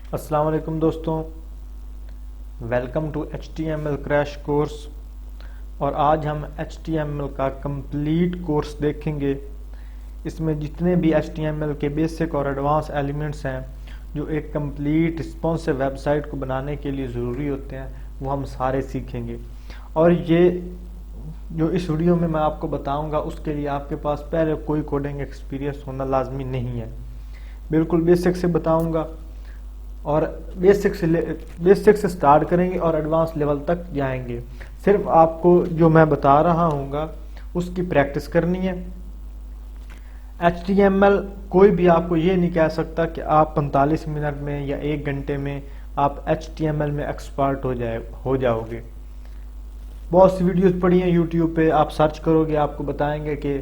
अस्सलाम वालेकुम दोस्तों, welcome to HTML crash course. और आज हम HTML का कंप्लीट कोर्स देखेंगे। इसमें जितने भी HTML के बेसिक और एडवांस एलिमेंट्स हैं जो एक कंप्लीट रिस्पॉन्सिव वेबसाइट को बनाने के लिए ज़रूरी होते हैं, वो हम सारे सीखेंगे। और ये जो इस वीडियो में मैं आपको बताऊंगा, उसके लिए आपके पास पहले कोई कोडिंग एक्सपीरियंस होना लाजमी नहीं है। बिल्कुल बेसिक से बताऊंगा और बेसिक से स्टार्ट करेंगे और एडवांस लेवल तक जाएंगे। सिर्फ आपको जो मैं बता रहा हूँगा उसकी प्रैक्टिस करनी है। HTML कोई भी आपको ये नहीं कह सकता कि आप 45 मिनट में या 1 घंटे में आप HTML में एक्सपर्ट हो जाओगे। बहुत सी वीडियोस पड़ी हैं यूट्यूब पे, आप सर्च करोगे आपको बताएंगे कि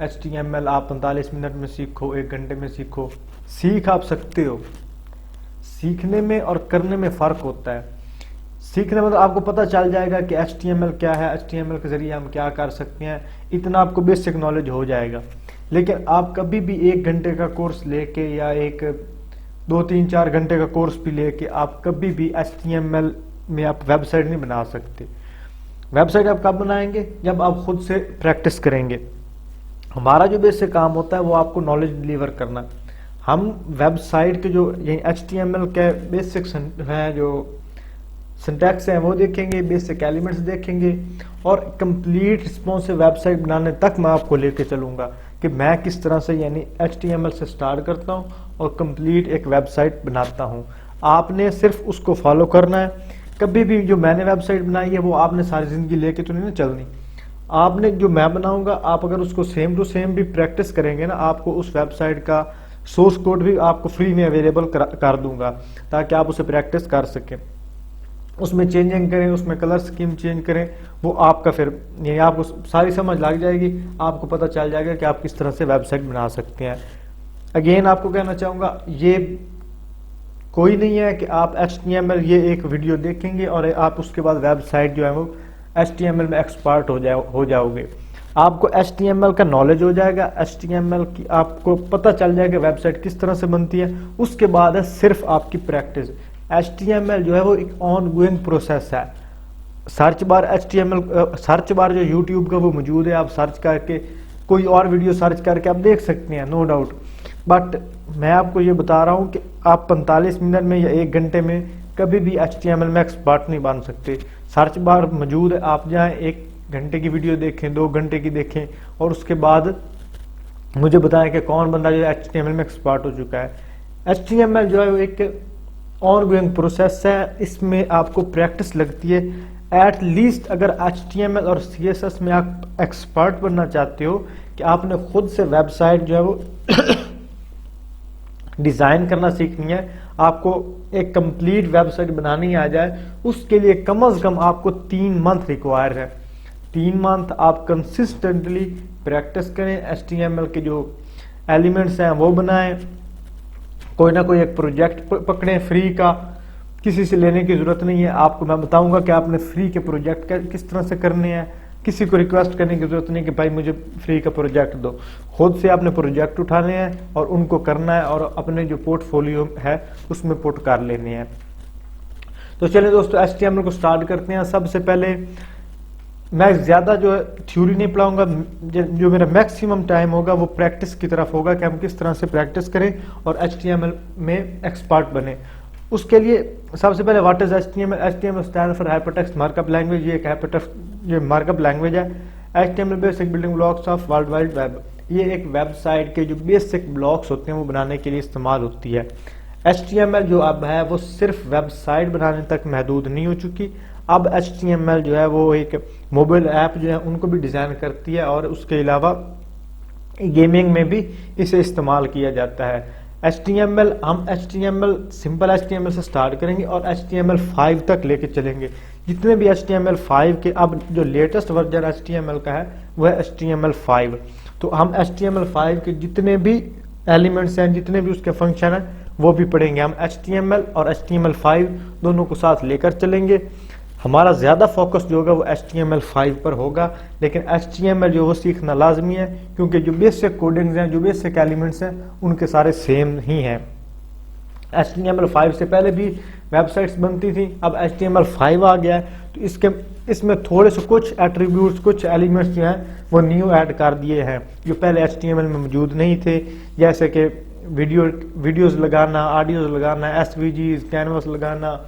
HTML आप 45 मिनट में सीखो, 1 घंटे में सीखो। सीख आप सकते हो, सीखने में और करने में फ़र्क होता है। सीखने में तो आपको पता चल जाएगा कि HTML क्या है, HTML के ज़रिए हम क्या कर सकते हैं, इतना आपको बेसिक नॉलेज हो जाएगा। लेकिन आप कभी भी 1 घंटे का कोर्स लेके या एक 2-3-4 घंटे का कोर्स भी लेके आप कभी भी HTML में आप वेबसाइट नहीं बना सकते। वेबसाइट आप कब बनाएंगे? जब आप खुद से प्रैक्टिस करेंगे। हमारा जो बेसिक काम होता है वो आपको नॉलेज डिलीवर करना। हम वेबसाइट के जो HTML के बेसिक हैं, जो सिंटैक्स हैं वो देखेंगे, बेसिक एलिमेंट्स देखेंगे और कंप्लीट रिस्पॉन्सिव वेबसाइट बनाने तक मैं आपको लेके चलूँगा कि मैं किस तरह से HTML से स्टार्ट करता हूँ और कंप्लीट एक वेबसाइट बनाता हूँ। आपने सिर्फ उसको फॉलो करना है। कभी भी जो मैंने वेबसाइट बनाई है वो आपने सारी ज़िंदगी लेके तो नहीं ना चलनी। आपने जो मैं बनाऊँगा, आप अगर उसको सेम टू सेम भी प्रैक्टिस करेंगे ना, आपको उस वेबसाइट का सोर्स कोड भी आपको फ्री में अवेलेबल कर दूंगा ताकि आप उसे प्रैक्टिस कर सकें। उसमें चेंजिंग करें, उसमें कलर स्कीम चेंज करें, वो आपका फिर ये आपको सारी समझ लग जाएगी। आपको पता चल जाएगा कि आप किस तरह से वेबसाइट बना सकते हैं। अगेन आपको कहना चाहूँगा, ये कोई नहीं है कि आप HTML ये एक वीडियो देखेंगे और आप उसके बाद वेबसाइट जो है वो HTML में एक्सपर्ट हो जाओगे। आपको HTML का नॉलेज हो जाएगा, HTML की आपको पता चल जाएगा वेबसाइट किस तरह से बनती है। उसके बाद है सिर्फ आपकी प्रैक्टिस। HTML जो है वो एक ऑन गोइंग प्रोसेस है। सर्च बार जो YouTube का वो मौजूद है, आप सर्च करके कोई और वीडियो सर्च करके आप देख सकते हैं, नो डाउट। बट मैं आपको ये बता रहा हूँ कि आप 45 मिनट में या 1 घंटे में कभी भी HTML में एक्सपर्ट नहीं बन सकते। सर्च बार मौजूद है, आप जाएँ 1 घंटे की वीडियो देखें, 2 घंटे की देखें और उसके बाद मुझे बताएं कि कौन बंदा जो HTML में एक्सपर्ट हो चुका है। HTML जो है वो एक ऑन गोइंग प्रोसेस है, इसमें आपको प्रैक्टिस लगती है। एट लीस्ट अगर HTML और CSS में आप एक्सपर्ट बनना चाहते हो कि आपने खुद से वेबसाइट जो है वो डिज़ाइन करना सीखनी है, आपको एक कंप्लीट वेबसाइट बनानी आ जाए, उसके लिए कम से कम आपको 3 मंथ रिक्वायर है। 3 मंथ आप कंसिस्टेंटली प्रैक्टिस करें, HTML के जो एलिमेंट्स हैं वो बनाएं, कोई ना कोई एक प्रोजेक्ट पकड़ें फ्री का, किसी से लेने की ज़रूरत नहीं है। आपको मैं बताऊंगा कि आपने फ्री के प्रोजेक्ट किस तरह से करने हैं। किसी को रिक्वेस्ट करने की ज़रूरत नहीं कि भाई मुझे फ्री का प्रोजेक्ट दो। खुद से आपने प्रोजेक्ट उठाने हैं और उनको करना है और अपने जो पोर्टफोलियो है उसमें पुट कर लेने हैं। तो चलिए दोस्तों, HTML को स्टार्ट करते हैं। सबसे पहले मैं ज़्यादा जो थ्योरी नहीं पढ़ाऊंगा, जो मेरा मैक्सिमम टाइम होगा वो प्रैक्टिस की तरफ होगा कि हम किस तरह से प्रैक्टिस करें और HTML में एक्सपर्ट बने। उसके लिए सबसे पहले what is HTML? HTML stand for hypertext markup language. ये एक मार्कअप लैंग्वेज है। HTML basic building blocks of world wide web. ये एक वेबसाइट के जो बेसिक ब्लॉक्स होते हैं वो बनाने के लिए इस्तेमाल होती है। HTML जो अब है वो सिर्फ वेबसाइट बनाने तक महदूद नहीं हो चुकी। अब HTML जो है वो एक मोबाइल ऐप जो है उनको भी डिज़ाइन करती है और उसके अलावा गेमिंग में भी इसे इस्तेमाल किया जाता है। हम HTML सिंपल HTML से स्टार्ट करेंगे और HTML5 तक लेके चलेंगे। जितने भी HTML5 के अब जो लेटेस्ट वर्जन HTML का है वो है HTML5। तो हम HTML5 के जितने भी एलिमेंट्स हैं, जितने भी उसके फंक्शन हैं वो भी पढ़ेंगे। हम HTML और HTML5 दोनों को साथ लेकर चलेंगे। हमारा ज़्यादा फोकस जो होगा वो HTML5 पर होगा, लेकिन HTML जो वो सीखना लाजमी है क्योंकि जो बेसिक कोडिंग्स हैं, जो बेसिक एलिमेंट्स हैं उनके सारे सेम ही हैं। HTML5 से पहले भी वेबसाइट्स बनती थी, अब HTML5 आ गया है, तो इसमें थोड़े से कुछ एट्रीब्यूट्स, कुछ एलिमेंट्स जो हैं वो न्यू ऐड कर दिए हैं जो पहले HTML में मौजूद नहीं थे, जैसे कि वीडियोस लगाना, ऑडियोज लगाना, SVGs, कैनवास लगाना,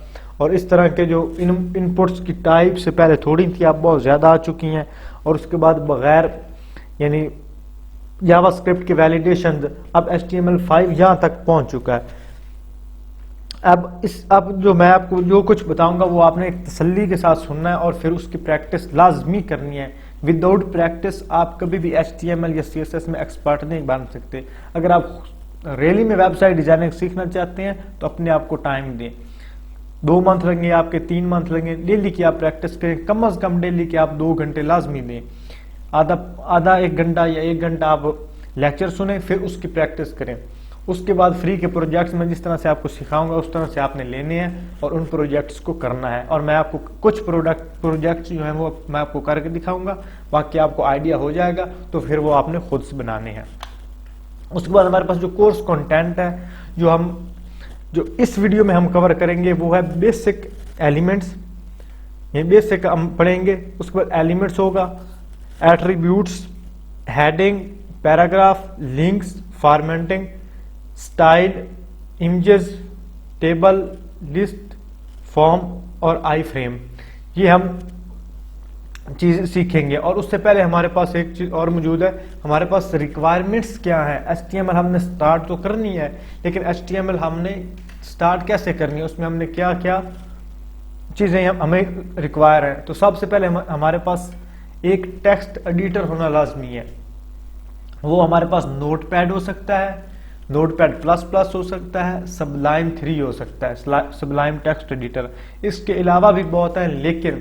और इस तरह के जो इनपुट्स की टाइप से पहले थोड़ी थी, अब बहुत ज़्यादा आ चुकी हैं। और उसके बाद बगैर यानी जावास्क्रिप्ट के वैलिडेशन अब HTML5 यहाँ तक पहुँच चुका है। अब जो मैं आपको जो कुछ बताऊंगा वो आपने एक तसल्ली के साथ सुनना है और फिर उसकी प्रैक्टिस लाजमी करनी है। विदाउट प्रैक्टिस आप कभी भी HTML या CSS में एक्सपर्ट नहीं बन सकते। अगर आप रियली में वेबसाइट डिजाइनिंग सीखना चाहते हैं तो अपने आप को टाइम दें। 2 मंथ लगेंगे आपके, 3 मंथ लगेंगे, डेली की आप प्रैक्टिस करें, कम अज कम डेली के आप 2 घंटे लाजमी दें। आधा 1 घंटा या 1 घंटा आप लेक्चर सुने, फिर उसकी प्रैक्टिस करें। उसके बाद फ्री के प्रोजेक्ट्स में जिस तरह से आपको सिखाऊंगा उस तरह से आपने लेने हैं और उन प्रोजेक्ट्स को करना है। और मैं आपको कुछ प्रोजेक्ट्स जो हैं वो मैं आपको करके दिखाऊंगा, बाकी आपको आइडिया हो जाएगा, तो फिर वो आपने खुद से बनाने हैं। उसके बाद हमारे पास जो कोर्स कंटेंट है जो इस वीडियो में हम कवर करेंगे वो है बेसिक एलिमेंट्स। ये बेसिक हम पढ़ेंगे। उसके बाद एलिमेंट्स होगा, attributes, heading, paragraph, links, formatting, style, images, table, list, form और आई फ्रेम, ये हम चीज़ सीखेंगे। और उससे पहले हमारे पास एक चीज़ और मौजूद है, हमारे पास रिक्वायरमेंट्स क्या है। HTML हमने स्टार्ट तो करनी है, लेकिन HTML हमने स्टार्ट कैसे करनी है, उसमें हमने क्या क्या चीज़ें हमें रिक्वायर है। तो सबसे पहले हमारे पास एक टेक्स्ट एडिटर होना लाजमी है। वो हमारे पास नोटपैड हो सकता है, नोटपैड प्लस हो सकता है, सबलाइम 3 हो सकता है, सबलाइम टेक्स्ट एडिटर। इसके अलावा भी बहुत है, लेकिन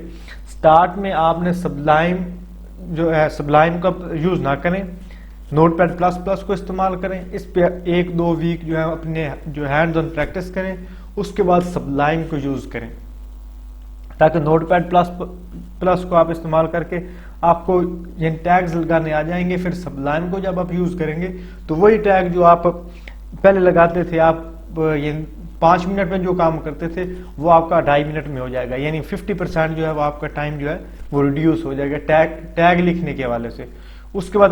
स्टार्ट में आपने सबलाइम जो है सबलाइम का यूज़ ना करें, नोटपैड प्लस को इस्तेमाल करें। इस पे 1-2 वीक जो है अपने जो हैंड्स ऑन प्रैक्टिस करें, उसके बाद सबलाइम को यूज़ करें, ताकि नोटपैड प्लस को आप इस्तेमाल करके आपको ये टैग्स लगाने आ जाएंगे। फिर सबलाइम को जब आप यूज़ करेंगे तो वही टैग जो आप पहले लगाते थे, आप ये 5 मिनट में जो काम करते थे वो आपका 2.5 मिनट में हो जाएगा। यानी 50% जो है वो आपका टाइम जो है वो रिड्यूस हो जाएगा टैग लिखने के हवाले से। उसके बाद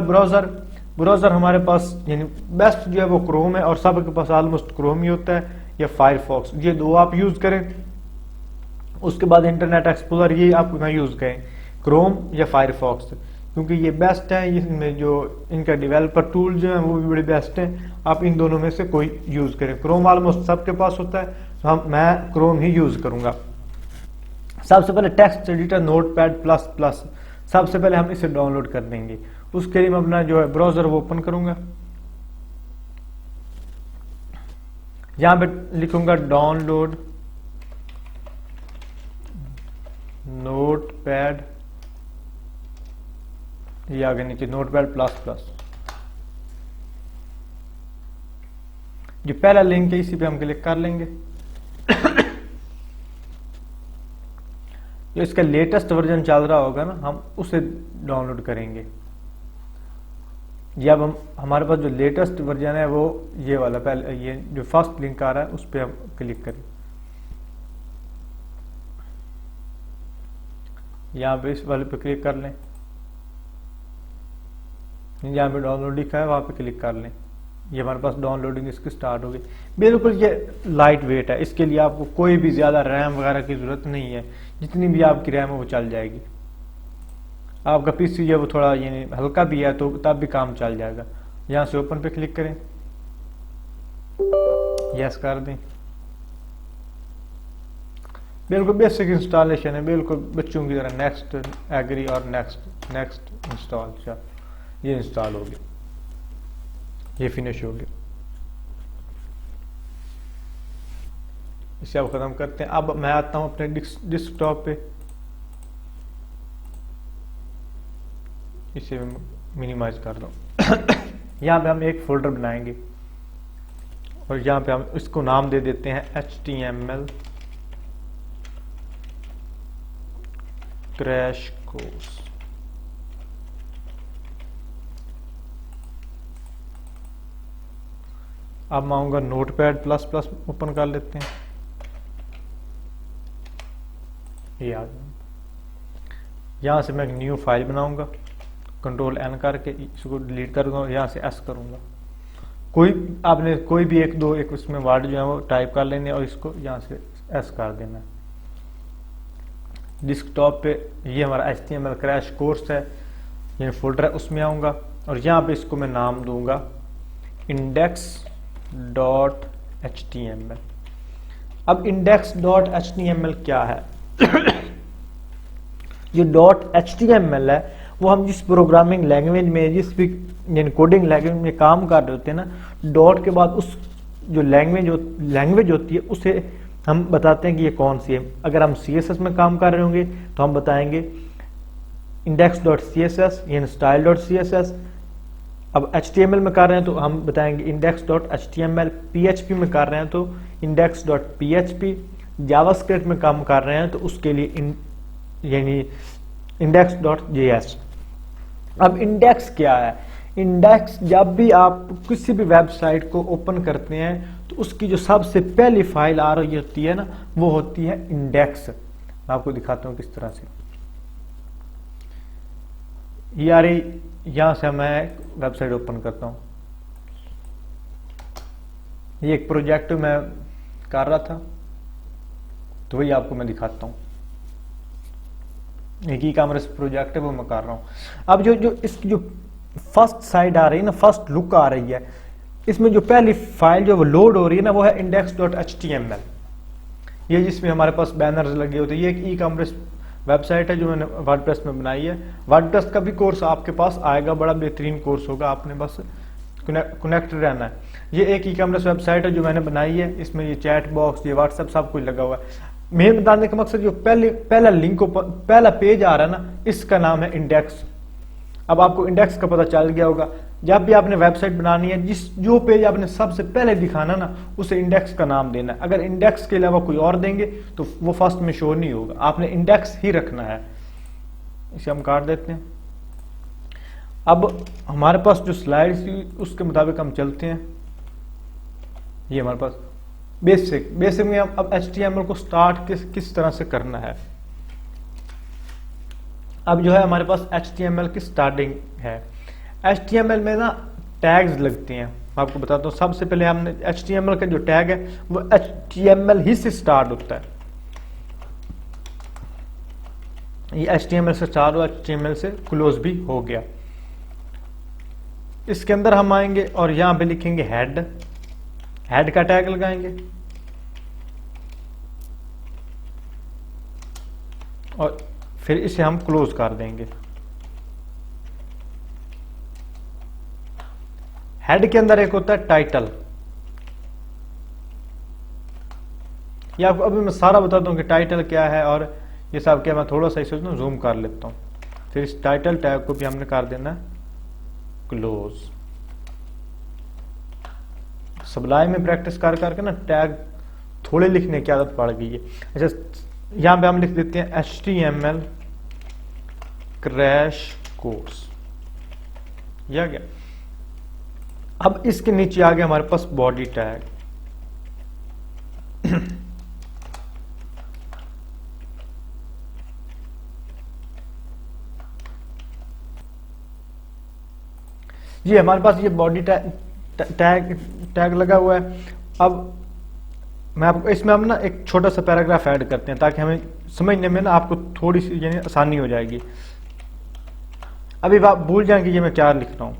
ब्राउज़र हमारे पास यानी बेस्ट जो है वो क्रोम है, और सबके पास ऑलमोस्ट क्रोम ही होता है, या फायरफॉक्स, ये 2 आप यूज़ करें। उसके बाद इंटरनेट एक्सप्लोरर, ये आप ना यूज़ करें, क्रोम या फायरफॉक्स, क्योंकि ये बेस्ट है। इसमें जो इनका डेवलपर टूल जो है वो भी बड़े बेस्ट हैं। आप इन दोनों में से कोई यूज़ करें। क्रोम ऑलमोस्ट सबके पास होता है, तो मैं क्रोम ही यूज़ करूँगा। सबसे पहले टेक्स्ट एडिटर नोटपैड प्लस सबसे पहले हम इसे डाउनलोड कर देंगे। उसके लिए मैं अपना जो है ब्राउज़र वो ओपन करूँगा, यहाँ पे लिखूँगा डाउनलोड नोटपैड, ये आगे नीचे नोटपैड प्लस। जो पहला लिंक है इसी पे हम क्लिक कर लेंगे। जो इसका लेटेस्ट वर्जन चल रहा होगा ना, हम उसे डाउनलोड करेंगे। जब हमारे पास जो लेटेस्ट वर्जन है वो ये वाला, पहले ये जो फर्स्ट लिंक आ रहा है उस पर हम क्लिक करें। यहाँ पे इस वाले पे क्लिक कर लें, जहाँ पे डाउनलोड लिखा है वहाँ पे क्लिक कर लें। ये हमारे पास डाउनलोडिंग इसकी स्टार्ट हो गई। बिल्कुल ये लाइट वेट है, इसके लिए आपको कोई भी ज़्यादा रैम वगैरह की ज़रूरत नहीं है, जितनी भी आपकी रैम है वो चल जाएगी। आपका पीसी है वो थोड़ा यानी हल्का भी है तो तब भी काम चल जाएगा। यहाँ से ओपन पे क्लिक करें, यस कर दें। बिल्कुल बेसिक इंस्टॉलेशन है, बिल्कुल बच्चों की तरह। नेक्स्ट एग्री और नेक्स्ट इंस्टॉल, ये इंस्टॉल हो गया, ये फिनिश हो गया। इसे अब खत्म करते हैं। अब मैं आता हूं अपने डेस्कटॉप पे, इसे मिनिमाइज कर दो। यहाँ पे हम एक फोल्डर बनाएंगे और यहाँ पे हम इसको नाम दे देते हैं HTML क्रैश कोर्स। अब मैं आऊँगा नोटपैड प्लस प्लस ओपन कर लेते हैं, ये आ गया। यहाँ से मैं एक न्यू फाइल बनाऊंगा, कंट्रोल एन करके इसको डिलीट कर दूंगा, यहाँ से एस करूंगा। आपने कोई भी एक उसमें वर्ड जो है वो टाइप कर लेने और इसको यहाँ से एस कर देना। डेस्कटॉप पे ये हमारा HTML क्रैश कोर्स है, ये फोल्डर है, उसमें आऊँगा और यहाँ पे इसको मैं नाम दूंगा index.html। अब index.html क्या है? ये .html है वो हम जिस प्रोग्रामिंग लैंग्वेज में, जिस भी कोडिंग लैंग्वेज में काम कर रहे होते हैं ना, डॉट के बाद उस जो लैंग्वेज होती है उसे हम बताते हैं कि ये कौन सी है। अगर हम CSS में काम कर रहे होंगे तो हम बताएंगे index.css यानी style.css। अब HTML में कर रहे हैं तो हम बताएंगे index.html। PHP में कर रहे हैं तो index.php। जावास्क्रिप्ट में काम कर रहे हैं तो उसके लिए यानी index.js। अब इंडेक्स क्या है? इंडेक्स जब भी आप किसी भी वेबसाइट को ओपन करते हैं तो उसकी जो सबसे पहली फाइल आ रही होती है ना, वो होती है इंडेक्स। मैं आपको दिखाता हूँ किस तरह से। यहाँ से मैं वेबसाइट ओपन करता हूँ, ये एक प्रोजेक्ट मैं कर रहा था तो वही आपको मैं दिखाता हूँ। एक ई-कॉमर्स प्रोजेक्ट है वो मैं कर रहा हूँ। अब जो इसकी जो फर्स्ट साइड आ रही है ना, फर्स्ट लुक आ रही है, इसमें जो पहली फाइल जो वो लोड हो रही है ना, वो है index.html। ये जिसमें हमारे पास बैनर्स लगे होते हैं। ये एक ई-कॉमर्स वेबसाइट है जो मैंने वर्डप्रेस में बनाई है। वर्डप्रेस का भी कोर्स आपके पास आएगा, बड़ा बेहतरीन कोर्स होगा, आपने बस कनेक्ट रहना है। ये एक ई-कॉमर्स वेबसाइट है जो मैंने बनाई है, इसमें ये चैट बॉक्स, ये व्हाट्सएप सब कुछ लगा हुआ है। मेन बताने का मकसद जो पहला लिंक पहला पेज आ रहा है ना, इसका नाम है इंडेक्स। अब आपको इंडेक्स का पता चल गया होगा। जब भी आपने वेबसाइट बनानी है, जो पेज आपने सबसे पहले दिखाना ना, उसे इंडेक्स का नाम देना है। अगर इंडेक्स के अलावा कोई और देंगे तो वो फर्स्ट में शो नहीं होगा, आपने इंडेक्स ही रखना है। इसे हम काट देते हैं। अब हमारे पास जो स्लाइड्स थी उसके मुताबिक हम चलते हैं। ये हमारे पास बेसिक में अब HTML को स्टार्ट किस तरह से करना है। अब जो है हमारे पास HTML की स्टार्टिंग है। HTML में ना टैग्स लगते हैं, मैं आपको बताता हूँ। सबसे पहले हमने HTML का जो टैग है वो HTML ही से स्टार्ट होता है। ये HTML से स्टार्ट हुआ, HTML से क्लोज भी हो गया। इसके अंदर हम आएंगे और यहाँ पे लिखेंगे हेड का टैग लगाएंगे और फिर इसे हम क्लोज कर देंगे। हेड के अंदर एक होता है टाइटल। ये आपको अभी मैं सारा बताता हूँ कि टाइटल क्या है और ये सब क्या। मैं थोड़ा सा इसे जूम कर लेता हूँ। फिर इस टाइटल टैग को भी हमने कर देना है क्लोज। सबलाइन में प्रैक्टिस कर करके ना टैग थोड़े लिखने की आदत पड़ गई है। अच्छा, यहां पे हम लिख देते हैं HTML क्रैश कोर्स। यह गया। अब इसके नीचे आ गया हमारे पास बॉडी टैग। ये हमारे पास ये बॉडी टैग लगा हुआ है। अब मैं आपको इसमें हम ना एक छोटा सा पैराग्राफ ऐड करते हैं ताकि हमें समझने में ना आपको थोड़ी सी यानी आसानी हो जाएगी। अभी आप भूल जाएं कि ये मैं क्या लिख रहा हूँ,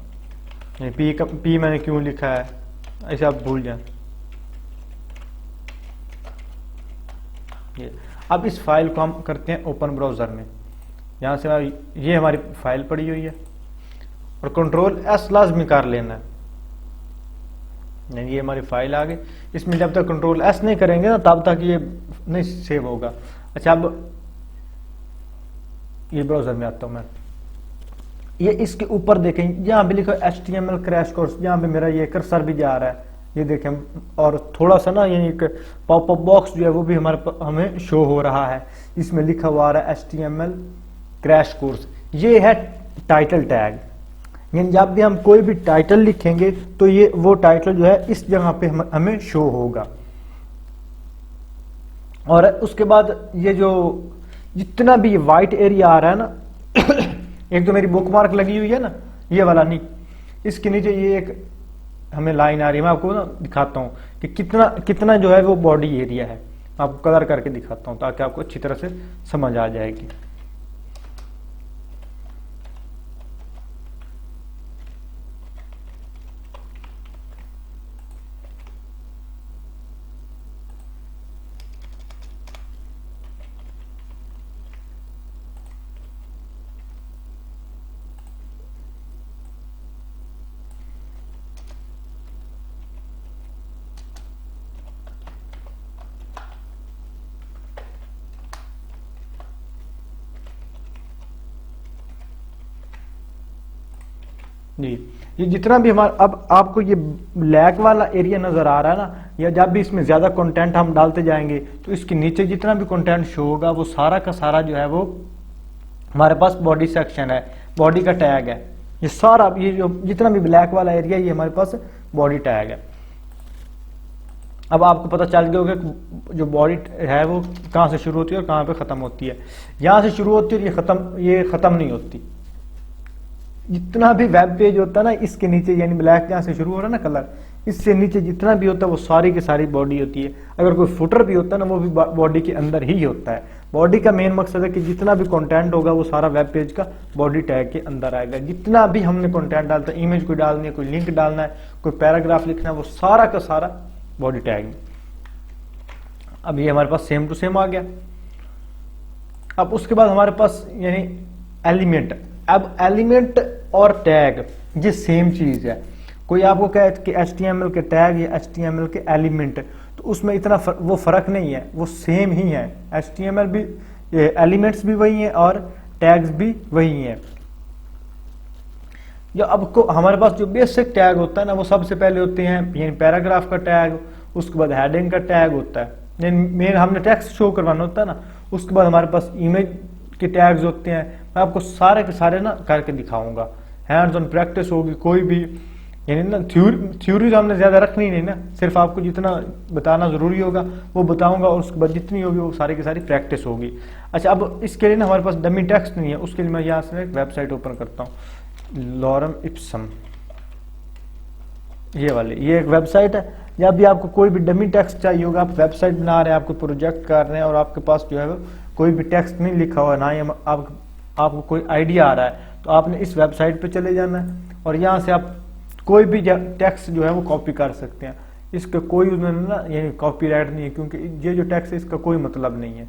पी मैंने क्यों लिखा है, ऐसे आप भूल जाएं। अब इस फाइल को हम करते हैं ओपन ब्राउजर में। यहाँ से ये हमारी फाइल पड़ी हुई है और कंट्रोल S लाजमी कर लेना है। ये हमारी फाइल आ गई। इसमें जब तक कंट्रोल S नहीं करेंगे ना तब तक ये नहीं सेव होगा। अच्छा, अब ये ब्राउजर में आता हूं मैं। ये इसके ऊपर देखें, यहाँ पे लिखा HTML क्रैश कोर्स। यहाँ पे मेरा ये कर्सर भी जा रहा है, ये देखें। और थोड़ा सा ना ये एक पॉपअप बॉक्स जो है वो भी हमें शो हो रहा है। इसमें लिखा हुआ आ रहा है HTML क्रैश कोर्स। ये है टाइटल टैग। यानी जब भी हम कोई भी टाइटल लिखेंगे तो ये वो टाइटल जो है इस जगह पे हमें शो होगा। और उसके बाद ये जो जितना भी व्हाइट एरिया आ रहा है ना एक तो मेरी बुक मार्क लगी हुई है ना, ये वाला नहीं, इसके नीचे ये एक हमें लाइन आ रही है। मैं आपको ना दिखाता हूँ कि कितना कितना जो है वो बॉडी एरिया है। आपको कलर करके दिखाता हूँ ताकि आपको अच्छी तरह से समझ आ जाएगी। जी, ये जितना भी हमारा अब आपको ये ब्लैक वाला एरिया नजर आ रहा है ना, या जब भी इसमें ज्यादा कंटेंट हम डालते जाएंगे तो इसके नीचे जितना भी कंटेंट शो होगा वो सारा का सारा जो है वो हमारे पास बॉडी सेक्शन है, बॉडी का टैग है। ये सारा ये जो जितना भी ब्लैक वाला एरिया ये हमारे पास बॉडी टैग है। अब आपको पता चल गया होगा कि जो बॉडी है वो कहाँ से शुरू होती है और कहाँ पे खत्म होती है। यहाँ से शुरू होती है और ये खत्म नहीं होती। जितना भी वेब पेज होता है ना इसके नीचे, यानी ब्लैक जहाँ से शुरू हो रहा है ना कलर, इससे नीचे जितना भी होता है वो सारी की सारी बॉडी होती है। अगर कोई फुटर भी होता है ना वो भी बॉडी के अंदर ही होता है। बॉडी का मेन मकसद है कि जितना भी कंटेंट होगा वो सारा वेब पेज का बॉडी टैग के अंदर आएगा। जितना भी हमने कंटेंट डालता है, इमेज कोई डालनी है, कोई लिंक डालना है, कोई पैराग्राफ लिखना है, वो सारा का सारा बॉडी टैग में। अब ये हमारे पास सेम टू सेम आ गया। अब उसके बाद हमारे पास यानी एलिमेंट। अब एलिमेंट और टैग ये सेम चीज है। कोई आपको कहे कि HTML के टैग या HTML के एलिमेंट, तो उसमें इतना वो फर्क नहीं है, वो सेम ही है। HTML भी एलिमेंट्स भी वही है और टैग्स भी वही है। जो अब को हमारे पास जो बेसिक टैग होता है ना वो सबसे पहले होते हैं यानी पैराग्राफ का टैग, उसके बाद हेडिंग का टैग होता है, यानी मेन हमने टेक्स्ट शो करवाना होता है ना। उसके बाद हमारे पास इमेज के टैग्स होते हैं। मैं आपको सारे के सारे ना करके दिखाऊंगा, हैंड्स ऑन प्रैक्टिस होगी। कोई भी यानी ना थ्योरी तो हमने ज्यादा रखनी नहीं ना, सिर्फ आपको जितना बताना जरूरी होगा वो बताऊंगा और उसके बाद जितनी होगी वो सारी की सारी प्रैक्टिस होगी। अच्छा, अब इसके लिए ना हमारे पास डमी टेक्स्ट नहीं है, उसके लिए मैं यहाँ से एक वेबसाइट ओपन करता हूँ, लॉरम इप्सम, ये वाली, ये एक वेबसाइट है। जब भी आपको कोई भी डमी टेक्स्ट चाहिए होगा, आप वेबसाइट बना रहे हैं, आपको प्रोजेक्ट कर रहे हैं और आपके पास जो है कोई भी टेक्स्ट नहीं लिखा हुआ, ना ही आपको कोई आइडिया आ रहा है, तो आपने इस वेबसाइट पे चले जाना है और यहाँ से आप कोई भी टेक्स्ट जो है वो कॉपी कर सकते हैं। इसका कोई ना यानी कॉपीराइट नहीं है, क्योंकि ये जो टेक्स्ट है इसका कोई मतलब नहीं है।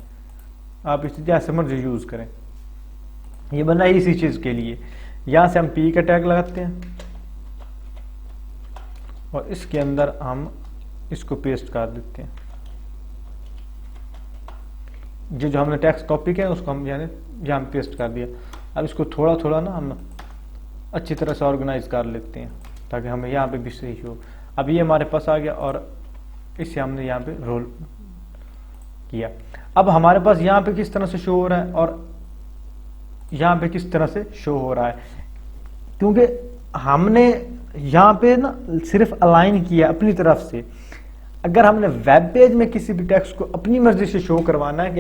आप इसे जैसे मर्जी यूज करें, ये बना है इसी चीज के लिए। यहाँ से हम पी का टैग लगाते हैं और इसके अंदर हम इसको पेस्ट कर देते हैं। ये जो हमने टेक्स्ट कॉपी किया उसको हम यानी यहाँ पेस्ट कर दिया। अब इसको थोड़ा थोड़ा ना हम अच्छी तरह से ऑर्गेनाइज कर लेते हैं ताकि हमें यहाँ पे भी सही हो। अब ये हमारे पास आ गया और इसे हमने यहाँ पे रोल किया। अब हमारे पास यहाँ पे किस तरह से शो हो रहा है और यहाँ पे किस तरह से शो हो रहा है, क्योंकि हमने यहाँ पे ना सिर्फ अलाइन किया अपनी तरफ से। अगर हमने वेब पेज में किसी भी टेक्स्ट को अपनी मर्जी से शो करवाना है कि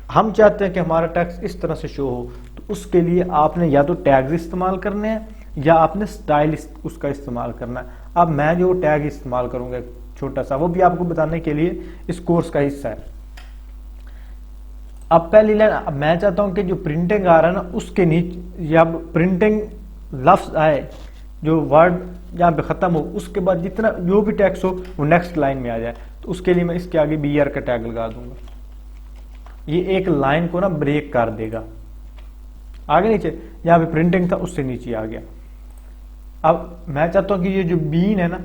हम चाहते हैं कि हमारा टेक्स्ट इस तरह से शो हो, तो उसके लिए आपने या तो टैग्स इस्तेमाल करने हैं या आपने स्टाइल उसका इस्तेमाल करना है। अब मैं जो टैग इस्तेमाल करूंगा छोटा सा, वो भी आपको बताने के लिए इस कोर्स का हिस्सा है। अब पहली लाइन, अब मैं चाहता हूं कि जो प्रिंटिंग आ रहा है ना उसके नीचे या प्रिंटिंग लफ्ज आए, जो वर्ड जहाँ पे खत्म हो, उसके बाद जितना जो भी टेक्स्ट हो वो नेक्स्ट लाइन में आ जाए। तो उसके लिए मैं इसके आगे BR का टैग लगा दूंगा। ये एक लाइन को ना ब्रेक कर देगा, आगे नीचे जहाँ पे प्रिंटिंग था उससे नीचे आ गया। अब मैं चाहता हूं कि ये जो बीन है ना,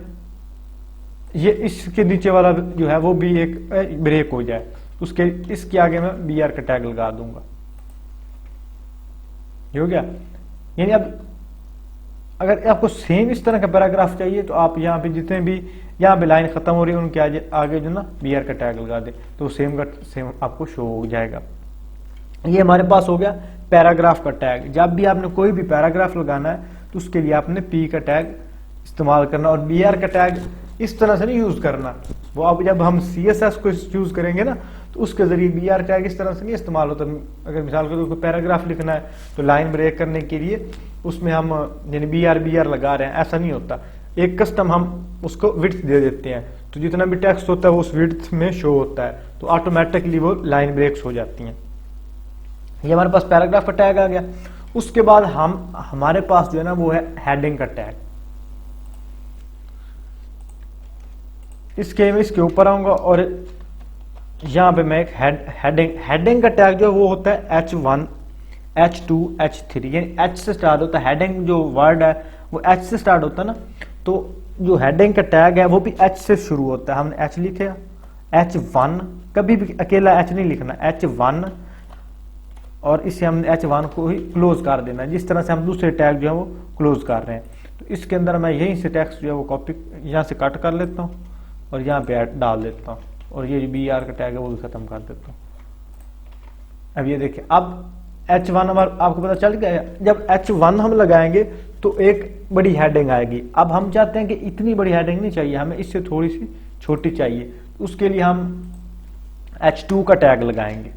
ये इसके नीचे वाला जो है वो भी एक ब्रेक हो जाए, उसके इसके आगे मैं BR का टैग लगा दूंगा। ये हो गया। यानी अब अगर आपको सेम इस तरह का पैराग्राफ चाहिए तो आप यहाँ पे जितने भी यहाँ पे लाइन खत्म हो रही है उनके आगे जो ना BR का टैग लगा दे, तो सेम का सेम आपको शो हो जाएगा। ये हमारे पास हो गया पैराग्राफ का टैग। जब भी आपने कोई भी पैराग्राफ लगाना है तो उसके लिए आपने पी का टैग इस्तेमाल करना, और बी आर का टैग इस तरह से नहीं यूज करना। वो अब जब हम सी एस एस को यूज करेंगे ना, तो उसके जरिए बी आर टैग इस तरह से नहीं इस्तेमाल होता। अगर मिसाल के तौर पर पैराग्राफ लिखना है तो लाइन ब्रेक करने के लिए उसमें हम यानी बी आर लगा रहे हैं, ऐसा नहीं होता। एक कस्टम हम उसको विड्थ दे देते हैं, तो जितना भी टेक्स्ट होता है वो उस विड्थ में शो होता है, तो ऑटोमेटिकली वो लाइन ब्रेक्स हो जाती हैं। ये हमारे पास पैराग्राफ का टैग आ गया। उसके बाद हमारे पास जो है ना वो है हेडिंग का टैग। इसके ऊपर आऊंगा और यहाँ पे मैं एक हेडिंग का टैग जो है वो होता है H1 H2 H3, यानी H से स्टार्ट होता है। हेडिंग जो वर्ड है वो H से स्टार्ट होता है ना, तो जो हेडिंग का टैग है वो भी H से शुरू होता है। हमने H लिखे H1, कभी भी अकेला H नहीं लिखना, H1, और इसे हमने H1 को ही क्लोज कर देना, जिस तरह से हम दूसरे टैग जो है वो क्लोज कर रहे हैं। तो इसके अंदर मैं यहीं से टेक्स्ट जो है वो कॉपी यहाँ से कट कर लेता हूँ और यहाँ पे डाल देता हूँ, और ये बी आर का टैग है वो भी खत्म कर देता हूँ। अब ये देखिए, अब H1 हमारा आपको पता चल गया। जब H1 हम लगाएंगे तो एक बड़ी हेडिंग आएगी। अब हम चाहते हैं कि इतनी बड़ी हेडिंग नहीं चाहिए, हमें इससे थोड़ी सी छोटी चाहिए। उसके लिए हम H2 का टैग लगाएंगे।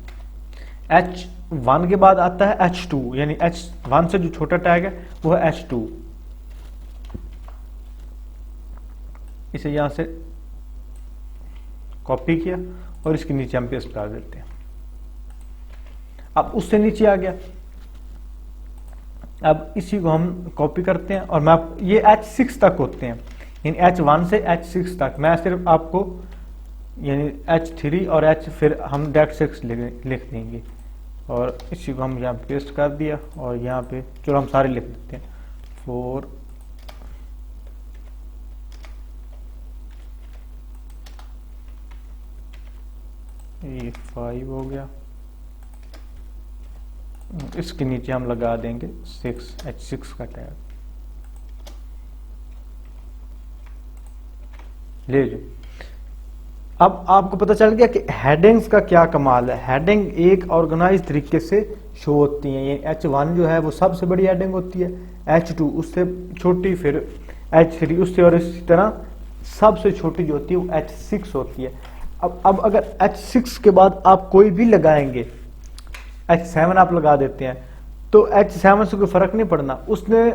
H1 के बाद आता है H2, यानी H1 से जो छोटा टैग है वो है H2। इसे यहां से कॉपी किया और इसके नीचे हम पेस्ट कर देते हैं। अब उससे नीचे आ गया। अब इसी को हम कॉपी करते हैं और मैं ये H6 तक होते हैं, यानी H1 से H6 तक। मैं सिर्फ आपको यानी H3 और H फिर हम डायरेक्ट 6 लिख देंगे, और इसी को हम यहाँ पेस्ट कर दिया। और यहाँ पे चलो हम सारे लिख देते हैं 4 ये 5 हो गया। इसके नीचे हम लगा देंगे 6 H6 का टैग। ले जो अब आपको पता चल गया कि हेडिंग्स का क्या कमाल है। हेडिंग एक ऑर्गेनाइज तरीके से शो होती हैं। ये H1 जो है वो सबसे बड़ी हेडिंग होती है, H2 उससे छोटी, फिर H3 उससे, और इसी तरह सबसे छोटी जो होती है वो H6 होती है। अब अगर H6 के बाद आप कोई भी लगाएंगे, H7 आप लगा देते हैं, तो H7 से कोई फर्क नहीं पड़ना, उसने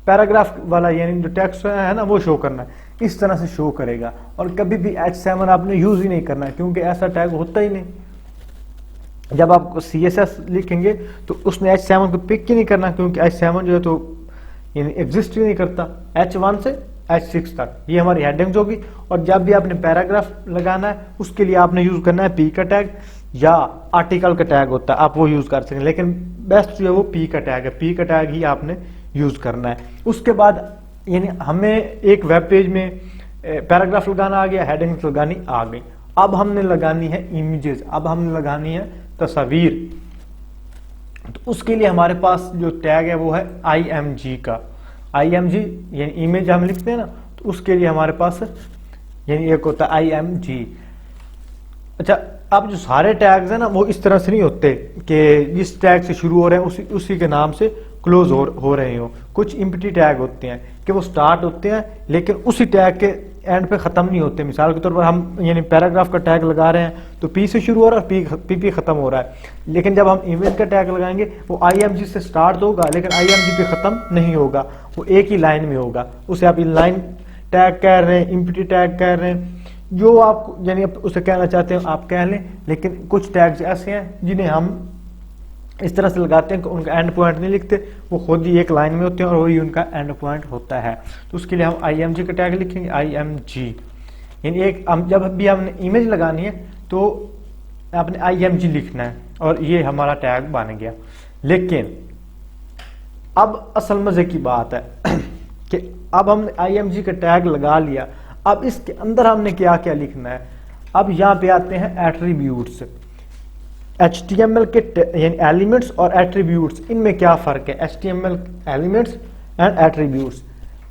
पैराग्राफ वाला यानी जो टेक्स्ट है ना वो शो करना है, इस तरह से शो करेगा। और कभी भी H7 आपने यूज ही नहीं करना है, क्योंकि ऐसा टैग होता ही नहीं। जब आप CSS लिखेंगे तो उसने H7 को पिक ही नहीं करना, क्योंकि H7 जो है तो यानी एग्जिस्ट ही नहीं करता। H1 से H6 तक ये हमारी हेडिंग्स होगी। और जब भी आपने पैराग्राफ लगाना है उसके लिए आपने यूज करना है P का टैग, या आर्टिकल का टैग होता है आप वो यूज कर सकें, लेकिन बेस्ट जो है वो P का टैग है। P का टैग ही आपने यूज करना है। उसके बाद यानी हमें एक वेब पेज में पैराग्राफ लगाना आ गया, हेडिंग्स लगानी आ गई। अब हमने लगानी है इमेजेस, अब हमने लगानी है तस्वीर। तो उसके लिए हमारे पास जो टैग है वो है IMG का। IMG यानी इमेज हम लिखते हैं ना, तो उसके लिए हमारे पास यानी एक होता है IMG। अच्छा, अब जो सारे टैग्स हैं ना वो इस तरह से नहीं होते कि जिस टैग से शुरू हो रहे हैं उसी के नाम से क्लोज हो रहे हो। कुछ इम्पटी टैग होते हैं कि वो स्टार्ट होते हैं लेकिन उसी टैग के एंड पे खत्म नहीं होते। मिसाल के तौर पर हम यानी पैराग्राफ का टैग लगा रहे हैं तो P से शुरू हो रहा है, P खत्म हो रहा है। लेकिन जब हम इमेज का टैग लगाएंगे वो IMG से स्टार्ट होगा लेकिन IMG पे खत्म नहीं होगा, वो एक ही लाइन में होगा। उसे आप इनलाइन टैग कह रहे हैं, इम्पटी टैग कह रहे हैं, जो आप यानी उसे कहना चाहते हैं आप कह लें। लेकिन कुछ टैग्स ऐसे हैं जिन्हें हम इस तरह से लगाते हैं कि उनका एंड पॉइंट नहीं लिखते, वो खुद ही एक लाइन में होते हैं और वही उनका एंड पॉइंट होता है। तो उसके लिए हम IMG का टैग लिखेंगे, IMG। यानी एक जब भी हमने इमेज लगानी है तो आपने IMG लिखना है और ये हमारा टैग बन गया। लेकिन अब असल मजे की बात है कि अब हमने IMG का टैग लगा लिया, अब इसके अंदर हमने क्या क्या लिखना है। अब यहाँ पे आते हैं एट्रीब्यूट्स। HTML के यानी एलिमेंट्स और एट्रीब्यूट्स, इनमें क्या फर्क है? HTML elements and attributes.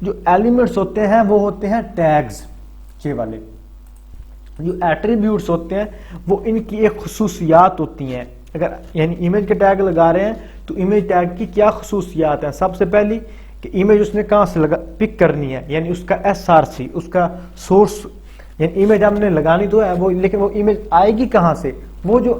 जो एलिमेंट्स होते हैं वो होते हैं टैग्स के वाले, जो एट्रीब्यूट्स होते हैं वो इनकी एक खुसूसियात होती हैं। अगर यानी इमेज के टैग लगा रहे हैं तो इमेज टैग की क्या खुसूसियात हैं? सबसे पहली कि इमेज उसने कहाँ से लगा पिक करनी है, यानी उसका SRC, उसका सोर्स, यानी इमेज हमने लगानी तो है वो, लेकिन वो इमेज आएगी कहाँ से, वो जो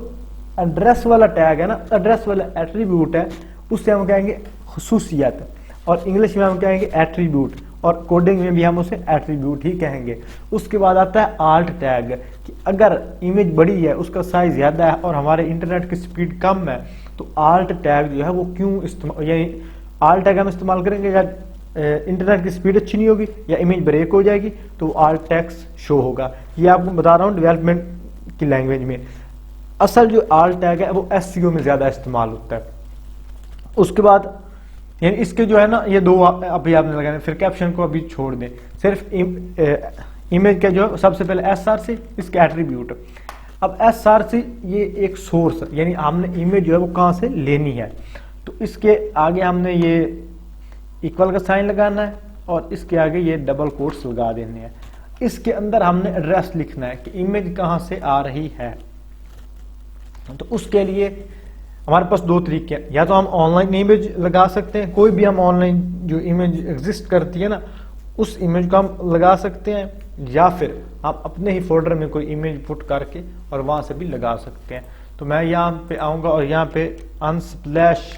एड्रेस वाला टैग है ना, एड्रेस वाला एट्रीब्यूट है, उससे हम कहेंगे खुसूसियत, और इंग्लिश में हम कहेंगे एट्रीब्यूट, और कोडिंग में भी हम उसे एट्रीब्यूट ही कहेंगे। उसके बाद आता है आल्ट टैग, कि अगर इमेज बड़ी है, उसका साइज ज्यादा है और हमारे इंटरनेट की स्पीड कम है, तो आल्ट टैग जो है वो क्यों इस्तेमाल, यानी आल्ट टैग हम इस्तेमाल करेंगे या इंटरनेट की स्पीड अच्छी नहीं होगी या इमेज ब्रेक हो जाएगी तो आल्ट टैग शो होगा। ये आपको बता रहा हूँ डेवलपमेंट की लैंग्वेज में। असल जो आल्ट टैग है वो SEO में ज्यादा इस्तेमाल होता है। उसके बाद यानी इसके जो है ना ये दो अभी आपने लगाने, फिर कैप्शन को अभी छोड़ दें, सिर्फ इमेज का जो है सबसे पहले SRC, इसके एट्रीब्यूट। अब SRC ये एक सोर्स, यानी हमने इमेज जो है वो कहाँ से लेनी है, तो इसके आगे हमने ये इक्वल का साइन लगाना है और इसके आगे ये डबल कोट्स लगा देने हैं। इसके अंदर हमने एड्रेस लिखना है कि इमेज कहाँ से आ रही है। तो उसके लिए हमारे पास दो तरीके हैं, या तो हम ऑनलाइन इमेज लगा सकते हैं, कोई भी हम ऑनलाइन जो इमेज एग्जिस्ट करती है ना उस इमेज को हम लगा सकते हैं, या फिर आप अपने ही फोल्डर में कोई इमेज पुट करके और वहां से भी लगा सकते हैं। तो मैं यहाँ पे आऊंगा और यहाँ पे अनस्प्लैश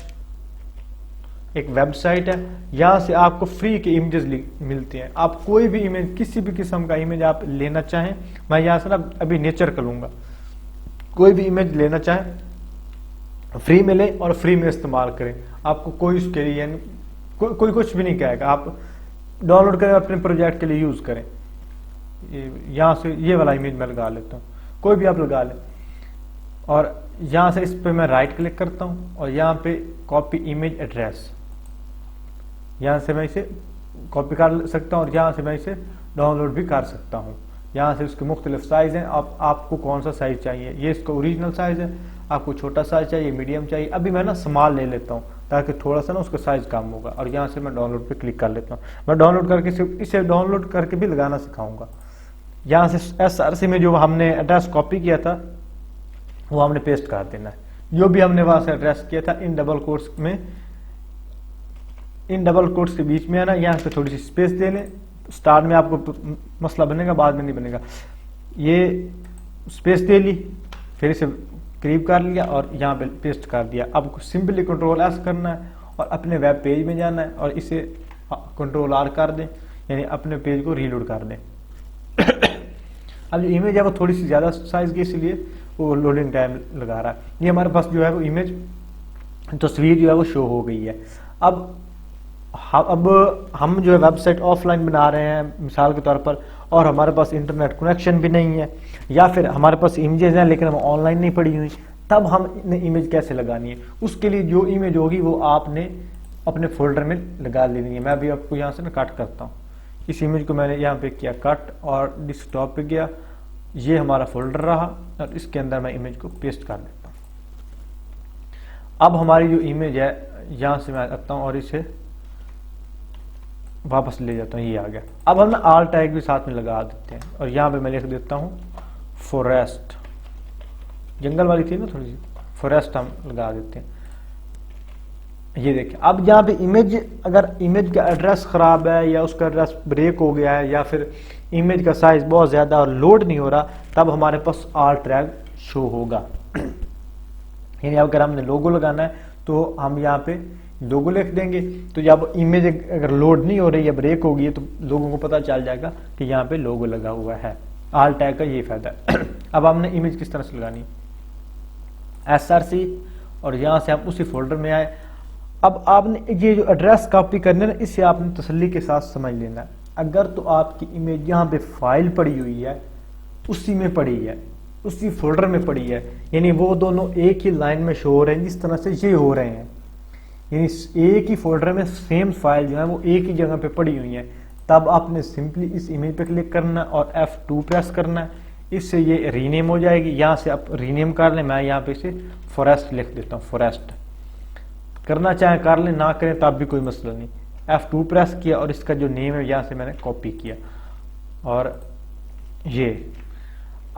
एक वेबसाइट है, यहाँ से आपको फ्री के इमेजेस मिलते हैं। आप कोई भी इमेज, किसी भी किस्म का इमेज आप लेना चाहें, मैं यहाँ से ना अभी नेचर का लूंगा, कोई भी इमेज लेना चाहें फ्री में लें और फ्री में इस्तेमाल करें। आपको कोई उसके लिए कोई कुछ भी नहीं कहेगा, आप डाउनलोड करें अपने प्रोजेक्ट के लिए यूज करें। यहाँ से ये वाला इमेज मैं लगा लेता हूँ, कोई भी आप लगा लें, और यहाँ से इस पे मैं राइट क्लिक करता हूँ और यहाँ पे कॉपी इमेज एड्रेस, यहाँ से मैं इसे कॉपी कर सकता हूँ और यहाँ से मैं इसे डाउनलोड भी कर सकता हूँ। यहाँ से उसके मुख्तलिफ साइज हैं, आपको कौन सा साइज चाहिए, ये इसका ओरिजिनल साइज है, आपको छोटा साइज चाहिए, मीडियम चाहिए। अभी मैं ना स्मॉल ले लेता हूँ ताकि थोड़ा सा ना उसका साइज कम होगा, और यहाँ से मैं डाउनलोड पे क्लिक कर लेता हूँ। मैं डाउनलोड करके इसे डाउनलोड करके भी लगाना सिखाऊंगा। यहाँ से SRC में जो हमने एड्रेस कॉपी किया था वो हमने पेस्ट कर देना है, जो भी हमने वहां से एड्रेस किया था इन डबल कोट्स में, इन डबल कोट्स के बीच में है ना, यहाँ पे थोड़ी सी स्पेस दे लें। स्टार्ट में आपको मसला बनेगा, बाद में नहीं बनेगा। ये स्पेस दे ली, फिर इसे करीब कर लिया और यहाँ पे पेस्ट कर दिया। अब सिंपली Ctrl+S करना है और अपने वेब पेज में जाना है और इसे Ctrl+R कर दें, यानी अपने पेज को रीलोड कर दें। अब जो इमेज है वो थोड़ी सी ज्यादा साइज की, इसलिए वो लोडिंग टाइम लगा रहा है। ये हमारे पास जो है वो इमेज तस्वीर जो है वो शो हो गई है। अब हम जो है वेबसाइट ऑफलाइन बना रहे हैं मिसाल के तौर पर, और हमारे पास इंटरनेट कनेक्शन भी नहीं है, या फिर हमारे पास इमेजेस हैं लेकिन हम ऑनलाइन नहीं पड़ी हुई, तब हम इमेज कैसे लगानी है। उसके लिए जो इमेज होगी वो आपने अपने फोल्डर में लगा लेनी है। मैं अभी आपको यहाँ से ना कट करता हूँ, इस इमेज को मैंने यहाँ पे किया कट और डेस्कटॉप पे गया, ये हमारा फोल्डर रहा और इसके अंदर मैं इमेज को पेस्ट कर देता हूँ। अब हमारी जो इमेज है यहाँ से मैं आता हूँ और इसे वापस ले जाता हूँ, ये आ गया। अब हम ना आल टैग भी साथ में लगा देते हैं और यहाँ पे मैं लिख देता हूँ फॉरेस्ट, जंगल वाली थी ना थोड़ी सी, फॉरेस्ट हम लगा देते हैं। ये देखिए, अब यहाँ पे इमेज, अगर इमेज का एड्रेस खराब है या उसका एड्रेस ब्रेक हो गया है या फिर इमेज का साइज बहुत ज्यादा और लोड नहीं हो रहा, तब हमारे पास आल टैग शो होगा। यानी अगर हमने लोगो लगाना है तो हम यहाँ पे लोगो लिख देंगे, तो जब इमेज अगर लोड नहीं हो रही है, ब्रेक होगी, तो लोगों को पता चल जाएगा कि यहाँ पे लोगो लगा हुआ है। आल टैग का ये फायदा है। अब हमने इमेज किस तरह से लगानी, SRC, और यहाँ से हम उसी फोल्डर में आए। अब आपने ये जो एड्रेस कॉपी करने ना, इसे आपने तसल्ली के साथ समझ लेना है। अगर तो आपकी इमेज यहाँ पे फाइल पड़ी हुई है, उसी में पड़ी है, उसी फोल्डर में पड़ी है, यानी वो दोनों एक ही लाइन में शो हो रहे हैं जिस तरह से ये हो रहे हैं, यानी एक ही फोल्डर में सेम फाइल जो है वो एक ही जगह पे पड़ी हुई है, तब आपने सिंपली इस इमेज पे क्लिक करना और F2 प्रेस करना है। इससे ये रीनेम हो जाएगी। यहाँ से आप रीनेम कर लें, मैं यहाँ पे इसे फॉरेस्ट लिख देता हूँ, फॉरेस्ट। करना चाहे कर लें, ना करें तब भी कोई मसला नहीं। F2 प्रेस किया और इसका जो नेम है यहाँ से मैंने कॉपी किया, और ये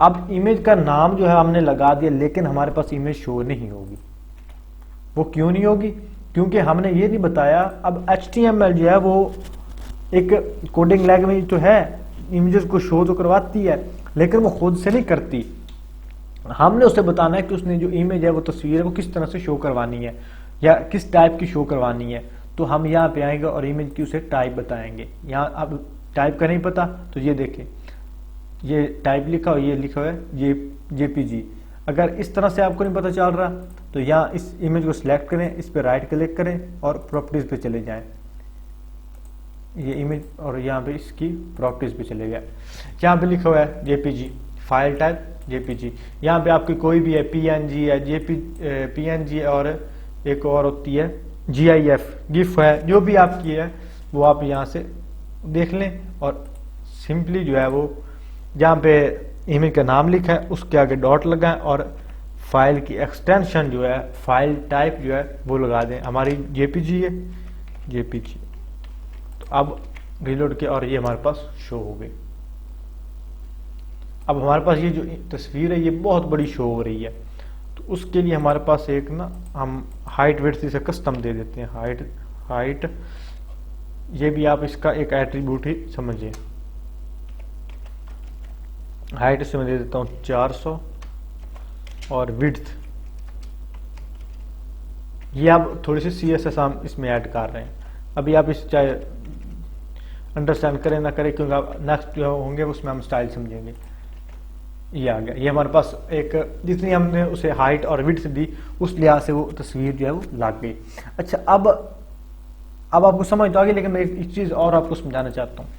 अब इमेज का नाम जो है हमने लगा दिया, लेकिन हमारे पास इमेज शो नहीं होगी। वो क्यों नहीं होगी? क्योंकि हमने ये नहीं बताया। अब HTML जो है वो एक कोडिंग लैंग्वेज तो है, इमेजेस को शो तो करवाती है, लेकिन वो खुद से नहीं करती। हमने उसे बताना है कि उसने जो इमेज है, वो तस्वीर है, वो किस तरह से शो करवानी है या किस टाइप की शो करवानी है। तो हम यहाँ पे आएंगे और इमेज की उसे टाइप बताएंगे। यहाँ अब टाइप का नहीं पता तो ये देखें, ये टाइप लिखा और ये लिखा हुआ है JPG। अगर इस तरह से आपको नहीं पता चल रहा तो यहाँ इस इमेज को सिलेक्ट करें, इस पर राइट क्लिक करें और प्रॉपर्टीज पे चले जाएं। ये इमेज और यहाँ पे इसकी प्रॉपर्टीज पे चले गए। यहाँ पे लिखा हुआ है JPG, फाइल टाइप JPG। यहाँ पे आपकी कोई भी है, PNG है, PNG और एक और होती है GIF है, जो भी आपकी है वो आप यहाँ से देख लें और सिंपली जो है वो जहाँ पे इमेज का नाम लिखा है उसके आगे डॉट लगाएं और फाइल की एक्सटेंशन जो है, फाइल टाइप जो है वो लगा दें। हमारी JPG है, JPG। तो अब रीलोड किया और ये हमारे पास शो हो गई। अब हमारे पास ये जो तस्वीर है ये बहुत बड़ी शो हो रही है, तो उसके लिए हमारे पास एक ना हम हाइट विड्थ से कस्टम दे देते हैं। हाइट ये भी आप इसका एक एट्रीब्यूट ही समझिए। हाइट से मैं दे देता हूँ 400 और विड्थ ये आप थोड़ी सी CSS हम इसमें ऐड कर रहे हैं। अभी आप इस चाहे अंडरस्टैंड करें ना करें, क्योंकि आप नेक्स्ट जो होंगे उसमें हम स्टाइल समझेंगे। ये आ गया, ये हमारे पास एक जितनी हमने उसे हाइट और विड्थ दी उस लिहाज से वो तस्वीर जो है वो लग गई। अच्छा, अब आपको समझ तो आ गई, लेकिन मैं एक चीज़ और आपको समझाना चाहता हूँ।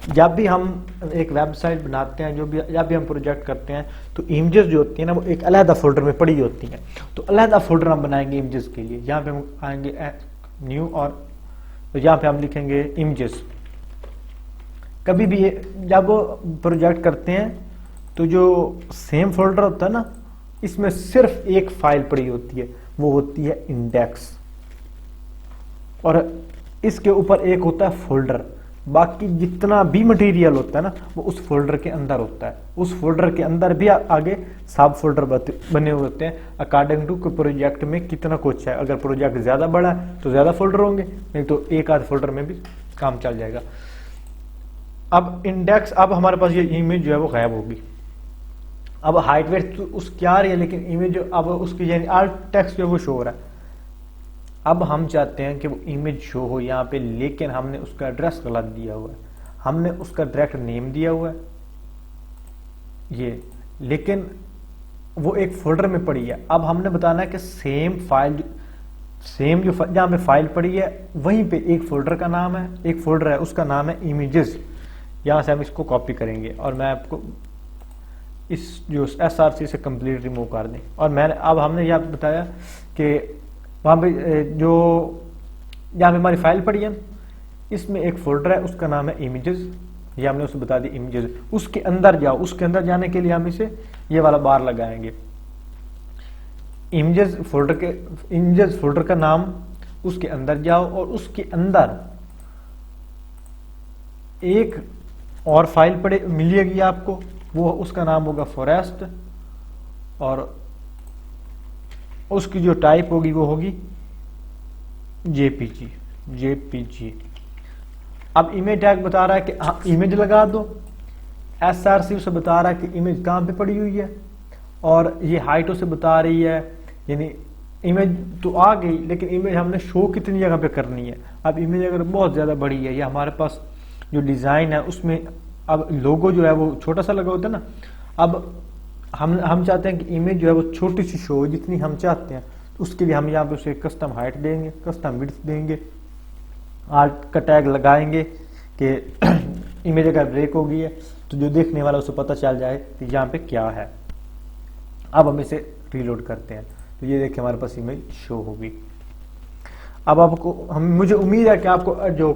जब भी हम एक वेबसाइट बनाते हैं, जब भी हम प्रोजेक्ट करते हैं, तो इमेजेस जो होती हैं ना वो एक अलहदा फोल्डर में पड़ी होती हैं। तो अलहदा फोल्डर हम बनाएंगे इमेजेस के लिए। यहाँ पे हम आएंगे न्यू और तो यहाँ पे हम लिखेंगे इमेजेस। कभी भी जब प्रोजेक्ट करते हैं तो जो सेम फोल्डर होता है ना, इसमें सिर्फ एक फाइल पड़ी होती है, वो होती है इंडेक्स, और इसके ऊपर एक होता है फोल्डर। बाकी जितना भी मटेरियल होता है ना वो उस फोल्डर के अंदर होता है। उस फोल्डर के अंदर भी आगे सब फोल्डर बने हुए होते हैं अकॉर्डिंग टू प्रोजेक्ट में कितना कुछ है। अगर प्रोजेक्ट ज्यादा बड़ा है तो ज्यादा फोल्डर होंगे, नहीं तो एक आध फोल्डर में भी काम चल जाएगा। अब इंडेक्स, अब हमारे पास ये इमेज जो है वो गायब होगी। अब हाइट वेट तो उसकी आ रही है, लेकिन इमेज जो अब उसकी यानी आल्ट टेक्स्ट जो है वो शो हो रहा है। अब हम चाहते हैं कि वो इमेज शो हो यहाँ पे, लेकिन हमने उसका एड्रेस गलत दिया हुआ है। हमने उसका डायरेक्ट नेम दिया हुआ है ये, लेकिन वो एक फोल्डर में पड़ी है। अब हमने बताना है कि सेम जो जहाँ पे फाइल पड़ी है वहीं पे एक फोल्डर का नाम है, एक फोल्डर है उसका नाम है इमेजेस। यहाँ से हम इसको कॉपी करेंगे और मैं आपको इस जो SRC से कंप्लीट रिमूव कर दें। और मैंने अब हमने यहाँ बताया कि वहाँ पे जो जहाँ पे हमारी फाइल पड़ी है इसमें एक फोल्डर है उसका नाम है इमेजेस। ये हमने उसे बता दी इमेजेस। उसके अंदर जाओ, उसके अंदर जाने के लिए हम इसे ये वाला बार लगाएंगे। इमेजेस फोल्डर का नाम, उसके अंदर जाओ और उसके अंदर एक और फाइल मिलेगी आपको, वो उसका नाम होगा फॉरेस्ट, और उसकी जो टाइप होगी वो होगी JPG। अब इमेज टैग बता रहा है कि हाँ इमेज लगा दो। SRC उसे बता रहा है कि इमेज कहाँ पे पड़ी हुई है, और ये हाइट उसे बता रही है, यानी इमेज तो आ गई, लेकिन इमेज हमने शो कितनी जगह पे करनी है। अब इमेज अगर बहुत ज़्यादा बड़ी है या हमारे पास जो डिज़ाइन है उसमें अब लोगो जो है वो छोटा सा लगा होता है ना, अब हम चाहते हैं कि इमेज जो है वो छोटी सी शो हो जितनी हम चाहते हैं। तो उसके लिए हम यहाँ पे उसे कस्टम हाइट देंगे, कस्टम विड्थ देंगे, आर्ट का टैग लगाएंगे कि इमेज अगर ब्रेक हो गई है तो जो देखने वाला उसे पता चल जाए कि यहाँ पे क्या है। अब हम इसे रीलोड करते हैं तो ये देखिए हमारे पास इमेज शो होगी। अब आपको मुझे उम्मीद है कि आपको जो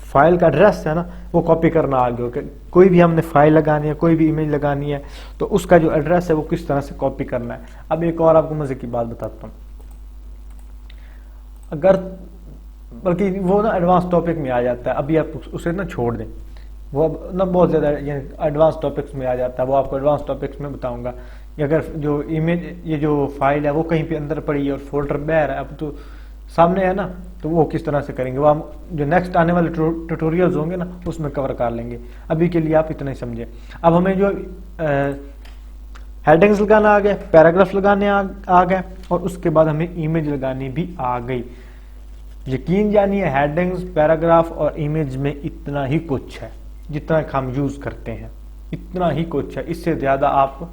फाइल का एड्रेस है ना वो कॉपी करना आ गया हो। कोई भी हमने फाइल लगानी है, कोई भी इमेज लगानी है, तो उसका जो एड्रेस है वो किस तरह से कॉपी करना है। अब एक और आपको मजे की बात बताता हूँ। अगर बल्कि वो ना एडवांस टॉपिक में आ जाता है, अभी आप उसे ना छोड़ दें, वो अब ना बहुत ज़्यादा एडवांस टॉपिक्स में आ जाता है, वो आपको एडवांस टॉपिक्स में बताऊंगा। अगर जो इमेज ये जो फाइल है वो कहीं पे अंदर पड़ी है और फोल्डर बाहर है, अब तो सामने है ना, तो वो किस तरह से करेंगे वो हम जो नेक्स्ट आने वाले ट्यूटोरियल्स होंगे ना उसमें कवर कर लेंगे। अभी के लिए आप इतना ही समझे। अब हमें जो हेडिंग्स लगाना आ गया, पैराग्राफ लगाने आ गए, और उसके बाद हमें इमेज लगानी भी आ गई। यकीन जानिए हेडिंग्स, पैराग्राफ और इमेज में इतना ही कुछ है, जितना हम यूज करते हैं इतना ही कुछ है। इससे ज्यादा आप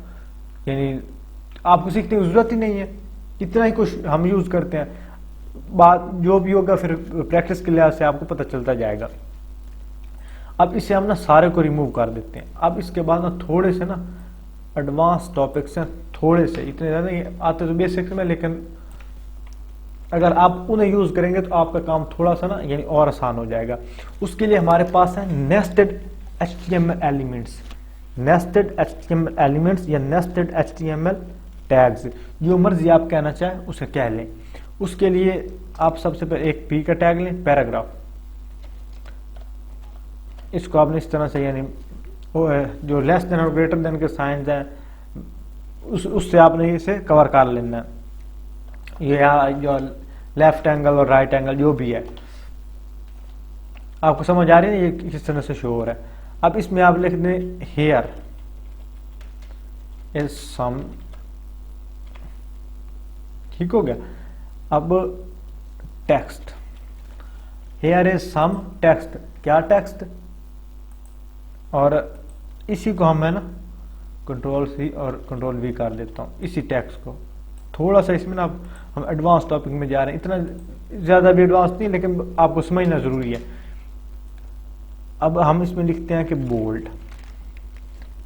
यानी आपको सीखने की जरूरत ही नहीं है, इतना ही कुछ हम यूज करते हैं। बात जो भी होगा फिर प्रैक्टिस के लिहाज से आपको पता चलता जाएगा। अब इसे हम ना सारे को रिमूव कर देते हैं। अब इसके बाद ना थोड़े से ना एडवांस टॉपिक्स हैं, थोड़े से, इतने ज़्यादा नहीं आते तो बेसिक्स में, लेकिन अगर आप उन्हें यूज करेंगे तो आपका काम थोड़ा सा ना यानी और आसान हो जाएगा। उसके लिए हमारे पास है nested HTML elements, nested HTML elements या नेस्टेड HTML टैग्स, जो मर्जी आप कहना चाहें उसे कह लें। उसके लिए आप सबसे पहले एक पी का टैग लें, पैराग्राफ। इसको आपने इस तरह से यानी जो लेस देन और ग्रेटर देन के साइंस हैं उससे आपने इसे कवर कर लेना है। ये जो लेफ्ट एंगल और राइट एंगल जो भी है, आपको समझ आ रही है ये किस तरह से शो हो रहा है। अब इसमें आप लिख दें हेयर इज सम, ठीक हो गया। अब text, here is some text, क्या टेक्स्ट, और इसी को हम है ना Ctrl+C और Ctrl+V कर देता हूँ, इसी टेक्स्ट को। थोड़ा सा इसमें ना हम एडवांस टॉपिक में जा रहे हैं, इतना ज्यादा भी एडवांस नहीं लेकिन आपको समझना जरूरी है। अब हम इसमें लिखते हैं कि bold,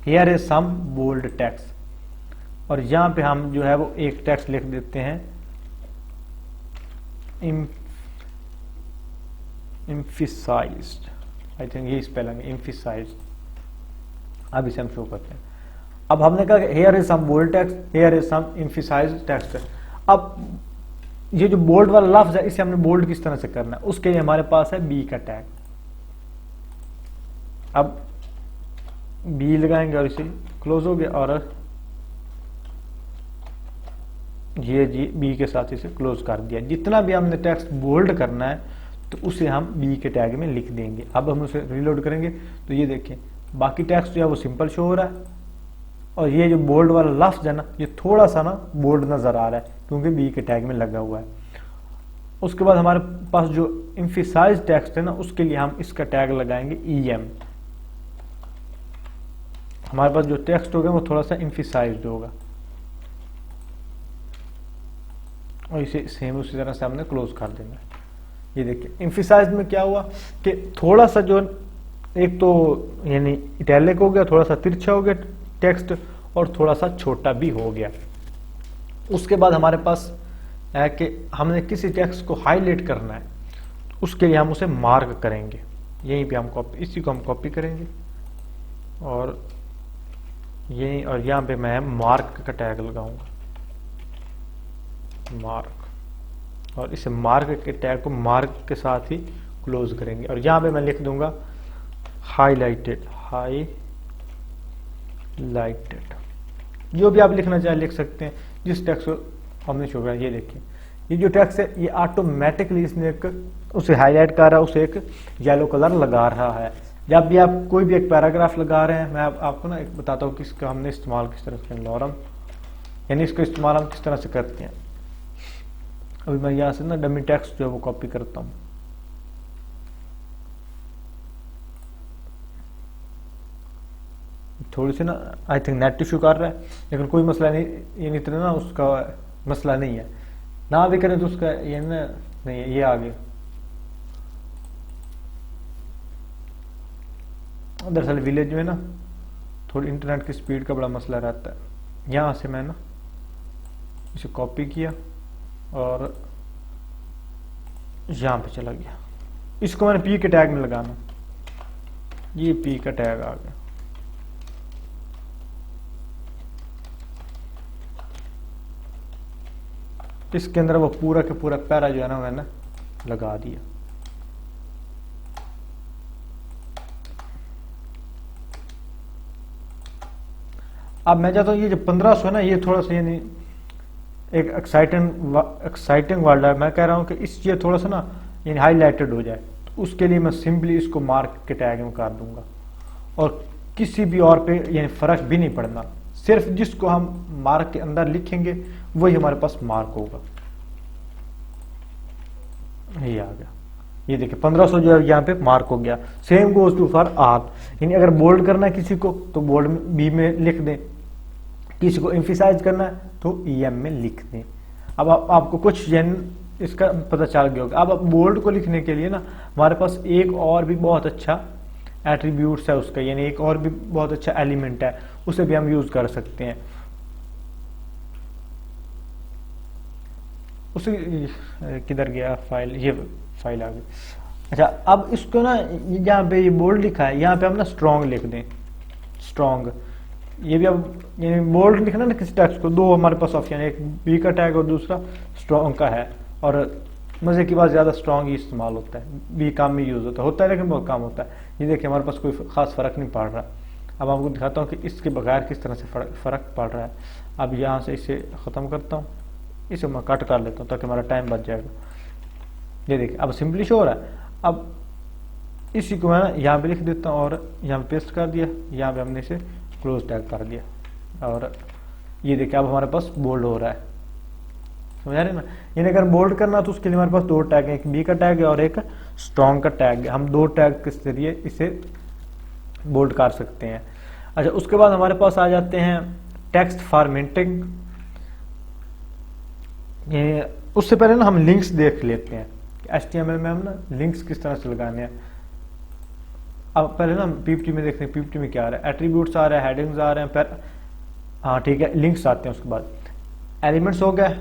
here is some bold text, और यहां पे हम जो है वो एक टेक्स्ट लिख देते हैं emphasized, आई थिंक ये स्पेलिंग है emphasized। अब इसे हम शो करते हैं। अब हमने कहा here is some bold text, here is some emphasized text. अब ये जो बोल्ड वाला लफ्ज है इसे हमने बोल्ड किस तरह से करना है, उसके लिए हमारे पास है बी का टैग। अब बी लगाएंगे और इसे क्लोज हो गया, और ये जी बी के साथ इसे क्लोज कर दिया। जितना भी हमने टेक्स्ट बोल्ड करना है तो उसे हम बी के टैग में लिख देंगे। अब हम उसे रीलोड करेंगे तो ये देखिए बाकी टेक्स्ट जो है वो सिंपल शो हो रहा है, और ये जो बोल्ड वाला लफ्ज है ना ये थोड़ा सा ना बोल्ड नजर आ रहा है क्योंकि बी के टैग में लगा हुआ है। उसके बाद हमारे पास जो एम्फसाइज टेक्स्ट है ना उसके लिए हम इसका टैग लगाएंगे EM। हमारे पास जो टेक्स्ट होगा वो थोड़ा सा एम्फसाइज्ड होगा, और इसे सेम उसी तरह से हमने क्लोज कर देना है। ये देखिए एम्फसाइज में क्या हुआ कि थोड़ा सा जो एक तो यानी इटैलिक हो गया, थोड़ा सा तिरछा हो गया टेक्स्ट, और थोड़ा सा छोटा भी हो गया। उसके बाद हमारे पास है कि हमने किसी टेक्स्ट को हाईलाइट करना है, उसके लिए हम उसे मार्क करेंगे। यहीं पे हम कॉपी, इसी को हम कॉपी करेंगे और यहीं, और यहाँ पे मैं मार्क का टैग लगाऊंगा, मार्क, और इसे मार्क के टैग को मार्क के साथ ही क्लोज करेंगे। और यहाँ पे मैं लिख दूंगा हाईलाइटेड, हाईलाइटेड, जो भी आप लिखना चाहे लिख सकते हैं जिस टेक्स्ट को हमने शो किया। ये देखिए ये जो टेक्स्ट है ये ऑटोमेटिकली इसने एक उसे हाईलाइट कर रहा है, उसे एक येलो कलर लगा रहा है। जब भी आप कोई भी एक पैराग्राफ लगा रहे हैं, मैं आपको ना एक बताता हूँ कि इसका हमने इस्तेमाल किस तरह से, लॉरम यानी इसका इस्तेमाल हम किस तरह से करते हैं। अभी मैं यहाँ से ना डमी टेक्स्ट जो है वो कॉपी करता हूँ। थोड़ी सी ना आई थिंक नेट इशू कर रहा है, लेकिन कोई मसला नहीं, ये इतना ना उसका मसला नहीं है, ना भी करें तो उसका ये ना नहीं है, ये आ गया। दरअसल विलेज में ना थोड़ी इंटरनेट की स्पीड का बड़ा मसला रहता है। यहाँ से मैं ना इसे कॉपी किया और यहाँ पे चला गया। इसको मैंने पी के टैग में लगाना, ये पी का टैग आ गया। इसके अंदर वो पूरा के पूरा पैरा जो है ना मैंने लगा दिया। अब मैं चाहता हूँ ये जो 1500 है ना ये थोड़ा सा यानी एक एक्साइटिंग वर्ड है। मैं कह रहा हूँ कि इस ये थोड़ा सा ना यानी हाईलाइटेड हो जाए, तो उसके लिए मैं सिंपली इसको मार्क के टैग में कर दूंगा और किसी भी और पे यानी फर्क भी नहीं पड़ना, सिर्फ जिसको हम मार्क के अंदर लिखेंगे वही हमारे पास मार्क होगा। ये आ गया, ये देखिए 1500 जो है यहाँ पे मार्क हो गया। Same goes to for all, यानी अगर बोल्ड करना है किसी को तो बोल्ड में बी में लिख दें, किसी को एम्फिसाइज करना है तो EM में लिख दें। अब आपको कुछ इसका पता चल गया होगा। अब बोल्ड को लिखने के लिए ना हमारे पास एक और भी बहुत अच्छा एट्रीब्यूट्स है उसका, यानी एक और भी बहुत अच्छा एलिमेंट है, उसे भी हम यूज कर सकते हैं। उसे किधर गया फाइल, ये फाइल आ गई। अच्छा, अब इसको ना यहाँ पे ये बोल्ड लिखा है, यहाँ पे हम ना स्ट्रॉन्ग लिख दें, स्ट्रॉन्ग। ये भी अब ये बोल्ड लिखना ना किसी टेक्स्ट को, दो हमारे पास ऑप्शन है, एक बी का टैग और दूसरा स्ट्रॉन्ग का है। और मजे की बात ज्यादा स्ट्रॉन्ग ही इस्तेमाल होता है, बी काम में यूज होता है लेकिन बहुत कम होता है। ये देखिए हमारे पास कोई खास फर्क नहीं पड़ रहा। अब आपको दिखाता हूँ कि इसके बगैर किस तरह से फर्क पड़ रहा है। अब यहाँ से इसे खत्म करता हूँ, इसे मैं कट कर लेता हूँ ताकि हमारा टाइम बच जाएगा। ये देखिए अब सिंपली शो हो रहा है। अब इसी को मैं यहाँ पे लिख देता हूँ और यहाँ पे पेस्ट कर दिया, यहाँ पे हमने इसे क्लोज टैग कर दिया और ये देखिए अब हमारे पास बोल्ड हो रहा है। समझ रहे ना, यानी अगर बोल्ड करना तो उसके लिए हमारे पास दो टैग है, एक बी का टैग है और एक स्ट्रॉन्ग का टैग है। हम दो टैग के जरिए इसे बोल्ड कर सकते हैं। अच्छा, उसके बाद हमारे पास आ जाते हैं टेक्स्ट फॉर्मेटिंग। उससे पहले ना हम लिंक्स देख लेते हैं, HTML में हम ना लिंक्स किस तरह से लगाने हैं। अब पहले ना PPT में देखते हैं, PPT में क्या आ रहा है, एट्रीब्यूट्स आ रहा है, हेडिंग्स आ रहे हैं, फिर हाँ ठीक है लिंक्स आते हैं। उसके बाद एलिमेंट्स हो गए,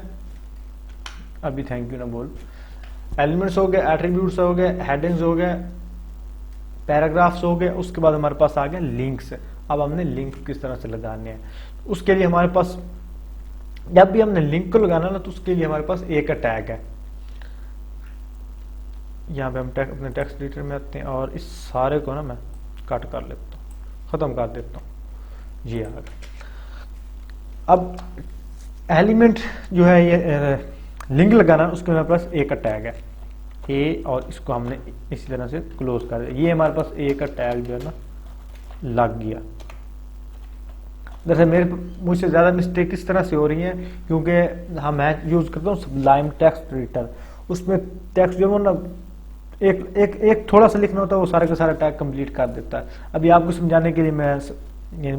अभी थैंक यू ना बोल, एलिमेंट्स हो गए, एट्रीब्यूट्स हो गए, हेडिंग्स हो गए, पैराग्राफ्स हो गए। उसके बाद हमारे पास आ गया लिंक्स। अब हमने लिंक किस तरह से लगाने हैं, उसके लिए हमारे पास जब भी हमने लिंक को लगाना ना तो उसके लिए हमारे पास एक टैग है। यहाँ पे हम अपने टेक्स्ट एडिटर में आते हैं और इस सारे को ना मैं कट कर लेता हूँ, खत्म कर देता हूँ। जी आ गया। अब एलिमेंट जो है ये लिंक लगाना, उसके हमारे पास एक टैग है ए और इसको हमने इसी तरह से क्लोज कर दिया। ये हमारे पास एक टैग जो है ना लग गया। दरअसल मुझसे ज़्यादा मिस्टेक इस तरह से हो रही है क्योंकि मैं यूज़ करता हूँ सबलाइम टेक्स्ट एडिटर। उसमें टेक्स्ट जो है ना एक थोड़ा सा लिखना होता है, वो सारे का सारा टैग कंप्लीट कर देता है। अभी आपको समझाने के लिए मैं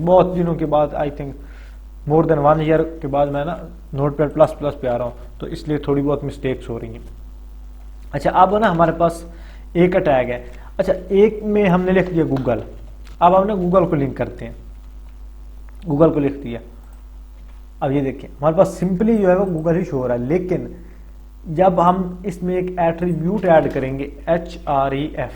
बहुत दिनों के बाद, I think more than 1 year के बाद मैं ना नोटपैड प्लस पे आ रहा हूँ, तो इसलिए थोड़ी बहुत मिस्टेक्स हो रही हैं। अच्छा, अब ना हमारे पास एक टैग है। अच्छा, एक में हमने लिख दिया गूगल। अब हमने गूगल को लिंक करते हैं, गूगल को लिख दिया। अब ये देखिए हमारे पास सिंपली जो है वो गूगल ही शो हो रहा है, लेकिन जब हम इसमें एक एट्रीब्यूट ऐड करेंगे href,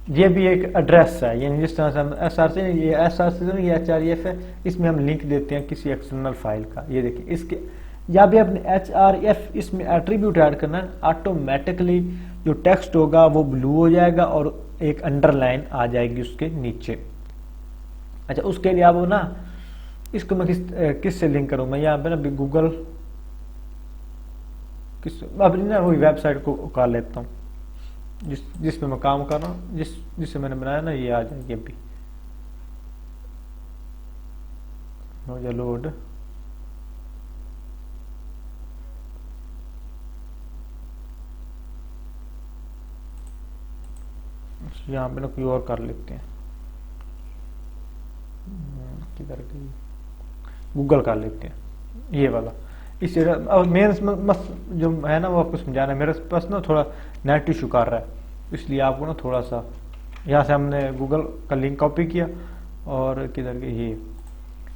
ये भी एक एड्रेस है, यानी जिस तरह से हम SRC ये href है, इसमें हम लिंक देते हैं किसी एक्सटर्नल फाइल का। ये देखिए इसके या भी अपने href इसमें एट्रीब्यूट ऐड करना है, ऑटोमेटिकली जो टेक्स्ट होगा वो ब्लू हो जाएगा और एक अंडरलाइन आ जाएगी उसके नीचे। अच्छा, उसके लिए अब ना इसको मैं किस से लिंक करूँ, मैं यहाँ पे ना गूगल अपनी ना वही वेबसाइट को कर लेता हूँ जिस पे मैं काम कर रहा हूँ, जिससे मैंने बनाया ना, ये आ जाएगी अभी लोड। यहाँ पे ना कोई और कर लेते हैं, किधर गई, गूगल कर लेते हैं ये वाला। इस मेरे जो है ना वो आपको समझाना है, मेरे पास ना थोड़ा नेट इशू कर रहा है, इसलिए आपको ना थोड़ा सा यहाँ से हमने गूगल का लिंक कॉपी किया और किधर के ये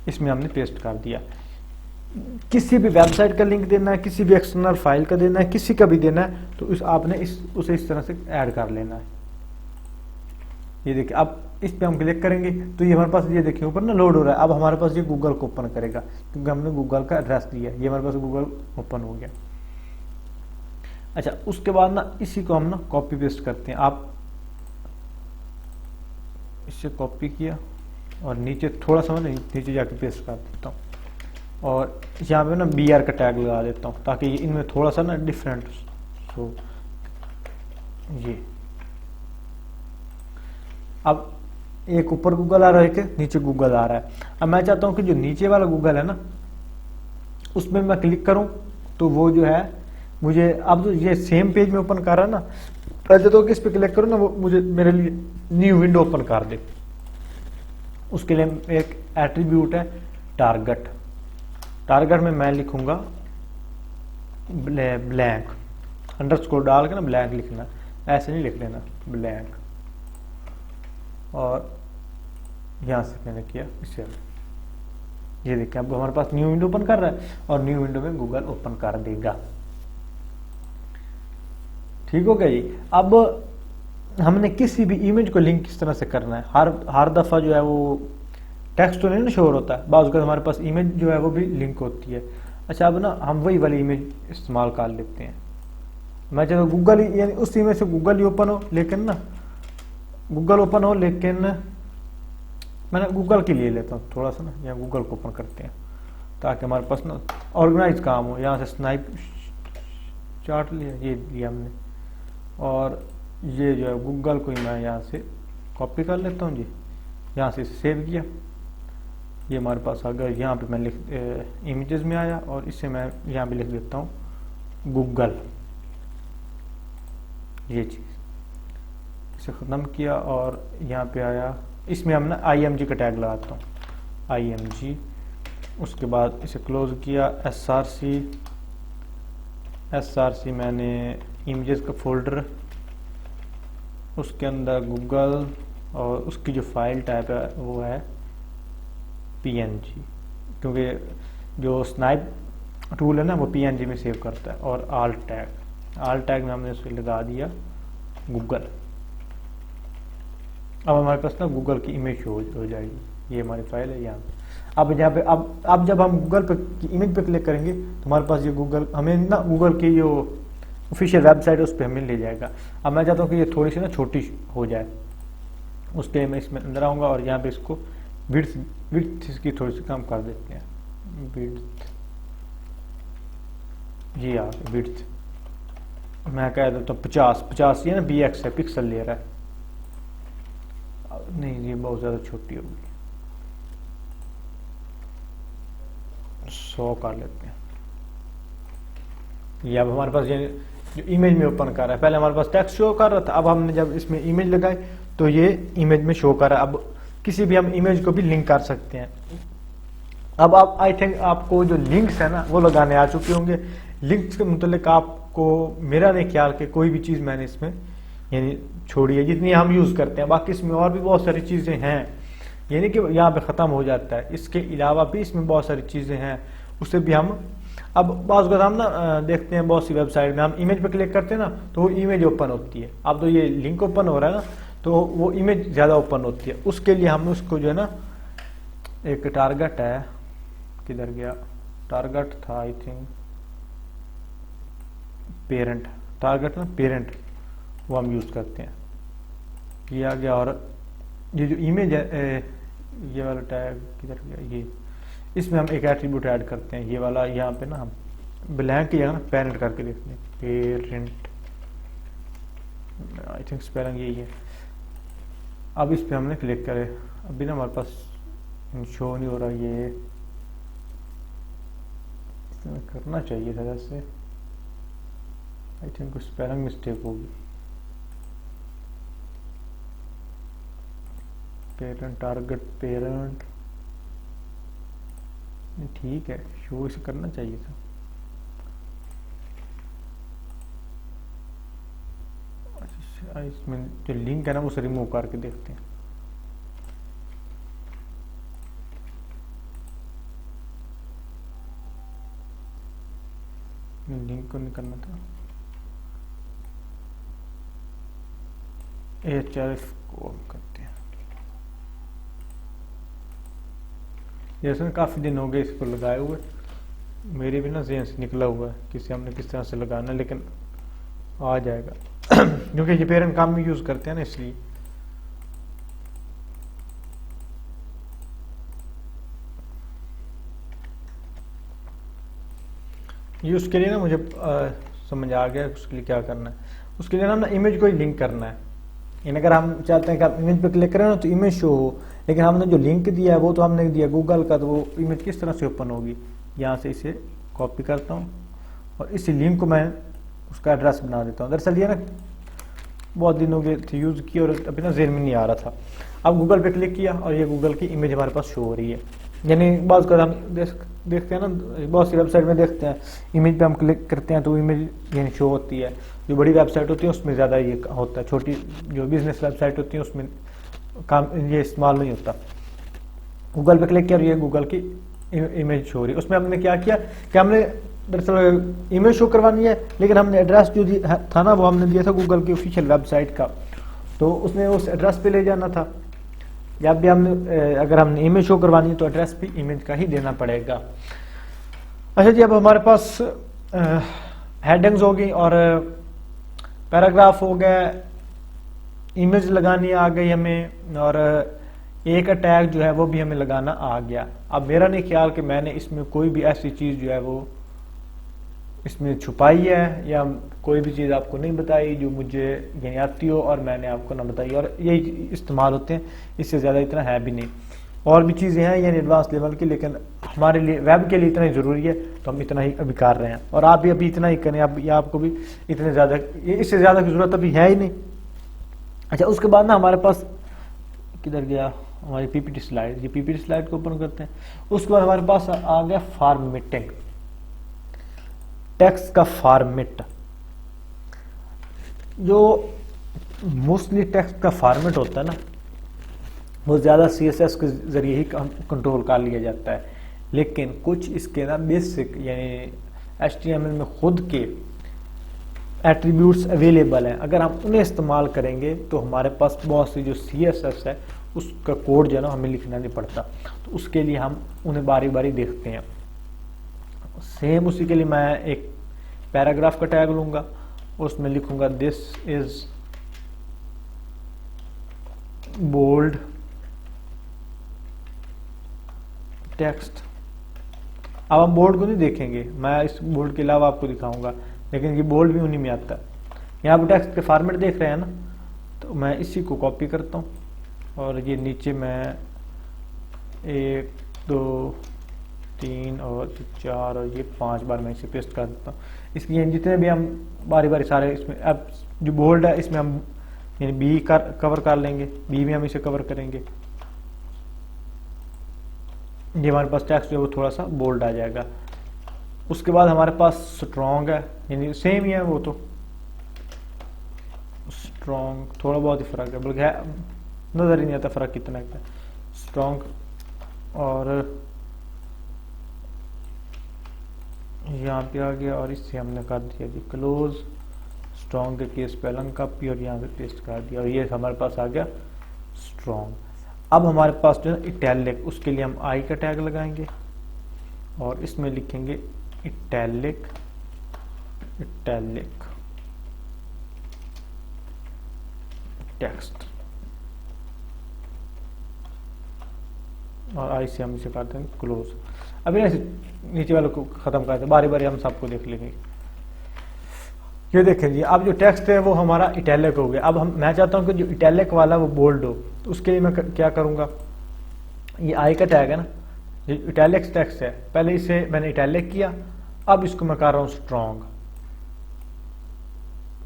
इसमें हमने पेस्ट कर दिया। किसी भी वेबसाइट का लिंक देना है, किसी भी एक्सटर्नल फाइल का देना है, किसी का भी देना है, तो आपने उसे इस तरह से ऐड कर लेना है। ये देखिए अब इस पे हम क्लिक करेंगे तो ये हमारे पास ये देखिए ऊपर ना लोड हो रहा है। अब हमारे पास ये गूगल को ओपन करेगा क्योंकि हमने गूगल का एड्रेस दिया, ये हमारे पास गूगल ओपन हो गया। अच्छा, उसके बाद ना इसी को हम ना कॉपी पेस्ट करते हैं। आप इससे कॉपी किया और नीचे थोड़ा सा मैं नीचे जाके पेस्ट कर देता हूँ। और यहाँ पे ना BR का टैग लगा देता हूँ ताकि इनमें थोड़ा सा ना डिफरेंट हो। ये अब एक ऊपर गूगल आ रहा है, एक नीचे गूगल आ रहा है। अब मैं चाहता हूँ कि जो नीचे वाला गूगल है ना उसमें मैं क्लिक करूँ तो वो जो है मुझे अब जो ये सेम पेज में ओपन कर रहा है ना, पहले तो इस पे क्लिक करूँ ना वो मुझे मेरे लिए न्यू विंडो ओपन कर दे। उसके लिए एक एट्रीब्यूट है टारगेट। टारगेट में मैं लिखूंगा ब्लैंक, अंडरस्कोर डाल के ना ब्लैंक लिखना, ऐसे नहीं लिख लेना, ब्लैंक। और यहाँ से मैंने किया इसे, ये देखिए अब हमारे पास न्यू विंडो ओपन कर रहा है और न्यू विंडो में गूगल ओपन कर देगा। ठीक हो गया जी। अब हमने किसी भी इमेज को लिंक किस तरह से करना है, हर दफा जो है वो टेक्स्ट तो नहीं ना शोर होता है, बाज़ अगर हमारे पास इमेज जो है वो भी लिंक होती है। अच्छा अब ना हम वही वाली इमेज इस्तेमाल कर लेते हैं। मैं चाहता हूँ गूगल यानी उस इमेज से गूगल ही ओपन हो, लेकिन ना गूगल ओपन हो लेकिन मैं गूगल के लिए लेता हूँ थोड़ा सा ना, या गूगल को ओपन करते हैं ताकि हमारे पास ना ऑर्गेनाइज काम हो। यहाँ से स्नाइप चार्ट लिया, ये लिया हमने, और ये जो है गूगल को ही मैं यहाँ से कॉपी कर लेता हूँ जी, यहाँ से सेव किया, ये हमारे पास आ गया। यहाँ पे मैं लिख इमेजेस में आया और इससे मैं यहाँ पे लिख देता हूँ गूगल, ये चीज़ इसे ख़त्म किया और यहाँ पे आया। इसमें हम ना IMG का टैग लगाता हूँ, IMG। उसके बाद इसे क्लोज किया, SRC मैंने इमेजेस का फोल्डर, उसके अंदर गूगल, और उसकी जो फाइल टाइप है वो है PNG, क्योंकि जो स्नाइप टूल है ना वो PNG में सेव करता है। और आल टैग में हमने उसे लगा दिया गूगल। अब हमारे पास ना गूगल की इमेज हो जाएगी, ये हमारी फाइल है यहाँ पे। अब यहाँ पे अब जब हम गूगल पे इमेज पे क्लिक करेंगे तो हमारे पास ये गूगल, हमें ना गूगल की जो ऑफिशियल वेबसाइट है उस पर हमें ले जाएगा। अब मैं चाहता हूँ कि ये थोड़ी सी ना छोटी हो जाए, उसके लिए मैं इसमें अंदर आऊँगा और यहाँ पे इसको विड्थ इसकी थोड़ी सी कम कर देते हैं, विड्थ, जी हाँ विड्थ मैं कह देता हूँ 50 ये ना BX है, पिक्सल ले रहा है, नहीं ये बहुत ज़्यादा छोटी होगी, 100 कर लेते हैं। ये अब हमारे पास ये जो इमेज में ओपन कर रहा है, पहले हमारे पास टेक्स्ट शो कर रहा था, अब हमने जब इसमें इमेज लगाई तो ये इमेज में शो कर रहा है। अब किसी भी हम इमेज को भी लिंक कर सकते हैं। अब आप आई थिंक आपको जो लिंक्स है ना वो लगाने आ चुके होंगे। लिंक्स के मुतल्लिक आपको मेरा नहीं ख्याल कि कोई भी चीज़ मैंने इसमें यानी छोड़ी है जितनी हम यूज़ करते हैं। बाकी इसमें और भी बहुत सारी चीज़ें हैं, यानी कि यहाँ पे ख़त्म हो जाता है। इसके अलावा भी इसमें बहुत सारी चीज़ें हैं, उससे भी हम अब बाज़ अगर हम ना देखते हैं बहुत सी वेबसाइट में हम इमेज पे क्लिक करते हैं ना तो वो इमेज ओपन होती है। अब तो ये लिंक ओपन हो रहा है ना तो वो इमेज ज़्यादा ओपन होती है। उसके लिए हम उसको जो है ना एक टारगेट है, किधर गया टारगेट था, आई थिंक पेरेंट, टारगेट ना पेरेंट, वो हम यूज़ करते हैं, किया गया। और ये जो इमेज है ये वाला टैग किधर गया, ये इसमें हम एक एट्रीब्यूट ऐड करते हैं, ये वाला यहाँ पे ना हम ब्लैंक की जगह ना पेरेंट करके देखते हैं, पेरेंट, आई थिंक स्पेलिंग यही है। अब इस पे हमने क्लिक करे, अभी ना हमारे पास शो नहीं हो रहा, ये करना चाहिए था जैसे, आई थिंक स्पेलिंग मिस्टेक होगी, पेरेंट टारगेट पेरेंट, ठीक है शो इसे करना चाहिए था। अच्छा इसमें जो लिंक है ना उसे रिमूव करके देखते हैं। लिंक को नहीं करना था, HRF को करते हैं। जैसे ना काफ़ी दिन हो गए इसको लगाए हुए, मेरे भी ना ज़हन से निकला हुआ है कि हमने किस तरह से लगाना, लेकिन आ जाएगा क्योंकि ये पेरेंट काम में यूज़ करते हैं ना इसलिए। ये उसके लिए ना मुझे समझ आ गया उसके लिए क्या करना है। उसके लिए ना इमेज को ही लिंक करना है। यानी अगर हम चाहते हैं कि आप इमेज पे क्लिक करें ना तो इमेज शो हो, लेकिन हमने जो लिंक दिया है वो तो हमने दिया गूगल का, तो वो इमेज किस तरह से ओपन होगी। यहाँ से इसे कॉपी करता हूँ और इसी लिंक को मैं उसका एड्रेस बना देता हूँ। दरअसल ये ना बहुत दिनों के थे यूज़ किया और अभी ना ज़हन में नहीं आ रहा था। अब गूगल पे क्लिक किया और ये गूगल की इमेज हमारे पास शो हो रही है। यानी बहुत कर हम देखते हैं ना, बहुत सी वेबसाइट में देखते हैं इमेज पे हम क्लिक करते हैं तो इमेज यानी शो होती है। जो बड़ी वेबसाइट होती है उसमें ज़्यादा ये होता है, छोटी जो बिजनेस वेबसाइट होती है उसमें काम ये इस्तेमाल नहीं होता। गूगल पे क्लिक किया और ये गूगल की इमेज शो हो रही है। उसमें हमने क्या किया कि हमने दरअसल इमेज शो करवानी है, लेकिन हमने एड्रेस जो था ना वो हमने दिया था गूगल की ऑफिशियल वेबसाइट का, तो उसने उस एड्रेस पे ले जाना था। या भी हमने अगर हमने इमेज शो करवानी है तो एड्रेस भी इमेज का ही देना पड़ेगा। अच्छा जी, अब हमारे पास हेडिंग्स हो गई और पैराग्राफ हो गया, इमेज लगानी आ गई हमें, और एक टैग जो है वो भी हमें लगाना आ गया। अब मेरा नहीं ख्याल कि मैंने इसमें कोई भी ऐसी चीज़ जो है वो इसमें छुपाई है या कोई भी चीज़ आपको नहीं बताई जो मुझे यानी आती हो और मैंने आपको ना बताई, और यही इस्तेमाल होते हैं, इससे ज़्यादा इतना है भी नहीं। और भी चीज़ें हैं यानी एडवांस लेवल की, लेकिन हमारे लिए वेब के लिए इतना ही ज़रूरी है तो हम इतना ही अभी कर रहे हैं, और आप भी अभी इतना ही करें। आप या आपको भी इतने ज़्यादा इससे ज़्यादा की ज़रूरत अभी है ही नहीं। अच्छा, उसके बाद ना हमारे पास किधर गया हमारी पीपीटी स्लाइड। ये पीपीटी स्लाइड को ओपन करते हैं। उसके बाद हमारे पास आ गया फॉर्मेटिंग, टेक्स्ट का फॉर्मेट। जो मोस्टली टेक्स्ट का फॉर्मेट होता है ना वो ज़्यादा CSS के ज़रिए ही कंट्रोल कर लिया जाता है, लेकिन कुछ इसके ना बेसिक यानी HTML में खुद के एट्रीब्यूट्स अवेलेबल हैं। अगर हम उन्हें इस्तेमाल करेंगे तो हमारे पास बहुत सी जो CSS है उसका कोड जो है ना हमें लिखना नहीं पड़ता। तो उसके लिए हम उन्हें बारी बारी देखते हैं। सेम उसी के लिए मैं एक पैराग्राफ का टैग लूँगा, उसमें लिखूँगा दिस इज़ बोल्ड टेक्स्ट। अब हम बोल्ड को नहीं देखेंगे, मैं इस बोल्ड के अलावा आपको दिखाऊंगा, लेकिन ये बोल्ड भी उन्हीं में आता है। यहाँ पर टेक्स्ट के फॉर्मेट देख रहे हैं ना, तो मैं इसी को कॉपी करता हूँ और ये नीचे मैं 1 2 3 और 4 और ये 5 बार मैं इसे पेस्ट कर देता हूँ। इसलिए जितने भी हम बारी बारी सारे इसमें, अब जो बोल्ड है इसमें हम यानी बी कवर कर लेंगे, बी में हम इसे कवर करेंगे। ये हमारे पास टेक्स्ट जो है वो थोड़ा सा बोल्ड आ जाएगा। उसके बाद हमारे पास स्ट्रॉन्ग है, यानी सेम ही है वो, तो स्ट्रॉन्ग थोड़ा बहुत ही फ़र्क है, बल्कि नज़र ही नहीं आता फ़र्क कितना है। स्ट्रॉन्ग और यहाँ पे आ गया और इससे हमने कर दिया जी क्लोज। स्ट्रॉन्ग के केस पे अलग कॉपी और यहाँ पे पेस्ट कर दिया और ये हमारे पास आ गया स्ट्रॉन्ग। अब हमारे पास जो है इटैलिक, उसके लिए हम आई का टैग लगाएंगे और इसमें लिखेंगे इटैलिक टेक्स्ट और आई से हम इसे करते हैं क्लोज। अभी नीचे वाले को खत्म करते हैं, बारी बारी हम सबको देख लेंगे। ये देखें जी, अब जो टेक्स्ट है वो हमारा इटैलिक हो गया। अब मैं चाहता हूँ कि जो इटैलिक वाला वो बोल्ड हो, तो उसके लिए मैं क्या करूँगा, ये आई का टैग है ना, ये इटैलिक टेक्स्ट है, पहले इसे मैंने इटैलिक किया, अब इसको मैं कर रहा हूँ स्ट्रॉन्ग।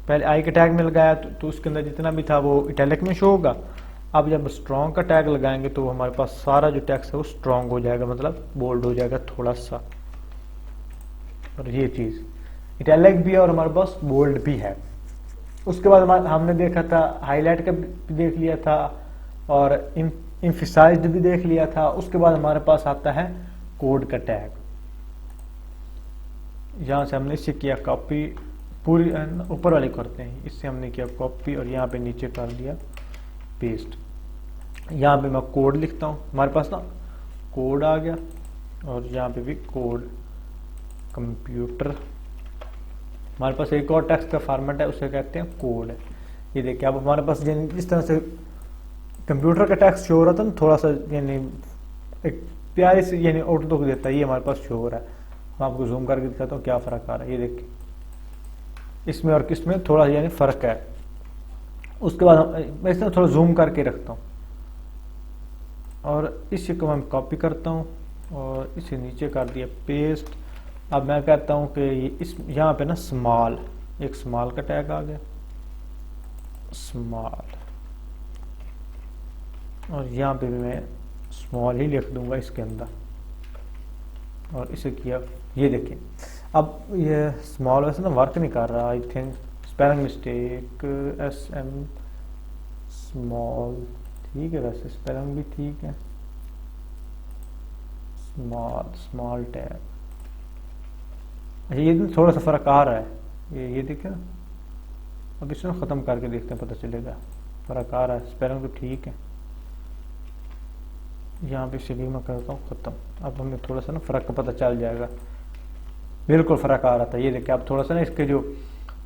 पहले आई का टैग में लगाया तो उसके अंदर जितना भी था वो इटैलिक में शो होगा। अब जब स्ट्रॉन्ग का टैग लगाएंगे तो हमारे पास सारा जो टेक्स्ट है वो स्ट्रॉन्ग हो जाएगा, मतलब बोल्ड हो जाएगा थोड़ा सा। और ये चीज़ इटैलिक भी है और हमारे पास बोल्ड भी है। उसके बाद हमने देखा था हाईलाइट का भी देख लिया था और एम्फसाइज्ड भी देख लिया था। उसके बाद हमारे पास आता है कोड का टैग। यहाँ से हमने इससे किया कॉपी, पूरी ऊपर वाले करते हैं, इससे हमने किया कॉपी और यहाँ पे नीचे कर दिया पेस्ट। यहाँ पे मैं कोड लिखता हूँ, हमारे पास ना कोड आ गया और यहाँ पे भी कोड कंप्यूटर। हमारे पास एक और टेक्स्ट का फॉर्मेट है, उसे कहते हैं कोड। ये देखिए अब हमारे पास जिस तरह से कंप्यूटर का टेक्स्ट शो हो रहा था ना, थोड़ा सा यानी एक प्यारे से यानी आउटलुक देता है, ये हमारे पास शो हो रहा है। मैं आपको जूम करके दिखाता हूँ क्या फ़र्क आ रहा है। ये देखिए इसमें और किसमें थोड़ा यानी फ़र्क है। उसके बाद मैं इसमें थोड़ा जूम करके रखता हूँ और इसी को मैं कॉपी करता हूँ और इसे नीचे कर दिया पेस्ट। अब मैं कहता हूँ कि इस यहाँ पे ना स्मॉल, एक स्मॉल का टैग आ गया, स्मॉल, और यहाँ पे भी मैं स्मॉल ही लिख दूंगा इसके अंदर और इसे किया। ये देखिए अब ये स्मॉल वैसे ना वर्क नहीं कर रहा, I think spelling mistake, SM small, ठीक है, वैसे स्पेलिंग भी ठीक है, स्मॉल, स्मॉल टैग। अच्छा ये भी थोड़ा सा फ़र्क आ रहा है, ये देखिए ना। अब इसमें ख़त्म करके देखते हैं, पता चलेगा फ़र्क आ रहा है, स्पेलिंग तो ठीक है। यहाँ पे से भी मैं करता हूँ ख़त्म। अब हमें थोड़ा सा ना फ़र्क का पता चल जाएगा। बिल्कुल फ़र्क आ रहा था, ये देखिए अब थोड़ा सा ना इसके जो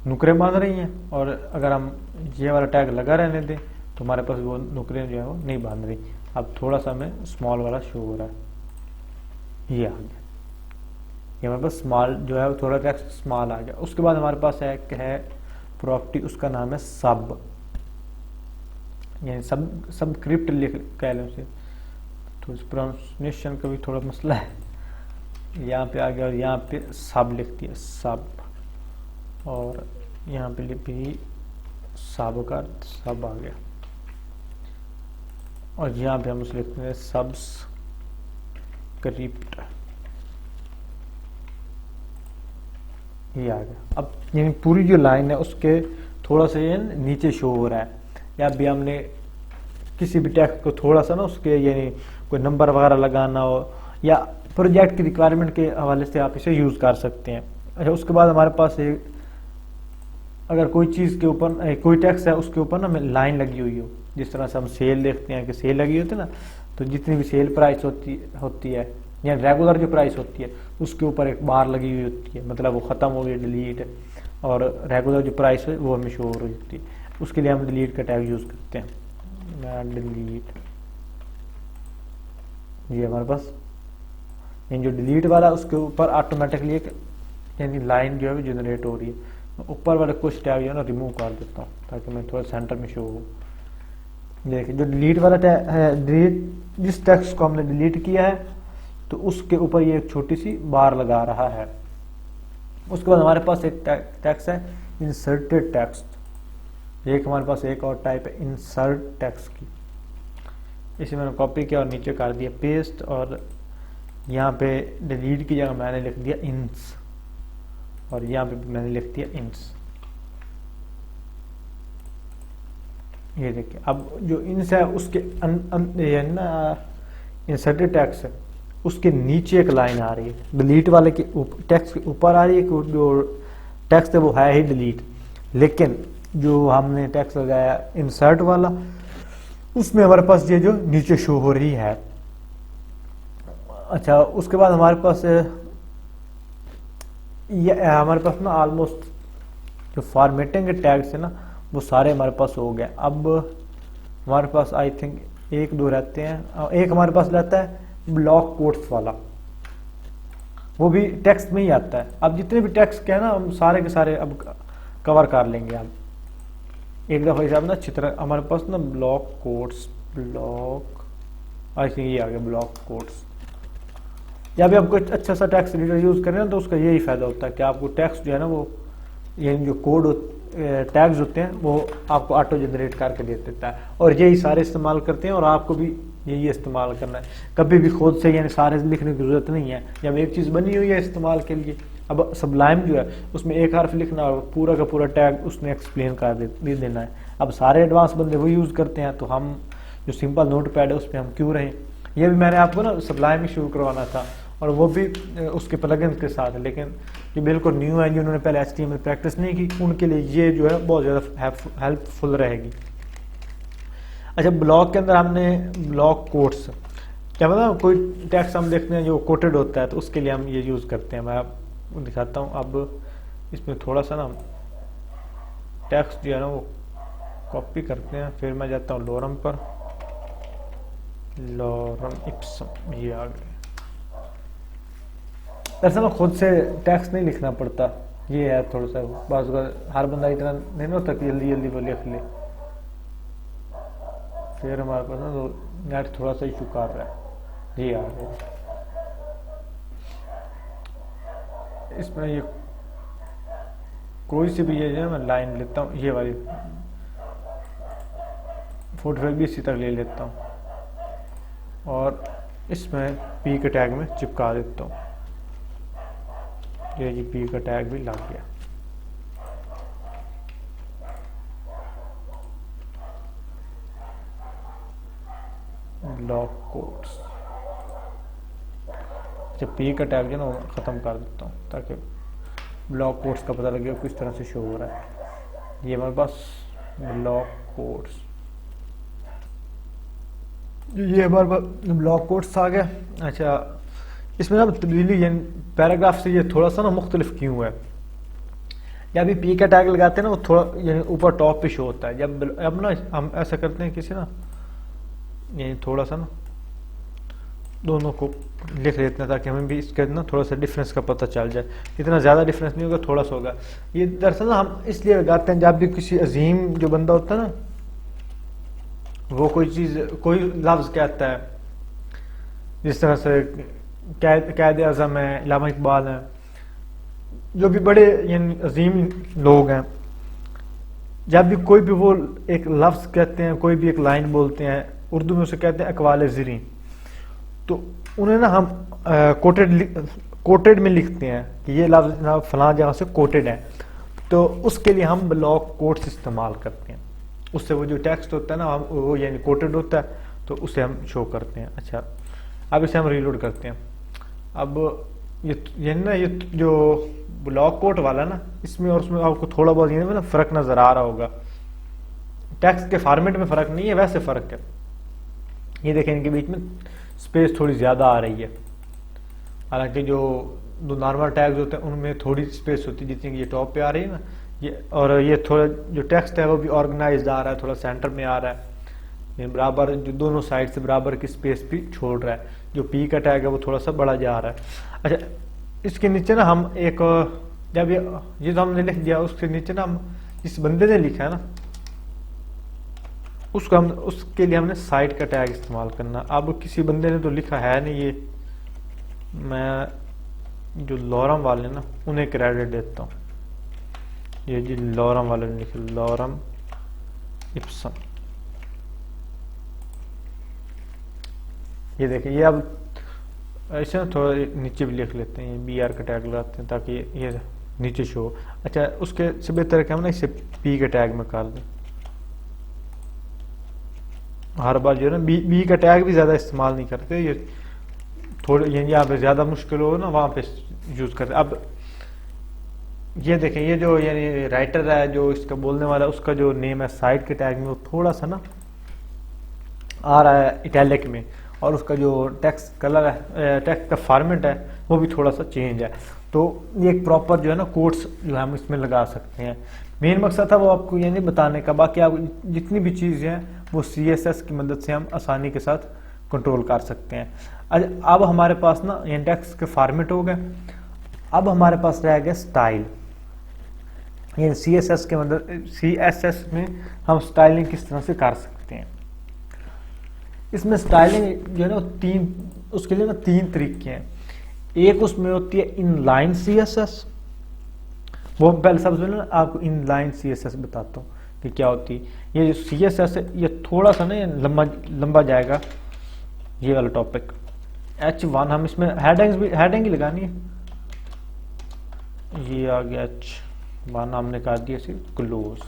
नुकरे बांध रही हैं, और अगर हम ये वाला टैग लगा रहने दें तो हमारे पास वो नुकरे जो है वो नहीं बांध रही। अब थोड़ा सा हमें स्मॉल वाला शो हो रहा है, ये आ गया, ये हमारे पास स्मॉल जो है वो थोड़ा टेक्स्ट स्मॉल आ गया। उसके बाद हमारे पास एक है प्रॉपर्टी, उसका नाम है सब, यानी सब क्रिप्ट लिख कह लें उसे, तो इस प्रोनाउंसिएशन का भी थोड़ा मसला है। यहाँ पे आ गया और यहाँ पे सब लिख दिया सब, और यहाँ पे भी सब का सब आ गया, और यहाँ पे हम उसे लिखते हैं सब्सक्रिप्ट, ये आ गया। अब यानी पूरी जो लाइन है उसके थोड़ा सा ये नीचे शो हो रहा है, या भी हमने किसी भी टेक्स्ट को थोड़ा सा ना उसके यानी कोई नंबर वगैरह लगाना हो, या प्रोजेक्ट की रिक्वायरमेंट के हवाले से आप इसे यूज़ कर सकते हैं। अच्छा उसके बाद हमारे पास एक, अगर कोई चीज़ के ऊपर कोई टेक्स्ट है उसके ऊपर ना लाइन लगी हुई हो, जिस तरह से हम सेल देखते हैं कि सेल लगी होती है ना, तो जितनी भी सेल प्राइस होती है या रेगुलर जो प्राइस होती है उसके ऊपर एक बार लगी हुई होती है, मतलब वो ख़त्म हो गई डिलीट, और रेगुलर जो प्राइस है वो हमें शो हो रही होती है। उसके लिए हम डिलीट का टैग यूज़ करते हैं, डिलीट। ये हमारे पास यानी जो डिलीट वाला उसके ऊपर ऑटोमेटिकली एक यानी लाइन जो है जनरेट हो रही है। ऊपर वाले कुछ टैग जो है ना रिमूव कर देता हूँ ताकि मैं थोड़ा सेंटर में शो हो। देखिए जो डिलीट वाला टैग है, डिलीट जिस टेक्स्ट को हमने डिलीट किया है तो उसके ऊपर ये एक छोटी सी बार लगा रहा है। उसके बाद हमारे पास एक टेक्स्ट है इंसर्टेड टेक्स्ट, एक हमारे पास एक और टाइप है इंसर्ट टेक्स्ट की। इसे मैंने कॉपी किया और नीचे कर दिया पेस्ट, और यहाँ पे डिलीट की जगह मैंने लिख दिया इंस, और यहाँ पे मैंने लिख दिया इंस। ये देखिए अब जो इंस है उसके इंसर्टेड टेक्स्ट है उसके नीचे एक लाइन आ रही है, डिलीट वाले के टेक्स्ट के ऊपर आ रही है। जो टेक्स्ट है वो है ही डिलीट, लेकिन जो हमने टेक्स्ट लगाया इंसर्ट वाला उसमें हमारे पास ये जो नीचे शो हो रही है। अच्छा उसके बाद हमारे पास ये हमारे पास ना ऑलमोस्ट जो फॉर्मेटिंग के टैग्स है ना वो सारे हमारे पास हो गए। अब हमारे पास आई थिंक एक दो रहते हैं, एक हमारे पास रहता है ब्लॉक कोट्स वाला, वो भी टेक्स्ट में ही आता है। अब जितने भी टेक्स्ट के हैं ना हम सारे के सारे अब कवर कर लेंगे। अब एक दफ़ा हिसाब ना अच्छी तरह हमारे पास ना block quotes, block I think ये आ गया ब्लॉक कोट्स। या भी आप कोई अच्छा सा टेक्स्ट एडिटर यूज़ करें ना तो उसका यही फ़ायदा होता है कि आपको टेक्स्ट जो है ना वो यानी जो कोड टैग्स होते हैं वो आपको ऑटो जनरेट करके दे देता है, और यही सारे इस्तेमाल करते हैं, और आपको भी यही इस्तेमाल करना है। कभी भी खुद से यानी सारे लिखने की ज़रूरत नहीं है, जब एक चीज़ बनी हुई है इस्तेमाल के लिए। अब सबलाइम जो है उसमें एक हर्फ लिखना और पूरा का पूरा टैग उसने एक्सप्लेन कर दे देना है। अब सारे एडवांस बंदे वो यूज़ करते हैं, तो हम जो सिंपल नोट पैड है उस पर हम क्यों रहें। ये भी मैंने आपको ना सबलाइम ही शुरू करवाना था, और वो भी उसके प्लगइन्स के साथ, लेकिन जो बिल्कुल न्यू है जिन्होंने पहले HTML प्रैक्टिस नहीं की उनके लिए ये जो है बहुत ज़्यादा हेल्पफुल रहेगी। अच्छा ब्लॉक के अंदर हमने ब्लॉक कोट्स, क्या मतलब कोई टेक्स्ट हम देखते हैं जो कोटेड होता है तो उसके लिए हम ये यूज़ करते हैं। मैं आपको दिखाता हूँ। अब इसमें थोड़ा सा ना टेक्स्ट जो है ना वो कॉपी करते हैं, फिर मैं जाता हूँ लोरम पर, लोरम इप्सम, ये आ गया। दरअसल में खुद से टेक्स्ट नहीं लिखना पड़ता, ये है थोड़ा सा बस, हर बंदा इतना नहीं होता कि जल्दी जल्दी वो लिख ले। फिर हमारे पास ना तो नेट थोड़ा सा इशू कर रहा है। ये आ गया, इसमें ये कोई सी भी ये जो मैं लाइन लेता हूँ, ये वाली 45 भी इसी तक ले लेता हूँ और इसमें पी के टैग में चिपका देता हूँ। ये जी पी का टैग भी लग गया। ब्लॉक कोड्स, जब पी का टैग जो ना ख़त्म कर देता हूँ ताकि ब्लॉक कोड्स का पता लगे किस तरह से शो हो रहा है। ये हमारे पास ब्लॉक कोड्स, ये हमारे पास ब्लॉक कोड्स आ गया। अच्छा, इसमें ना तब्दीली पैराग्राफ से ये थोड़ा सा ना मुख्तलिफ क्यों है। जब भी पी का टैग लगाते हैं ना वो थोड़ा यानी ऊपर टॉप पे शो होता है। जब अब ना हम ऐसा करते हैं किसी ना यानी थोड़ा सा ना दोनों को लिख लेते हैं ताकि हमें भी इसके ना थोड़ा सा डिफरेंस का पता चल जाए। इतना ज़्यादा डिफरेंस नहीं होगा, थोड़ा सा होगा। ये दरअसल ना हम इसलिए लगाते हैं जब भी किसी अजीम जो बंदा होता है ना वो कोई चीज़ कोई लफ्ज़ कहता है, जिस तरह से कायद आज़म है, इल्लामा इकबाल है, जो भी बड़े यानी अजीम लोग हैं, जब भी कोई भी वो एक लफ्ज़ कहते हैं, कोई भी एक लाइन बोलते हैं, उर्दू में उसे कहते हैं अक़वाल ज़री, तो उन्हें ना हम कोटेड में लिखते हैं कि ये लफ्ज़ फलां जगह से कोटेड है, तो उसके लिए हम ब्लॉक कोट्स इस्तेमाल करते हैं। उससे वो जो टेक्स्ट होता है ना हम वो यानी कोटेड होता है तो उसे हम शो करते हैं। अच्छा, अब इसे हम रीलोड करते हैं। अब ये ना ये जो ब्लॉक कोट वाला ना इसमें और उसमें आपको थोड़ा बहुत ये ना फ़र्क नज़र आ रहा होगा। टेक्स्ट के फॉर्मेट में फ़र्क नहीं है, वैसे फ़र्क है। ये देखें इनके बीच में स्पेस थोड़ी ज़्यादा आ रही है, हालांकि जो नॉर्मल टैग्स होते हैं उनमें थोड़ी स्पेस होती है जितनी ये टॉप पे आ रही है ना ये, और ये थोड़ा जो टेक्स्ट है वो भी ऑर्गेनाइज आ रहा है, थोड़ा सेंटर में आ रहा है, ये बराबर जो दोनों साइड से बराबर की स्पेस भी छोड़ रहा है। जो पी का टैग है वो थोड़ा सा बड़ा जा रहा है। अच्छा, इसके नीचे ना हम एक जब ये तो हमने लिख दिया, उसके नीचे ना हम जिस बंदे ने लिखा है ना उसको हम उसके लिए हमने साइट का टैग इस्तेमाल करना। अब किसी बंदे ने तो लिखा है नहीं, ये मैं जो लॉरम वाले ना उन्हें क्रेडिट देता हूँ। ये जी लॉरम वाले ने लिखा, लॉरम इप्सन। ये देखिए, ये अब ऐसे ना थोड़ा नीचे भी लिख लेते हैं, ये बी आर का टैग लगाते हैं ताकि ये नीचे शो। अच्छा, उसके से बेहतर है हम ना इसे पी के टैग में कर दें। हर बार जो है ना बी का टैग भी ज़्यादा इस्तेमाल नहीं करते, ये थोड़े यानी यहाँ पे ज़्यादा मुश्किल हो ना वहाँ पे यूज़ करते। अब ये देखें, ये जो यानी राइटर है जो इसका बोलने वाला है उसका जो नेम है साइट के टैग में वो थोड़ा सा ना आ रहा है इटैलिक में, और उसका जो टेक्स्ट कलर है, टेक्स्ट का फॉर्मेट है वो भी थोड़ा सा चेंज है। तो ये एक प्रॉपर जो है ना कोट्स जो है हम इसमें लगा सकते हैं। मेन मकसद था वो आपको यानी बताने का, बाकी आप जितनी भी चीज़ें हैं वो CSS की मदद से हम आसानी के साथ कंट्रोल कर सकते हैं। अब हमारे पास ना ये टेक्स्ट के फॉर्मेट हो गए। अब हमारे पास रह गया स्टाइल। ये CSS के मदद CSS में हम स्टाइलिंग किस तरह से कर सकते हैं। इसमें स्टाइलिंग जो है ना उसके लिए ना तीन तरीके हैं। एक उसमें होती है इनलाइन CSS, वो पहले सबसे पहले आपको इनलाइन CSS बताता हूँ कि क्या होती है। ये जो CSS है ये थोड़ा सा ना लंबा जाएगा, ये वाला टॉपिक H1 हम इसमें हेडिंग ही लगानी है। ये आ गया H1, हमने कर दिया सिर्फ क्लोज।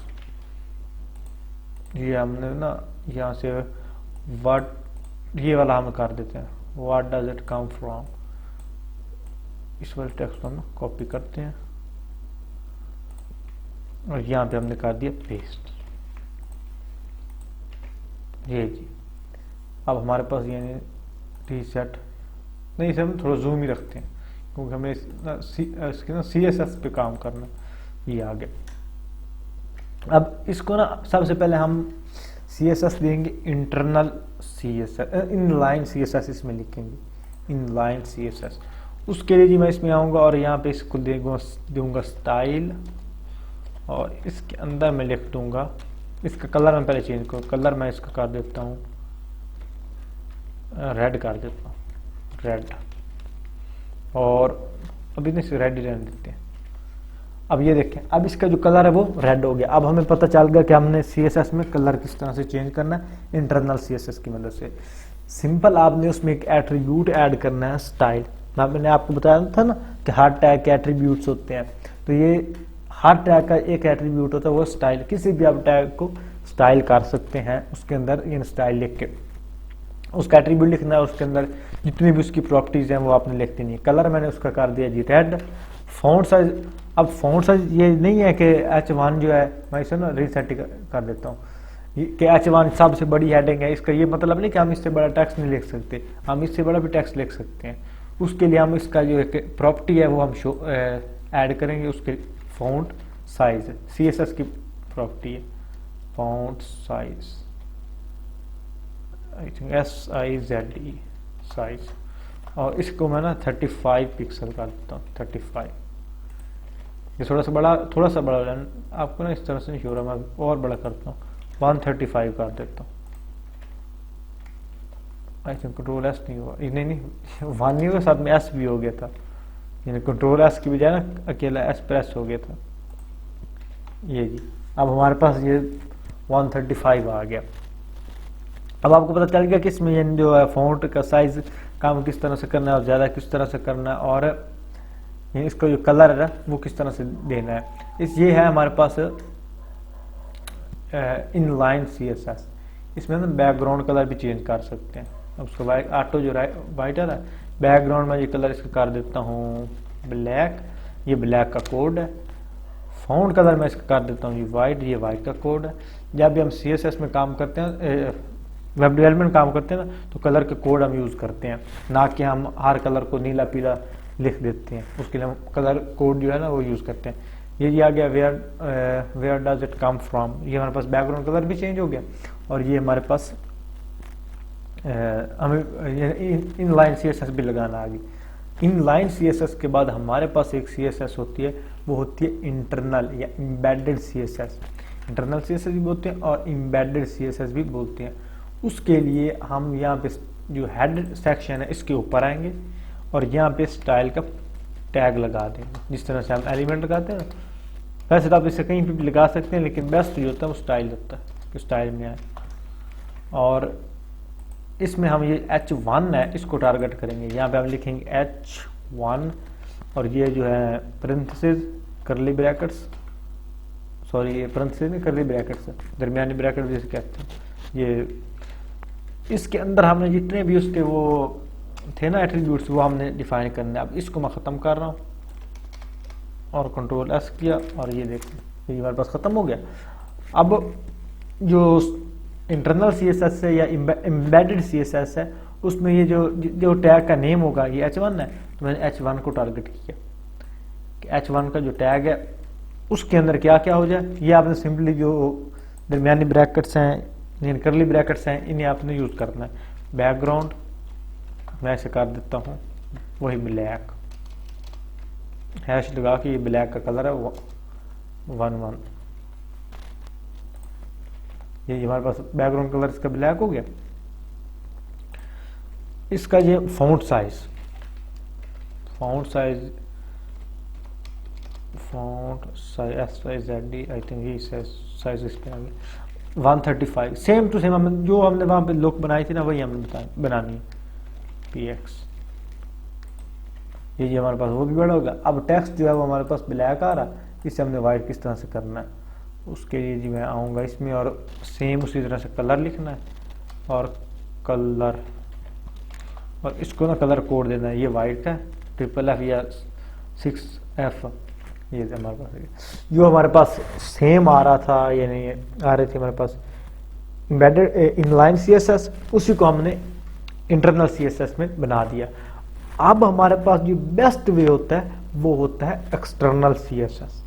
ये हमने ना यहाँ से व्हाट ये वाला हम कर देते हैं, what does it come from. इस वाले टेक्स्ट को हम कॉपी करते हैं और यहाँ पे हमने कर दिया पेस्ट। ये जी, अब हमारे पास ये रीसेट नहीं, इसे हम थोड़ा जूम ही रखते हैं क्योंकि हमें इसके ना CSS पे काम करना। ये आ गया। अब इसको ना सबसे पहले हम CSS देंगे इंटरनल CSS, इनलाइन CSS इसमें लिखेंगे इनलाइन CSS, उसके लिए जी मैं इसमें आऊँगा और यहाँ पे इसको दूंगा स्टाइल, और इसके अंदर मैं लिख दूंगा, इसका कलर मैं पहले चेंज करूँ, कलर मैं इसका कर देता हूँ रेड कर देता हूँ, रेड, और अभी नहीं रेड ही रहने देते हैं। अब ये देखें, अब इसका जो कलर है वो रेड हो गया। अब हमें पता चल गया कि हमने CSS में कलर किस तरह से चेंज करना है इंटरनल CSS की मदद से। सिंपल आपने उसमें एक एट्रीब्यूट ऐड करना है स्टाइल। मैंने आपको बताया था ना कि हर टैग के एट्रीब्यूट्स होते हैं, तो ये हर टैग का एक एट्रीब्यूट होता है वो स्टाइल। किसी भी आप टैग को स्टाइल कर सकते हैं, उसके अंदर इन स्टाइल लिख के उसका एट्रीब्यूट लिखना है, उसके अंदर जितनी भी उसकी प्रॉपर्टीज हैं वो आपने लिख देनी है। कलर मैंने उसका कर दिया जी रेड। फॉन्ट साइज, अब फॉन्ट साइज ये नहीं है कि H1 जो है, मैं इसे ना रीसेट कर देता हूँ कि H1 सबसे बड़ी हेडिंग है। इसका ये मतलब नहीं कि हम इससे बड़ा टेक्स्ट नहीं लिख सकते, हम इससे बड़ा भी टेक्स्ट लिख सकते हैं। उसके लिए हम इसका जो एक प्रॉपर्टी है वो हम ऐड करेंगे, उसके फॉन्ट साइज CSS की प्रॉपर्टी है font size, I think SIZE size, और इसको मैं ना 35 पिक्सल कर देता हूँ, 35। ये थोड़ा सा बड़ा हो जाए आपको ना, इस तरह से नहीं हो रहा, मैं और बड़ा करता हूँ, 135 कर देता हूँ। आई थिंक कंट्रोल S नहीं हुआ, नहीं 1 नहीं हुआ, साथ में S भी हो गया था, यानी कंट्रोल S की बजाय ना अकेला S प्रेस हो गया था। ये जी अब हमारे पास ये 135 आ गया। अब आपको पता चल गया कि इसमें ये जो है फॉन्ट का साइज काम किस तरह से करना है और ज़्यादा किस तरह से करना है, और इसका जो कलर है वो किस तरह से देना है। ये है हमारे पास इनलाइन CSS। इसमें ना बैकग्राउंड कलर भी चेंज कर सकते हैं। अब उसको ऑटो जो वाइट है ना, बैकग्राउंड में ये कलर इसका कर देता हूँ ब्लैक, ये ब्लैक का कोड है। फॉन्ट कलर मैं इसका कर देता हूँ ये वाइट, ये वाइट का कोड है। जब भी हम CSS में काम करते हैं, वेब डेवलपमेंट काम करते हैं ना, तो कलर के कोड हम यूज़ करते हैं, ना कि हम हर कलर को नीला पीला लिख देते हैं। उसके लिए हम कलर कोड जो है ना वो यूज़ करते हैं। ये आ गया where does it come from, ये हमारे पास बैकग्राउंड कलर भी चेंज हो गया। और ये हमारे पास हमें इनलाइन CSS भी लगाना आ गई। इनलाइन CSS के बाद हमारे पास एक CSS होती है, वो होती है इंटरनल या एम्बेडेड CSS। इंटरनल CSS भी बोलते हैं और एम्बेडेड CSS भी बोलते हैं। उसके लिए हम यहाँ पे जो हेड सेक्शन है इसके ऊपर आएंगे और यहाँ पे स्टाइल का टैग लगा देंगे, जिस तरह से हम एलिमेंट लगाते हैं ना। वैसे तो आप इसे कहीं पे भी लगा सकते हैं, लेकिन बेस्ट जो होता है वो स्टाइल होता है कि स्टाइल में आए। और इसमें हम ये H1 है इसको टारगेट करेंगे। यहाँ पे हम लिखेंगे H1 और ये जो है पैरेंथेसिस करली ब्रैकेट्स, सॉरी ये पैरेंथेसिस नहीं करली ब्रैकेट्स है, दरमियानी ब्रैकेट जैसे कहते हैं। ये इसके अंदर हमने जितने भी उसके वो थे ना एट्रीब्यूट्स वो हमने डिफाइन करने। अब इसको मैं ख़त्म कर रहा हूँ और कंट्रोल S किया और ये देखो ये हमारे पास ख़त्म हो गया। अब जो इंटरनल CSS है या एम्बेडेड CSS है उसमें ये जो टैग का नेम होगा ये H1 है, तो मैंने H1 को टारगेट किया कि H1 का जो टैग है उसके अंदर क्या क्या हो जाए। ये आपने सिंपली जो दरमियानी ब्रैकेट्स हैं, करली ब्रैकेट्स हैं, इन्हें आपने यूज़ करना है। बैकग्राउंड मैं ऐसे कर देता हूँ वही ब्लैक, हैश लगा के ये ब्लैक का कलर है 1 ये हमारे पास बैकग्राउंड कलर इसका ब्लैक हो गया। इसका ये font size SIZD I think ये साइज इस पे आ गया 135। सेम टू सेम हम जो हमने वहाँ पे लुक बनाई थी ना वही हमने बनानी है PX। ये हमारे पास वो भी बड़ा होगा। अब टेक्स्ट जो है वो हमारे पास ब्लैक आ रहा है, इसे हमने वाइट किस तरह से करना है उसके लिए जी मैं आऊँगा इसमें और सेम उसी तरह से कलर लिखना है और कलर, और इसको ना कलर कोड देना है। ये वाइट है FFF या 6F, ये हमारे पास जो हमारे पास सेम आ रहा था, ये नहीं आ रही थी हमारे पास एम्बेडेड इनलाइन CSS, उसी को हमने इंटरनल CSS में बना दिया। अब हमारे पास जो बेस्ट वे होता है वो होता है एक्सटर्नल CSS।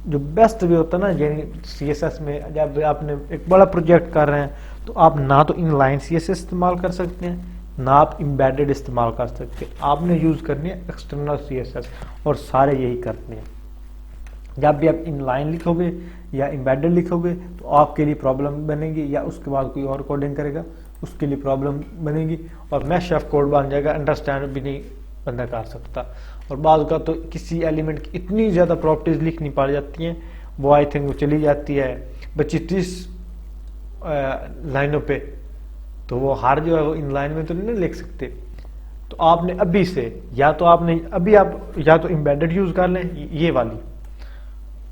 जो बेस्ट वे होता है ना, यानी CSS में जब आपने एक बड़ा प्रोजेक्ट कर रहे हैं तो आप ना तो इनलाइन CSS इस्तेमाल कर सकते हैं ना आप एम्बेडेड इस्तेमाल कर सकते। आपने यूज़ करनी है एक्सटर्नल CSS और सारे यही करते हैं। जब भी आप इनलाइन लिखोगे या एम्बेडेड लिखोगे तो आपके लिए प्रॉब्लम बनेगी, या उसके बाद कोई और कोडिंग करेगा उसके लिए प्रॉब्लम बनेगी, और मैश ऑफ कोड बन जाएगा, अंडरस्टैंड भी नहीं बंदा कर सकता। और बाद का तो किसी एलिमेंट की इतनी ज़्यादा प्रॉपर्टीज लिखनी पड़ जाती हैं, वो आई थिंक वो चली जाती है 25-30 लाइनों पे, तो वो हर जो है वो इन लाइन में तो नहीं लिख सकते। तो आपने अभी से या तो आपने अभी आप या तो एम्बेडेड यूज़ कर लें ये वाली,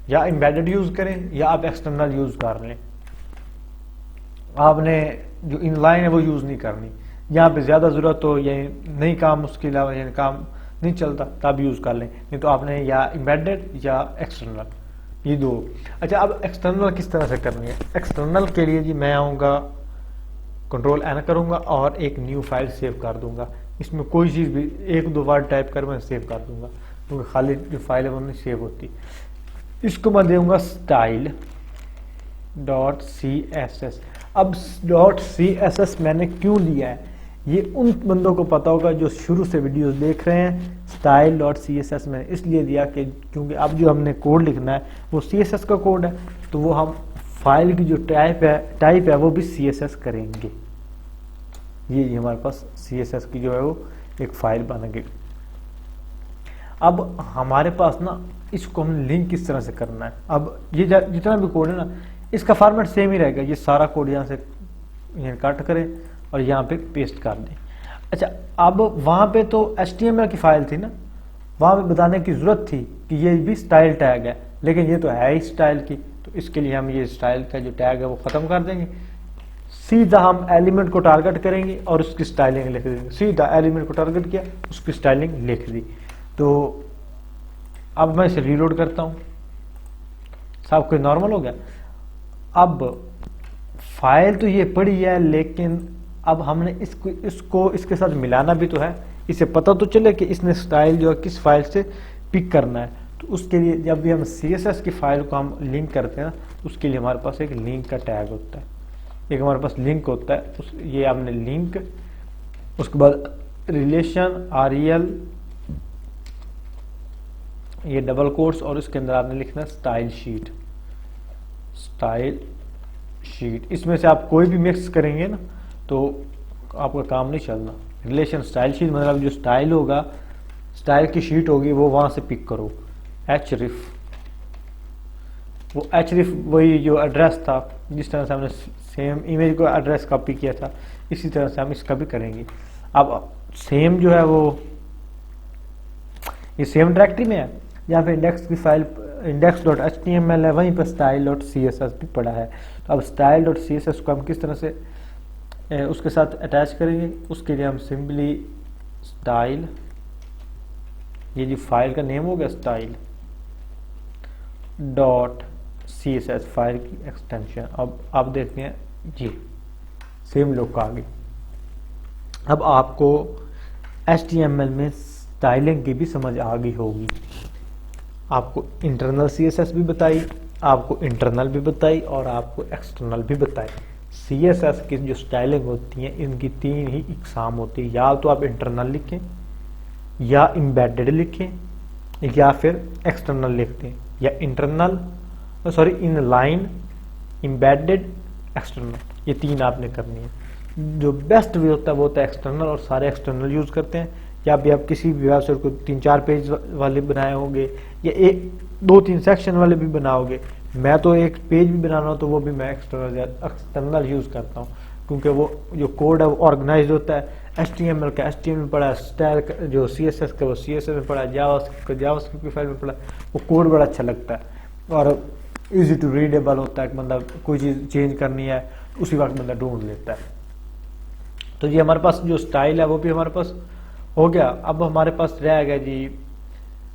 या एम्बेडेड यूज़ करें या आप एक्सटर्नल यूज़ कर लें। आपने जो इनलाइन है वो यूज़ नहीं करनी। यहाँ पे ज़्यादा ज़रूरत हो या नहीं काम उसके अलावा या काम नहीं चलता तब यूज़ कर लें, नहीं तो आपने या एम्बेडेड या एक्सटर्नल, ये दो। अच्छा, अब एक्सटर्नल किस तरह से करनी है? एक्सटर्नल के लिए जी मैं आऊँगा, Ctrl+N करूँगा और एक न्यू फाइल सेव कर दूंगा। इसमें कोई चीज़ भी 1-2 वर्ड टाइप कर मैं सेव कर दूंगा, क्योंकि खाली जो फाइल है वो नहीं सेव होती। इसको मैं दूंगा style.css। अब .css मैंने क्यों लिया है, ये उन बंदों को पता होगा जो शुरू से वीडियोस देख रहे हैं। style.css मैंने इसलिए दिया कि क्योंकि अब जो हमने कोड लिखना है वो CSS का कोड है, तो वो हम फाइल की जो टाइप है वो भी CSS करेंगे। ये हमारे पास CSS की जो है वो एक फाइल बन गई। अब हमारे पास ना इसको हम लिंक किस तरह से करना है। अब ये जितना भी कोड है ना इसका फॉर्मेट सेम ही रहेगा। ये सारा कोड यहाँ से कट करें और यहाँ पे पेस्ट कर दें। अच्छा, अब वहाँ पे तो HTML की फाइल थी ना, वहाँ पे बताने की ज़रूरत थी कि ये भी स्टाइल टैग है, लेकिन ये तो है ही स्टाइल की, तो इसके लिए हम ये स्टाइल का जो टैग है वो ख़त्म कर देंगे। सीधा हम एलिमेंट को टारगेट करेंगे और उसकी स्टाइलिंग लिख देंगे। सीधा एलिमेंट को टारगेट किया, उसकी स्टाइलिंग लिख दी। तो अब मैं इसे रीलोड करता हूँ, सब कुछ नॉर्मल हो गया। अब फाइल तो ये पड़ी है, लेकिन अब हमने इसको इसके साथ मिलाना भी तो है। इसे पता तो चले कि इसने स्टाइल जो है किस फाइल से पिक करना है। तो उसके लिए जब भी हम CSS की फाइल को हम लिंक करते हैं ना, उसके लिए हमारे पास एक लिंक का टैग होता है, एक हमारे पास लिंक होता है। ये हमने लिंक, उसके बाद रिलेशन REL, ये डबल कोट्स, और इसके अंदर आपने लिखना स्टाइल शीट। इसमें से आप कोई भी मिक्स करेंगे ना तो आपका काम नहीं चलना। रिलेशन स्टाइल शीट मतलब जो स्टाइल होगा, स्टाइल की शीट होगी वो वहां से पिक करो। href, वो href वही जो एड्रेस था, जिस तरह से हमने सेम इमेज को एड्रेस कॉपी किया था, इसी तरह से हम इसका भी करेंगे। अब सेम जो है वो ये सेम डायरेक्टरी में है, जहाँ पे इंडेक्स की फाइल index.html है, वहीं पर style.css भी पड़ा है। तो अब style.css को हम किस तरह से उसके साथ अटैच करेंगे, उसके लिए हम सिंपली स्टाइल, ये जो फाइल का नेम हो गया style.css फाइल की एक्सटेंशन। अब आप देखते हैं जी सेम लुक आ गई। अब आपको HTML में स्टाइलिंग की भी समझ आ गई होगी। आपको इंटरनल CSS भी बताई, आपको इंटरनल भी बताई और आपको एक्सटर्नल भी बताई। CSS की जो स्टाइलिंग होती है इनकी 3 ही इकसाम होती है, या तो आप इंटरनल लिखें, या एम्बेडेड लिखें, या फिर एक्सटर्नल लिखते हैं, या इंटरनल इनलाइन, एम्बेडेड, एक्सटर्नल, ये 3 आपने करनी है। जो बेस्ट वे होता है वो होता है एक्सटर्नल, और सारे एक्सटर्नल यूज़ करते हैं। या भी आप किसी भी वेबसाइट को 3-4 पेज वाले बनाए होंगे या 1-2-3 सेक्शन वाले भी बनाओगे। मैं तो एक पेज भी बनाना हो तो वो भी मैं एक्सटर्नल यूज़ करता हूँ, क्योंकि वो जो कोड है वो ऑर्गेनाइज होता है। HTML का HTML में पड़ा है, स्टाइल जो CSS का वो CSS में पड़ा है, जावास्क्रिप्ट की फाइल में पड़ा है, वो कोड बड़ा अच्छा लगता है और इजी टू रीडेबल होता है। मतलब कोई चीज़ चेंज करनी है उसी वक्त बंदा ढूंढ लेता है। तो ये हमारे पास जो स्टाइल है वो भी हमारे पास हो गया। अब हमारे पास रह गया जी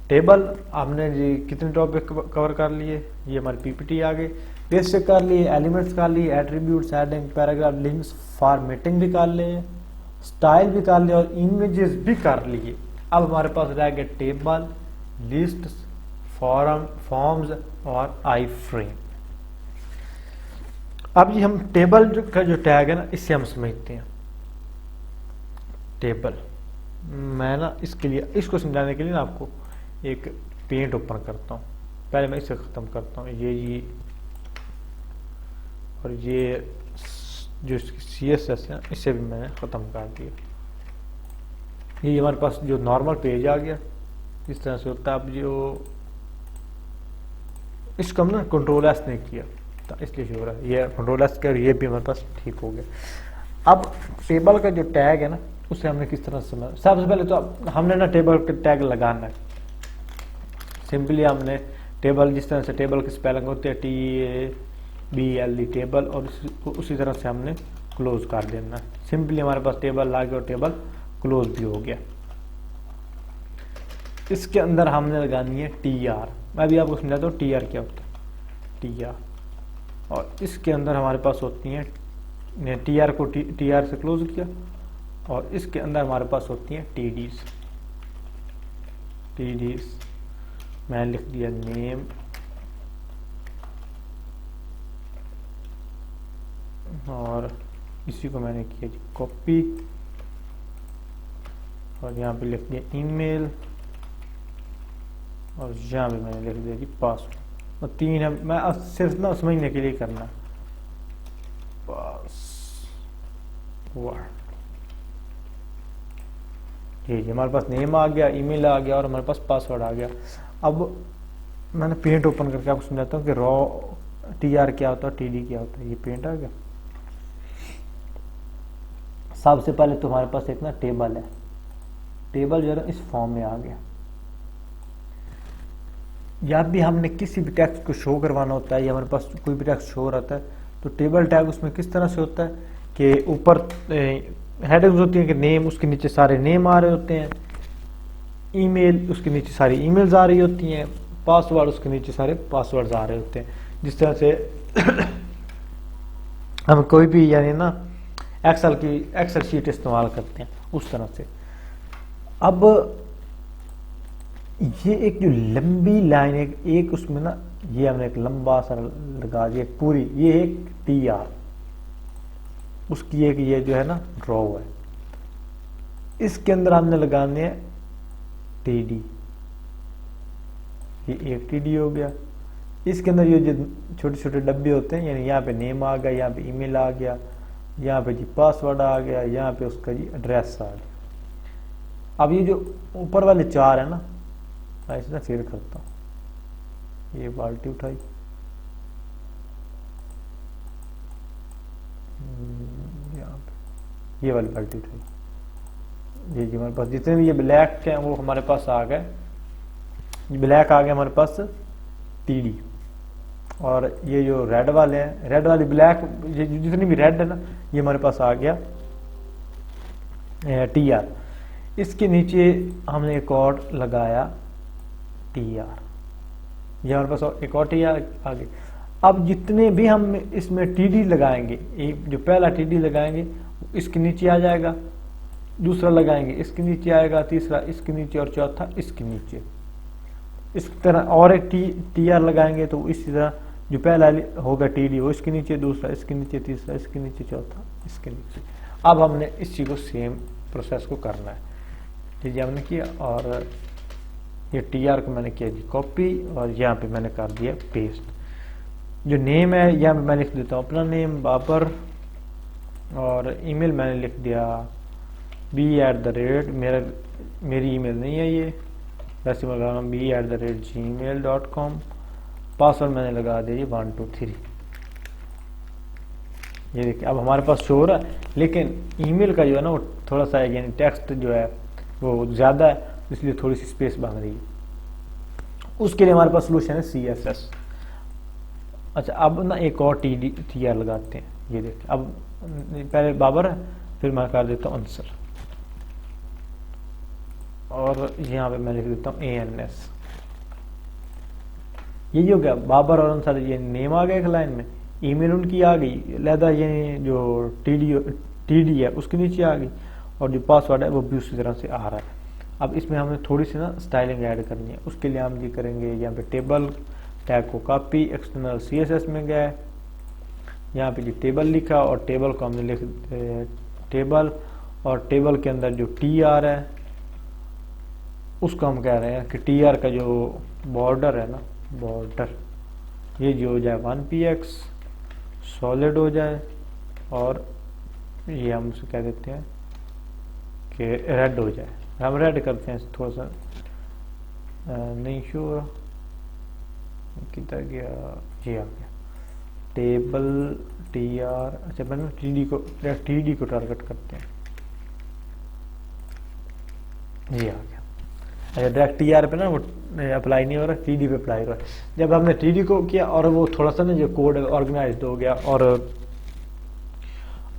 टेबल। हमने जी कितने टॉपिक कवर कर लिए, ये हमारी PPT आ गई। बेसिक कर लिए, एलिमेंट्स कर लिए, attributes, heading, paragraph, links, formatting भी कर लिए, स्टाइल भी कर लिए और इमेजेस भी कर लिए। अब हमारे पास रह गए टेबल, लिस्ट, फॉर्म्स और आई फ्रेम। अब जी हम टेबल का जो टैग है ना इससे हम समझते हैं। टेबल। मैं ना इसके लिए, इसको समझाने के लिए ना आपको एक पेंट ओपन करता हूँ। पहले मैं इसे ख़त्म करता हूँ, ये और ये जो CSS है इसे भी मैंने ख़त्म कर दिया। ये हमारे पास जो नॉर्मल पेज आ गया, इस तरह से होता है। अब जो इसको हम ना Ctrl+S नहीं किया तो इसलिए हो रहा है, ये Ctrl+S किया और ये भी हमारे पास ठीक हो गया। अब टेबल का जो टैग है ना उसे हमने किस तरह से समझा। सबसे पहले तो हमने ना टेबल का टैग लगाना है। सिंपली हमने टेबल, जिस तरह से टेबल की स्पेलिंग होती है TABLE टेबल, और उसी तरह से हमने क्लोज कर देना। सिंपली हमारे पास टेबल आ गया और टेबल क्लोज भी हो गया। इसके अंदर हमने लगानी है TR। मैं भी आपको समझाता हूँ TR क्या होता है। TR, और इसके अंदर हमारे पास होती हैं TR को TR से क्लोज किया, और इसके अंदर हमारे पास होती हैं TDs। मैंने लिख दिया नेम, और इसी को मैंने किया जी कॉपी, और यहाँ पे लिख दिया ईमेल, और यहाँ पे मैंने लिख दिया जी पासवर्ड। और 3 है, मैं सिर्फ ना समझने के लिए करना, पासवर्ड। जी हमारे पास नेम आ गया, ईमेल आ गया, और हमारे पास पासवर्ड आ गया। अब मैंने पेंट ओपन करके आपको समझाता हूँ कि रॉ TR क्या होता है, TD क्या होता है। ये पेंट आ गया। सबसे पहले तो हमारे पास एक ना टेबल है, टेबल जो है ना इस फॉर्म में आ गया। या भी हमने किसी भी टेक्स्ट को शो करवाना होता है, या हमारे पास कोई भी टेक्स्ट शो रहता है, तो टेबल टैग उसमें किस तरह से होता है कि ऊपर हेडिंग्स होती हैं कि नेम, उसके नीचे सारे नेम आ रहे होते हैं, ईमेल उसके नीचे सारी ईमेल्स आ रही होती हैं, पासवर्ड उसके नीचे सारे पासवर्ड्स आ रहे होते हैं। जिस तरह से हम कोई भी यानी ना एक्सेल शीट इस्तेमाल करते हैं उस तरह से। अब ये एक जो लंबी लाइन है, एक उसमें ना ये हमने एक लंबा सा लगा दिया पूरी, ये एक TR, उसकी एक ये जो है ना ड्रॉ है। इसके अंदर हमने लगाने हैं TD, ये एक TD हो गया। इसके अंदर ये जो छोटे छोटे डब्बे होते हैं, यानी यहाँ पे नेम आ गया, यहाँ पे ईमेल आ गया, यहाँ पे जी पासवर्ड आ गया, यहाँ पे उसका जी एड्रेस आ गया। अब ये जो ऊपर वाले 4 है ना, मैं इसे फिर करता हूँ, ये बाल्टी उठाई, यहाँ पे ये वाली बाल्टी उठाई, ये जी हमारे पास जितने भी ये ब्लैक हैं वो हमारे पास आ गए, ब्लैक आ गया हमारे पास TD। और ये जो रेड वाले हैं, रेड वाली ब्लैक, ये जितनी भी रेड है ना ये हमारे पास आ गया TR। इसके नीचे हमने एक और लगाया TR, ये हमारे पास एक और TR आ गई। अब जितने भी हम इसमें TD लगाएंगे, एक जो पहला TD लगाएंगे इसके नीचे आ जाएगा, दूसरा लगाएंगे इसके नीचे आएगा, तीसरा इसके नीचे, और चौथा इसके नीचे। इस तरह और एक TR लगाएंगे तो इसी तरह जो पहला होगा TD वो इसके नीचे, दूसरा इसके नीचे, तीसरा इसके नीचे, चौथा इसके नीचे। अब हमने इस चीज़ को सेम प्रोसेस को करना है। ठीक है, हमने किया, और ये TR को मैंने किया जी कॉपी, और यहाँ पे मैंने कर दिया पेस्ट। जो नेम है यहाँ पे मैं लिख देता हूँ अपना नेम बाबर, और ईमेल मैंने लिख दिया b@, मेरी ईमेल नहीं है ये, वैसे मैं लगा b@gmail.com। पासवर्ड मैंने लगा दिया 1 2 3। ये देखिए अब हमारे पास शो हो रहा है, लेकिन ईमेल का जो है ना वो थोड़ा सा यानी टेक्स्ट जो है वो ज़्यादा है, इसलिए थोड़ी सी स्पेस बन रही है। उसके लिए हमारे पास सोल्यूशन है CSS। अच्छा, अब ना एक और TR लगाते हैं। ये देखिए अब पहले बाबर है, फिर मैं कर देता हूँ आंसर, और यहाँ पे मैं लिख देता हूँ ANS। ये हो गया बाबर और आंसर, ये नेम आ गया एक लाइन में, ईमेल उनकी आ गई लहदा, ये जो TD है उसके नीचे आ गई, और जो पासवर्ड है वो भी उसी तरह से आ रहा है। अब इसमें हमें थोड़ी सी ना स्टाइलिंग ऐड करनी है। उसके लिए हम ये करेंगे, यहाँ पे टेबल टैग को कॉपी, एक्सटर्नल CSS में गए, यहाँ पे जो टेबल लिखा, और टेबल को हमने लिख टेबल, और टेबल के अंदर जो टी आर है उसको हम कह रहे हैं कि टी आर का जो बॉर्डर है ना, बॉर्डर ये जो हो जाए 1px सॉलिड हो जाए, और ये हम उसे कह देते हैं कि रेड हो जाए। हम रेड करते हैं थोड़ा सा, नहीं श्योर कितना गया, ये आ गया टेबल टी आर। अच्छा मैंने टी डी को टारगेट करते हैं, ये आ गया। अच्छा डायरेक्ट टी आर पे ना वो अप्लाई नहीं हो रहा, टी डी पे अप्लाई हो रहा है। जब हमने टी डी को किया और वो थोड़ा सा ना जो कोड ऑर्गेनाइज्ड हो गया, और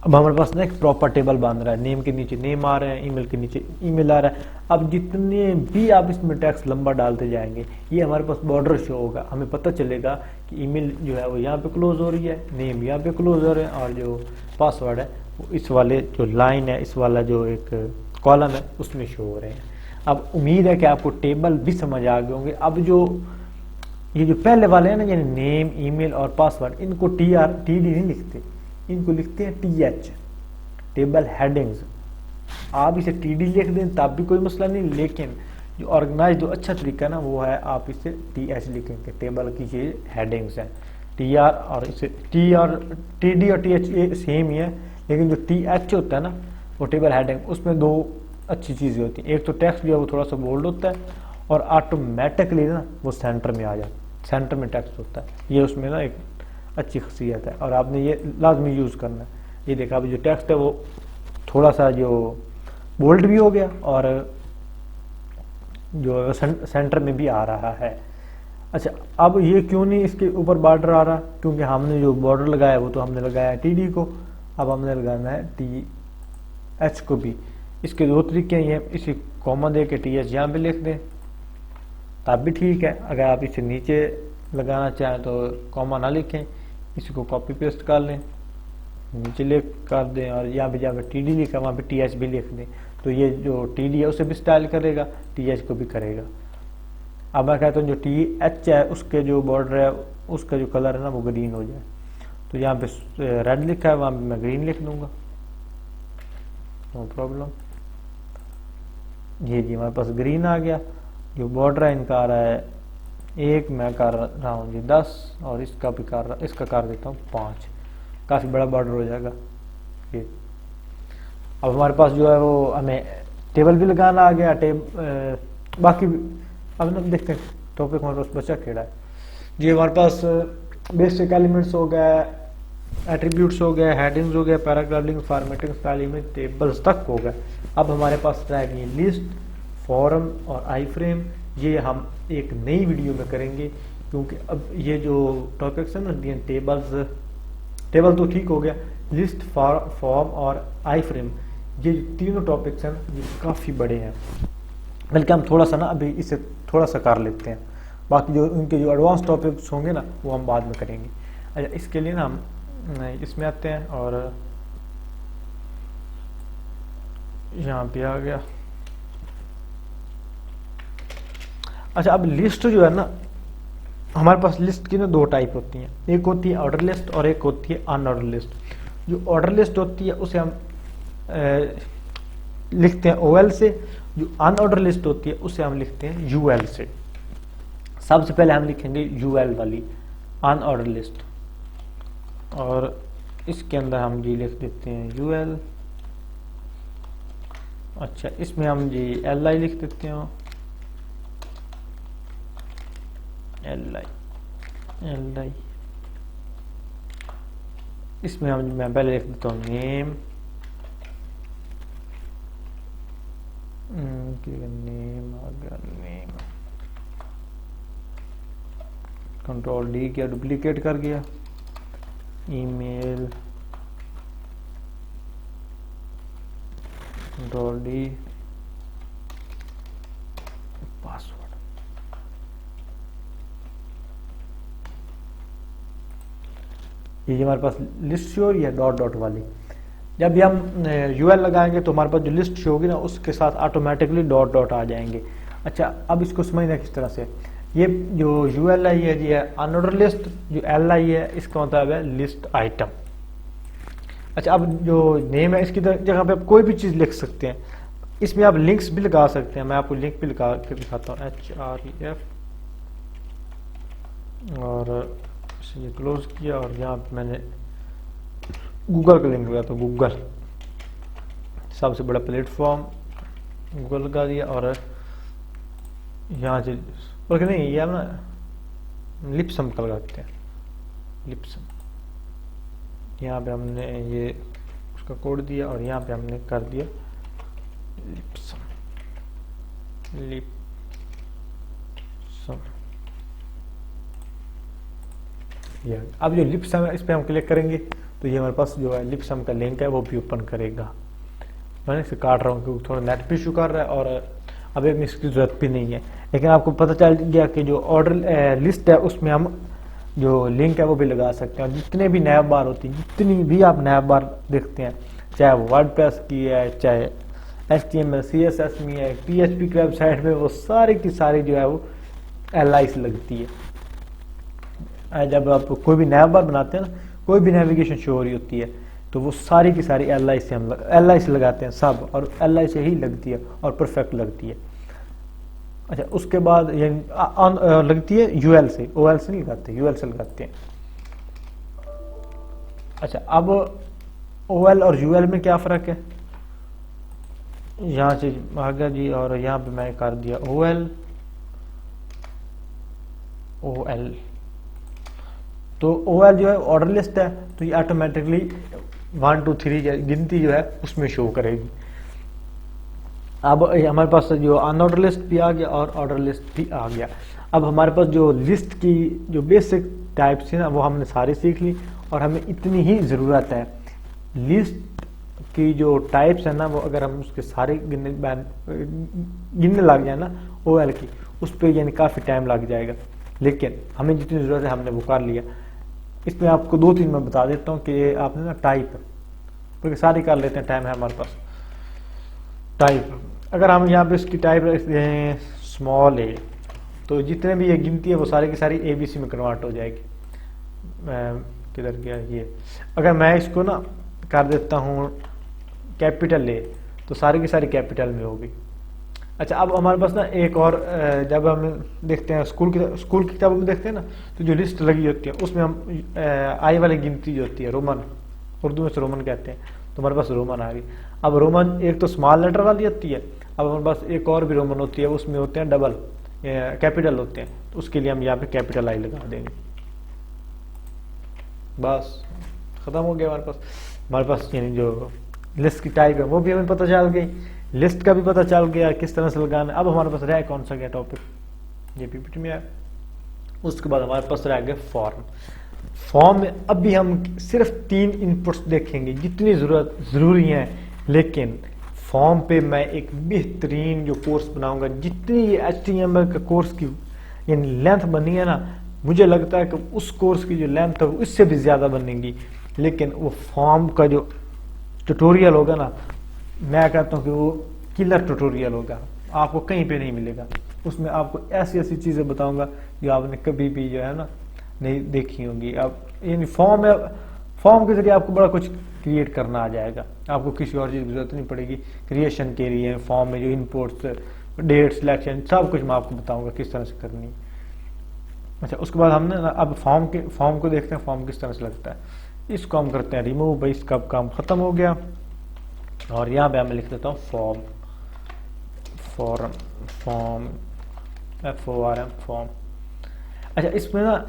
अब हमारे पास ना एक प्रॉपर टेबल बन रहा है, नेम के नीचे नेम आ रहे हैं, ईमेल के नीचे ईमेल आ रहा है। अब जितने भी आप इसमें टेक्स्ट लंबा डालते जाएंगे ये हमारे पास बॉर्डर शो होगा, हमें पता चलेगा कि ईमेल जो है वो यहाँ पे क्लोज हो रही है, नेम यहाँ पे क्लोज हो रहे हैं, और जो पासवर्ड है वो इस वाले जो लाइन है, इस वाला जो एक कॉलम है उसमें शो हो रहे हैं। अब उम्मीद है कि आपको टेबल भी समझ आ गए होंगे। अब जो ये जो पहले वाले हैं ना, यानी नेम ईमेल और पासवर्ड, इनको टी डी नहीं लिखते, इनको लिखते हैं TH, टेबल हेडिंग्स। आप इसे TD लिख दें तब भी कोई मसला नहीं, लेकिन जो ऑर्गेनाइज जो अच्छा तरीका है ना वो है आप इसे TH लिखेंगे, टेबल की ये हेडिंग्स हैं। TR और इसे TD और TH ये सेम ही है, लेकिन जो TH होता है ना वो टेबल हेडिंग, उसमें दो अच्छी चीज़ें होती हैं। एक तो टेक्स्ट जो है वो थोड़ा सा बोल्ड होता है, और ऑटोमेटिकली ना वो सेंटर में आ जाता है, सेंटर में टेक्स्ट होता है, ये उसमें ना एक अच्छी खसीयत है, और आपने ये लाजमी यूज़ करना है। ये देखा अभी जो टेक्स्ट है वो थोड़ा सा जो बोल्ड भी हो गया और जो सेंटर में भी आ रहा है। अच्छा अब ये क्यों नहीं इसके ऊपर बॉर्डर आ रहा, क्योंकि हमने जो बॉर्डर लगाया वो तो हमने लगाया है TD को, अब हमने लगाना है TH को भी। इसके दो तरीके हैं, इसे कॉमा दे के TH यहाँ पे लिख दें तब भी ठीक है, अगर आप इसे नीचे लगाना चाहें तो कॉमा ना लिखें, इसी को कॉपी पेस्ट कर लें, नीचे लिख कर दें, और यहाँ पे जहाँ पे TD लिखा वहाँ पे TH भी लिख दें, तो ये जो TD है उसे भी स्टाइल करेगा, TH को भी करेगा। अब मैं कहता हूँ जो TH है उसके जो बॉर्डर है उसका जो कलर है ना वो ग्रीन हो जाए, तो यहाँ पे रेड लिखा है वहाँ पे मैं ग्रीन लिख दूंगा, नो प्रॉब्लम। ये जी हमारे पास ग्रीन आ गया। जो बॉर्डर है इनका आ रहा है 1, मैं कर रहा हूँ जी 10, और इसका भी इसका कर देता हूँ 5, काफ़ी बड़ा बॉर्डर हो जाएगा ये। अब हमारे पास जो है वो हमें टेबल भी लगाना आ गया, बाकी अब ना देखते हैं टॉपिक हमारे पास बचा केड़ा है जी। हमारे पास बेसिक एलिमेंट्स हो गया, एट्रीब्यूट्स हो गए, हेडिंग्स हो गए, paragraph link, formatting, style image, tables तक हो गए। अब हमारे पास रहेगी लिस्ट, फॉर्म और आई फ्रेम। ये हम एक नई वीडियो में करेंगे, क्योंकि अब ये जो टॉपिक्स हैं ना, टेबल तो ठीक हो गया, लिस्ट, फॉर्म और आई फ्रेम, ये तीनों टॉपिक्स हैं ये काफ़ी बड़े हैं, बल्कि हम थोड़ा सा ना अभी इसे थोड़ा सा कर लेते हैं, बाकी जो उनके जो एडवांस टॉपिक्स होंगे ना वो हम बाद में करेंगे। अच्छा इसके लिए ना हम इसमें आते हैं, और यहाँ पे आ गया। अच्छा अब लिस्ट जो है ना, हमारे पास लिस्ट की ना दो टाइप होती हैं, एक होती है ऑर्डर लिस्ट और एक होती है अनऑर्डर लिस्ट। जो ऑर्डर लिस्ट होती है उसे हम लिखते हैं OL से, जो अनऑर्डर लिस्ट होती है उसे हम लिखते हैं UL से। सबसे पहले हम लिखेंगे UL वाली अनऑर्डर लिस्ट, और इसके अंदर हम जी लिख देते हैं UL। अच्छा इसमें हम जी LI लिख देते हैं, LI। इसमें हम मैं पहले लिख देता हूँ नेम, नेम आ गया, नेम कंट्रोल D किया, डुप्लीकेट कर गया, ईमेल कंट्रोल D, पासवर्ड। ये हमारे पास लिस्ट शो हो रही है डॉट वाली। जब भी हम UL लगाएंगे तो हमारे पास जो लिस्ट शो होगी ना उसके साथ ऑटोमेटिकली डॉट आ जाएंगे। अच्छा अब इसको समझना किस तरह से, ये जो UL है ये है अनऑर्डर लिस्ट, जो LI है इसका मतलब है लिस्ट आइटम। अच्छा, अब जो नेम है इसकी जगह पे आप कोई भी चीज़ लिख सकते हैं। इसमें आप लिंक्स भी लगा सकते हैं, मैं आपको लिंक भी लगा के दिखाता हूँ, HREF, और इसे ये क्लोज किया और यहाँ पे मैंने गूगल का लिंक लगाया, तो गूगल सबसे बड़ा प्लेटफॉर्म, गूगल लगा दिया। और यहाँ से और नहीं, ये हम ना लिपसम का लगाते हैं, लिपसम। यहाँ पे हमने ये उसका कोड दिया और यहाँ पे हमने कर दिया लिपसम, लिपसम। ये अब जो लिपसम है इस पर हम क्लिक करेंगे तो ये हमारे पास जो है लिपसम का लिंक है वो भी ओपन करेगा। मैंने इसे काट रहा हूँ क्योंकि थोड़ा नेट भी इशू कर रहा है और अभी हमें इसकी ज़रूरत भी नहीं है। लेकिन आपको पता चल गया कि जो ऑर्डर लिस्ट है उसमें हम जो लिंक है वो भी लगा सकते हैं। और जितने भी नैब बार होती हैं, जितनी भी आप नैब बार देखते हैं, चाहे वो वर्डप्रेस की है, चाहे HTML CSS में है, PHP की वेबसाइट में, वो सारी की सारी जो है वो LI से लगती है। जब आप कोई भी नैब बार बनाते हैं ना, कोई भी नेविगेशन शो हो रही होती है तो वो सारी की सारी LI से हम LI से लगाते हैं सब, और LI से ही लगती है और परफेक्ट लगती है। अच्छा, उसके बाद ये लगती है UL से, OL से नहीं लगाते, UL से लगाते हैं। अच्छा, अब OL और UL में क्या फ़र्क है, यहाँ से आ गया जी, और यहाँ पे मैं कर दिया OL। तो OL जो है ऑर्डर लिस्ट है, तो ये ऑटोमेटिकली 1 2 3 गिनती जो है उसमें शो करेगी। अब हमारे पास जो अनऑर्डर लिस्ट भी आ गया और ऑर्डर लिस्ट भी आ गया। अब हमारे पास जो लिस्ट की जो बेसिक टाइप्स है ना वो हमने सारी सीख ली, और हमें इतनी ही ज़रूरत है लिस्ट की जो टाइप्स है ना, वो अगर हम उसके सारे गिनने लग जाए ना OL की, उस पर यानी काफ़ी टाइम लग जाएगा। लेकिन हमें जितनी ज़रूरत है हमने वो कर लिया। इसमें आपको 2 3 मैं बता देता हूँ कि आपने ना टाइप, क्योंकि सारी कर लेते हैं, टाइम है हमारे पास। टाइप, अगर हम यहाँ पे इसकी टाइप रखते हैं स्मॉल a, तो जितने भी ये गिनती है वो सारी की सारी ABC में कन्वर्ट हो जाएगी। किधर गया ये, अगर मैं इसको ना कर देता हूँ कैपिटल A, तो सारी की सारी कैपिटल में होगी। अच्छा, अब हमारे पास ना एक और, जब हम देखते हैं स्कूल की किताबों में देखते हैं ना, तो जो लिस्ट लगी होती है उसमें हम आई वाली गिनती जो होती है, रोमन, उर्दू में से रोमन कहते हैं, तो हमारे पास रोमन आ गई। अब रोमन एक तो स्मॉल लेटर वाली होती है, अब हमारे पास एक और भी रोमन होती है, उसमें होते हैं डबल कैपिटल होते हैं, तो उसके लिए हम यहाँ पे कैपिटल I लगा देंगे। बस ख़त्म हो गया हमारे पास यानी जो लिस्ट की टाइप है वो भी हमें पता चल गई, लिस्ट का भी पता चल गया किस तरह से लगाना है। अब हमारे पास रह कौन सा गया टॉपिक, ये PPT में है। उसके बाद हमारे पास रह गया फॉर्म में अभी हम सिर्फ 3 इनपुट्स देखेंगे जितनी ज़रूरी हैं, लेकिन फॉर्म पे मैं एक बेहतरीन जो कोर्स बनाऊंगा। जितनी ये HTML का कोर्स की यानी लेंथ बनी है ना, मुझे लगता है कि उस कोर्स की जो लेंथ है उससे भी ज़्यादा बनेगी। लेकिन वो फॉर्म का जो ट्यूटोरियल होगा ना, मैं कहता हूँ कि वो किलर ट्यूटोरियल होगा, आपको कहीं पे नहीं मिलेगा। उसमें आपको ऐसी ऐसी चीज़ें बताऊंगा जो आपने कभी भी जो है ना नहीं देखी होंगी। आप यानी फॉर्म के जरिए आपको बड़ा कुछ क्रिएट करना आ जाएगा, आपको किसी और चीज़ की जरूरत नहीं पड़ेगी क्रिएशन के लिए। फॉर्म में जो इनपुट्स, डेट, सिलेक्शन, सब कुछ मैं आपको बताऊंगा किस तरह से करनी है। अच्छा, उसके बाद हमने ना अब फॉर्म को देखते हैं, फॉर्म किस तरह से लगता है। इसको हम करते हैं रिमूव, भाई इसका काम ख़त्म हो गया। और यहाँ पे मैं लिख देता हूँ फॉर्म फॉर्म। अच्छा, इसमें ना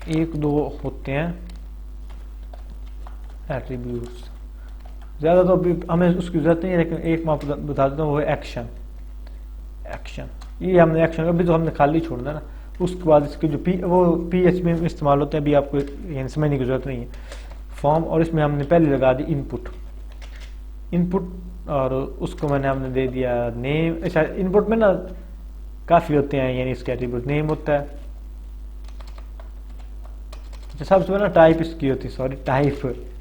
1 2 होते हैं एट्रीब्यूट्स, ज़्यादा तो अभी हमें उसकी ज़रूरत नहीं है, लेकिन एक मैं आपको बता देता हूँ, वो है एक्शन। ये हमने एक्शन अभी तो हमने खाली छोड़ना है ना। उसके बाद इसके जो वो PHP में इस्तेमाल होते हैं, अभी आपको यानी समझने की ज़रूरत नहीं है। फॉर्म, और इसमें हमने पहले लगा दी इनपुट, और उसको हमने दे दिया नेम। अच्छा, इनपुट में ना काफ़ी होते हैं, यानी इसके एट्रीब्यूट नेम होता है। अच्छा, सबसे पहले टाइप इसकी होती है, सॉरी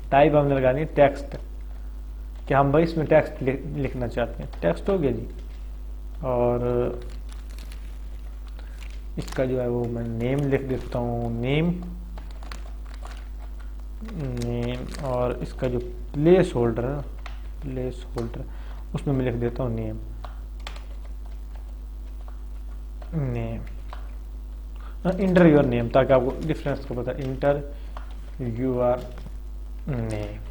टाइप हमने लगानी है टेक्स्ट, कि हम भाई इसमें टेक्स्ट लिखना चाहते हैं। टेक्स्ट हो गया जी। और इसका जो है वो मैं नेम लिख देता हूँ, नेम नेम, और इसका जो प्लेस होल्डर है, प्लेस होल्डर, उसमें मैं लिख देता हूँ name, name, inter your name, ताकि आपको डिफरेंस को पता, इंटर योर नेम।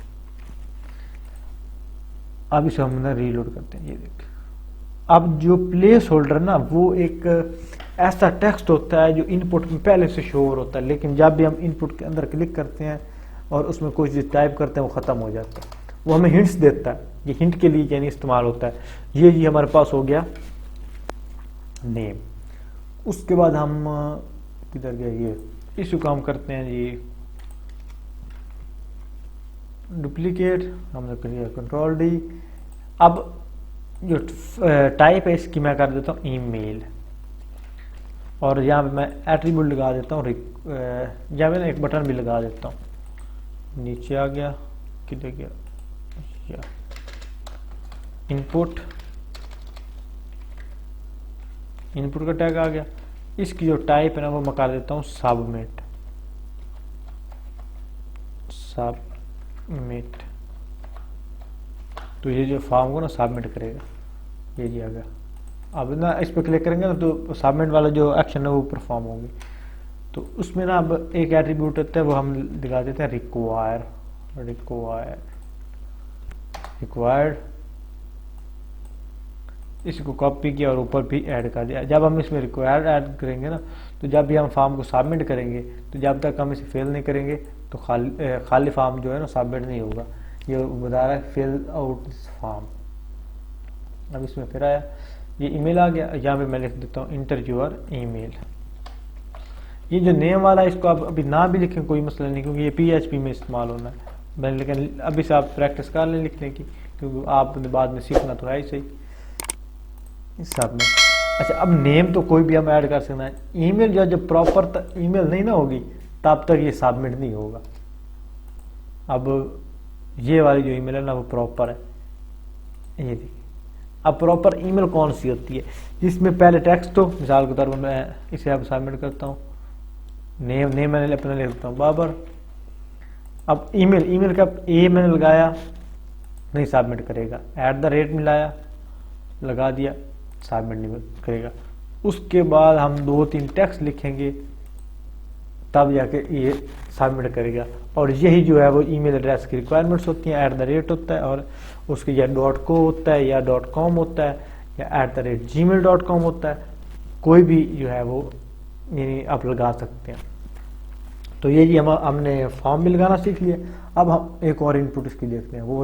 अब इसे हम ना रीलोड करते हैं, ये देख। अब जो प्लेस होल्डर ना वो एक ऐसा टेक्स्ट होता है जो इनपुट में पहले से शो होता है, लेकिन जब भी हम इनपुट के अंदर क्लिक करते हैं और उसमें कोई चीज़ टाइप करते हैं वो ख़त्म हो जाता है। वो हमें हिंट्स देता है, ये हिंट के लिए यानी इस्तेमाल होता है। ये हमारे पास हो गया नेम। उसके बाद हम किधर गया, ये इसी काम करते हैं जी, डुप्लीकेट, हमने कर लिया कंट्रोल डी। अब जो टाइप है इसकी मैं कर देता हूँ ईमेल, और यहाँ पे मैं एट्रीब्यूट लगा देता हूँ, यहाँ पे एक बटन भी लगा देता हूँ। नीचे आ गया, किधर गया, या इनपुट, इनपुट का टैग आ गया। इसकी जो टाइप है ना वो मैं कर देता हूँ सबमिट, सबमिट। तो ये जो फॉर्म को ना सबमिट करेगा, ये जी आ गया। अब ना इस पर क्लिक करेंगे ना तो सबमिट वाला जो एक्शन है वो परफॉर्म होगी। तो उसमें ना अब एक एट्रीब्यूट होता है, वो हम दिखा देते हैं रिक्वायर, रिक्वायर्ड। इसको कॉपी किया और ऊपर भी ऐड कर दिया। जब हम इसमें रिक्वायर्ड ऐड करेंगे ना, तो जब भी हम फॉर्म को सबमिट करेंगे, तो जब तक हम इसे फिल नहीं करेंगे तो खाली फॉर्म जो है ना सबमिट नहीं होगा। ये बता रहा है फिल आउट दिस फॉर्म। अब इसमें फिर आया, ये ईमेल आ गया। यहाँ पे मैं लिख देता हूँ इंटर योर ईमेल। ये जो नेम वाला है इसको आप अभी ना भी लिखें कोई मसला नहीं, क्योंकि ये PHP में इस्तेमाल होना है। मैंने लेकिन अभी से आप प्रैक्टिस कर लें लिखने की, क्योंकि आपने बाद में सीखना तो है ही सही इस सब में। अच्छा, अब नेम तो कोई भी हम ऐड कर सकते हैं। ईमेल जो जब प्रॉपर ईमेल नहीं ना होगी तब तक ये सबमिट नहीं होगा। अब ये वाली जो ईमेल है ना वो प्रॉपर है, ये देखिए। अब प्रॉपर ईमेल कौन सी होती है, जिसमें पहले टेक्स्ट हो, मिसाल के तौर पर मैं इसे अब सबमिट करता हूँ, नेम मैंने अपना लिख देता हूँ बाबर। अब ईमेल का ए मैंने लगाया, नहीं सबमिट करेगा। @ मिलाया, लगा दिया, सबमिट नहीं करेगा। उसके बाद हम 2-3 टेक्स्ट लिखेंगे तब जाके ये सबमिट करेगा। और यही जो है वो ईमेल एड्रेस की रिक्वायरमेंट्स होती हैं। @ होता है और उसके या .co होता है या .com होता है या @gmail.com होता है। कोई भी जो है वो यानी आप लगा सकते हैं। तो ये जी हमने फॉर्म भी लगाना सीख लिया। अब हम एक और इनपुट इसकी देखते हैं, वो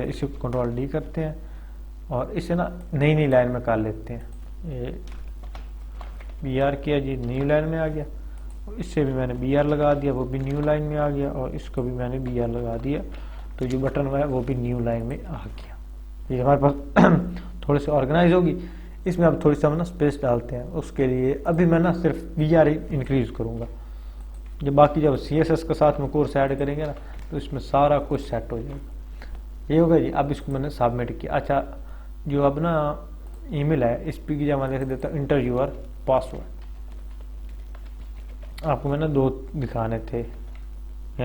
इसे कंट्रोल D करते हैं और इसे ना नई लाइन में कर लेते हैं। ये BR किया जी, न्यू लाइन में आ गया। इससे भी मैंने BR लगा दिया, वो भी न्यू लाइन में आ गया, और इसको भी मैंने BR लगा दिया। तो जो बटन है वो भी न्यू लाइन में आ गया। ये हमारे पास थोड़ी सी ऑर्गेनाइज होगी। इसमें अब थोड़ी सी हम ना स्पेस डालते हैं। उसके लिए अभी मैं ना सिर्फ BR इंक्रीज करूँगा। जब बाकी जब CSS के साथ में कोर्स ऐड करेंगे ना तो इसमें सारा कुछ सेट हो जाएगा। ये होगा जी। अब इसको मैंने सबमिट किया। अच्छा, जो अब ना ईमेल है इस पर की मैं लिख देता हूँ इंटर योर पासवर्ड। आपको मैंने 2 दिखाने थे,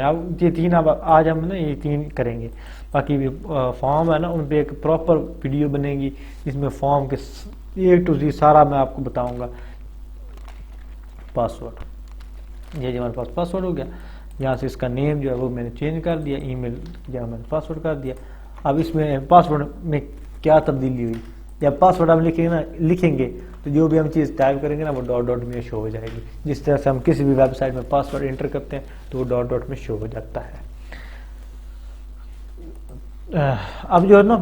अब ये 3 अब आज हम ना ये 3 करेंगे। बाकी भी फॉर्म है ना उन पे एक प्रॉपर वीडियो बनेगी, जिसमें फॉर्म के A to Z सारा मैं आपको बताऊंगा। पासवर्ड, ये जो हमारे पास पासवर्ड हो गया। यहाँ से इसका नेम जो है वो मैंने चेंज कर दिया, ईमेल जहाँ मैंने पासवर्ड कर दिया। अब इसमें पासवर्ड में क्या तब्दीली हुई, जब पासवर्ड हम लिखेंगे तो जो भी हम चीज़ टाइप करेंगे ना वो डॉट में शो हो जाएगी। जिस तरह से हम किसी भी वेबसाइट में पासवर्ड एंटर करते हैं तो वो डॉट में शो हो जाता है। अब जो है ना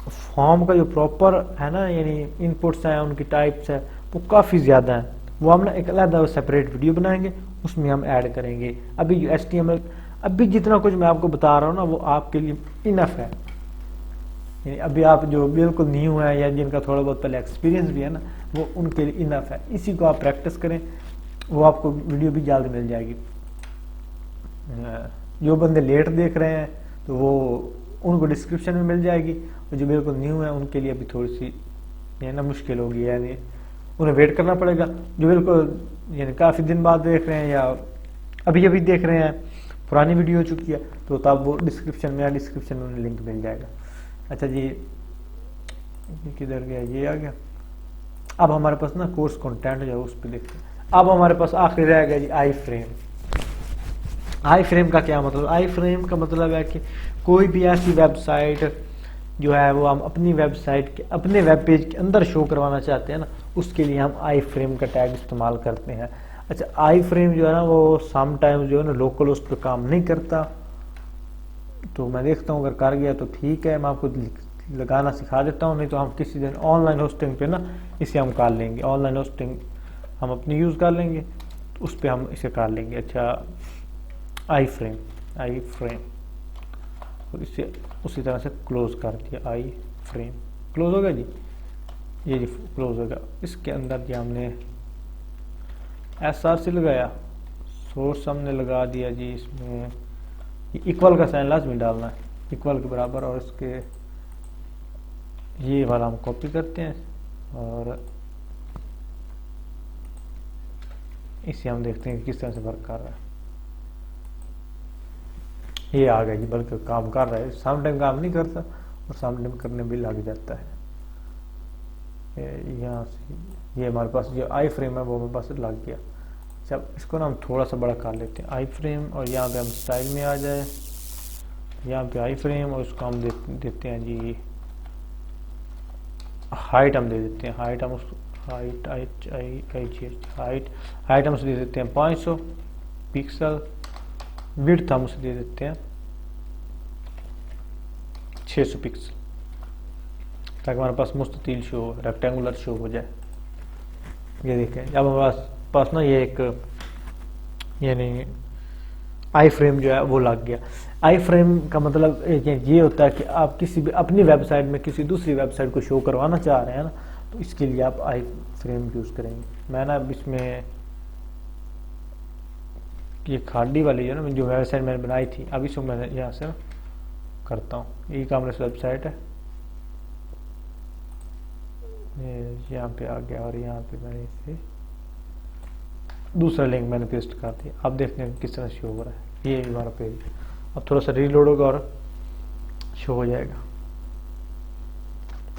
फॉर्म का जो प्रॉपर है ना यानी इनपुट्स हैं, उनकी टाइप्स है वो काफ़ी ज़्यादा है। वो हम ना एक अलग सेपरेट वीडियो बनाएंगे, उसमें हम ऐड करेंगे। अभी जो HTML अभी जितना कुछ मैं आपको बता रहा हूँ ना वो आपके लिए इनफ है। यानी अभी आप जो बिल्कुल न्यू है या जिनका थोड़ा बहुत पहले एक्सपीरियंस भी है ना वो उनके लिए इनफ है। इसी को आप प्रैक्टिस करें, वो आपको वीडियो भी जल्द मिल जाएगी। जो बंदे लेट देख रहे हैं तो वो उनको डिस्क्रिप्शन में मिल जाएगी, और जो बिल्कुल न्यू है उनके लिए अभी थोड़ी सी है ना मुश्किल होगी, यानी उन्हें वेट करना पड़ेगा। जो बिल्कुल यानी काफ़ी दिन बाद देख रहे हैं या अभी अभी देख रहे हैं पुरानी वीडियो हो चुकी है, तो तब वो डिस्क्रिप्शन में लिंक मिल जाएगा। अच्छा जी, किधर गया, ये आ गया। अब हमारे पास ना कोर्स कंटेंट जो है उस पर देखते हैं। अब हमारे पास आखिरी रह गया जी आई फ्रेम। आई फ्रेम का क्या मतलब? आई फ्रेम का मतलब है कि कोई भी ऐसी वेबसाइट जो है वो हम अपनी वेबसाइट के अपने वेब पेज के अंदर शो करवाना चाहते हैं ना, उसके लिए हम आई फ्रेम का टैग इस्तेमाल करते हैं। अच्छा, आई फ्रेम जो है ना वो समटाइम्स जो है ना लोकल उस पर काम नहीं करता, तो मैं देखता हूँ अगर कर गया तो ठीक है, मैं आपको लगाना सिखा देता हूँ, नहीं तो हम किसी दिन ऑनलाइन होस्टिंग पे ना इसे हम कर लेंगे। ऑनलाइन होस्टिंग हम अपनी यूज़ कर लेंगे, तो उस पर हम इसे कर लेंगे। अच्छा, आई फ्रेम और इसे उसी तरह से क्लोज कर दिया। आई फ्रेम क्लोज हो गया जी, ये जी क्लोज हो गया। इसके अंदर जी हमने SRC लगाया, सोर्स हमने लगा दिया जी, इसमें इक्वल का साइन लाजमी डालना है, इक्वल के बराबर, और इसके ये वाला हम कॉपी करते हैं और इसे हम देखते हैं कि किस तरह से वर्क कर रहा है। ये आ गया जी, बल्कि काम कर रहा है। सम टाइम काम नहीं करता और सम टाइम करने भी लग जाता है। यहाँ से ये हमारे पास जो आई फ्रेम है वो हमारे पास लग गया। जब इसको ना हम थोड़ा सा बड़ा कर लेते हैं आई फ्रेम, और यहाँ पे हम स्टाइल में आ जाए, यहाँ पे आई फ्रेम, और उसको हम देते हैं जी हाइट, हम दे देते हैं हाइट, हम उसको हाइट हम उसे दे देते हैं 500 पिक्सल, विड्थ हम उसे दे देते हैं 600 पिक्सल, ताकि हमारे पास मुस्ततील शो हो, रेक्टेंगुलर शो हो जाए। ये देखें, जब हमारे पास ना ये एक यानी आई फ्रेम जो है वो लग गया। आई फ्रेम का मतलब ये होता है कि आप किसी भी अपनी वेबसाइट में किसी दूसरी वेबसाइट को शो करवाना चाह रहे हैं ना, तो इसके लिए आप आई फ्रेम यूज़ करेंगे। मैं ना इसमें ये खाड़ी वाली है ना जो वेबसाइट मैंने बनाई थी, अब इसको मैंने यहाँ से करता हूँ। ई कॉमर्स वेबसाइट है, यहाँ पे आ गया, और यहाँ पे मैंने इसे दूसरा लिंक मैंने पेस्ट कर दिया। अब देखते हैं किस तरह शो हो रहा है। ये हमारा पेज अब थोड़ा सा रीलोड होगा और शो हो जाएगा।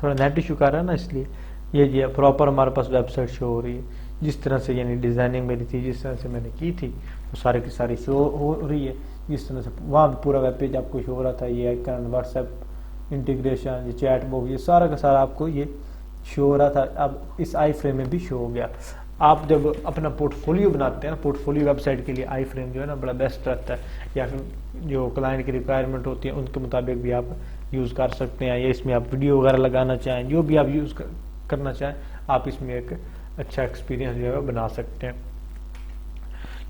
थोड़ा नेट इशू कर रहा है ना, इसलिए ये प्रॉपर हमारे पास वेबसाइट शो हो रही है। जिस तरह से यानी डिज़ाइनिंग मेरी थी, जिस तरह से मैंने की थी, वो सारी की सारी शो हो रही है। जिस तरह से वहाँ भी पूरा वेब पेज आपको शो हो रहा था, ये आइकन, व्हाट्सएप इंटीग्रेशन, ये चैट बॉक्स, ये सारा का सारा आपको ये शो हो रहा था। अब इस आई फ्रेम में भी शो हो गया। आप जब अपना पोर्टफोलियो बनाते हैं ना, पोर्टफोलियो वेबसाइट के लिए आई फ्रेम जो है ना बड़ा बेस्ट रहता है, या फिर जो क्लाइंट की रिक्वायरमेंट होती है उनके मुताबिक भी आप यूज़ कर सकते हैं, या इसमें आप वीडियो वगैरह लगाना चाहें, जो भी आप यूज़ करना चाहें, आप इसमें एक अच्छा एक्सपीरियंस जो है बना सकते हैं।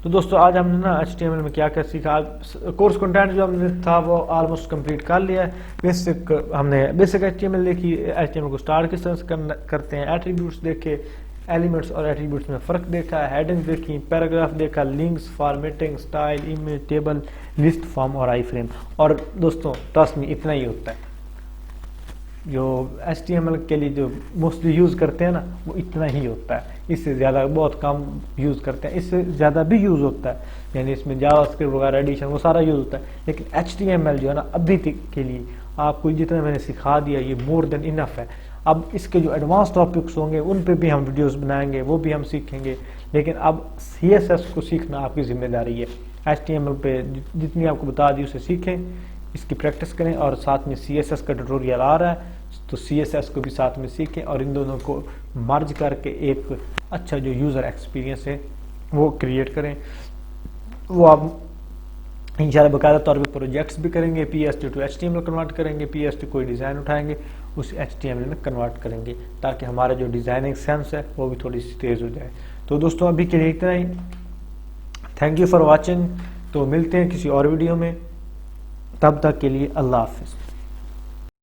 तो दोस्तों आज हमने ना HTML में क्या क्या सीखा। कोर्स कंटेंट जो हमने था वो ऑलमोस्ट कंप्लीट कर लिया है। हमने बेसिक HTML देखी, HTML को स्टार्ट किस तरह से करते हैं, एट्रीब्यूट्स देखे, एलिमेंट्स और एट्रीब्यूट्स में फ़र्क देखा, हेडिंग देखी, पैराग्राफ देखा, links, formatting, style, image, table, list, form और आई फ्रेम। और दोस्तों ट्रस्ट में इतना ही होता है, जो HTML के लिए जो मोस्टली यूज़ करते हैं ना वो इतना ही होता है। इससे ज़्यादा बहुत कम यूज़ करते हैं, इससे ज़्यादा भी यूज़ होता है, यानी इसमें जावास्क्रिप्ट वगैरह एडिशन वो सारा यूज़ होता है। लेकिन HTML जो है ना अभी तक के लिए आपको जितना मैंने सिखा दिया ये मोर देन इनफ है। अब इसके जो एडवांस टॉपिक्स होंगे उन पे भी हम वीडियोस बनाएंगे, वो भी हम सीखेंगे। लेकिन अब CSS को सीखना आपकी जिम्मेदारी है। HTML पे जितनी आपको बता दी उसे सीखें, इसकी प्रैक्टिस करें, और साथ में CSS का ट्यूटोरियल आ रहा है तो CSS को भी साथ में सीखें, और इन दोनों को मर्ज करके एक अच्छा जो यूज़र एक्सपीरियंस है वो क्रिएट करें। वो आप इंशाल्लाह बाकायदा तौर पे प्रोजेक्ट्स भी करेंगे, PHP टू HTML कन्वर्ट करेंगे, PHP कोई डिज़ाइन उठाएंगे उस HTML में कन्वर्ट करेंगे, ताकि हमारा जो डिज़ाइनिंग सेंस है वो भी थोड़ी सी तेज़ हो जाए। तो दोस्तों अभी के लिए इतना ही, थैंक यू फॉर वॉचिंग। तो मिलते हैं किसी और वीडियो में, तब तक के लिए अल्लाह हाफिज़।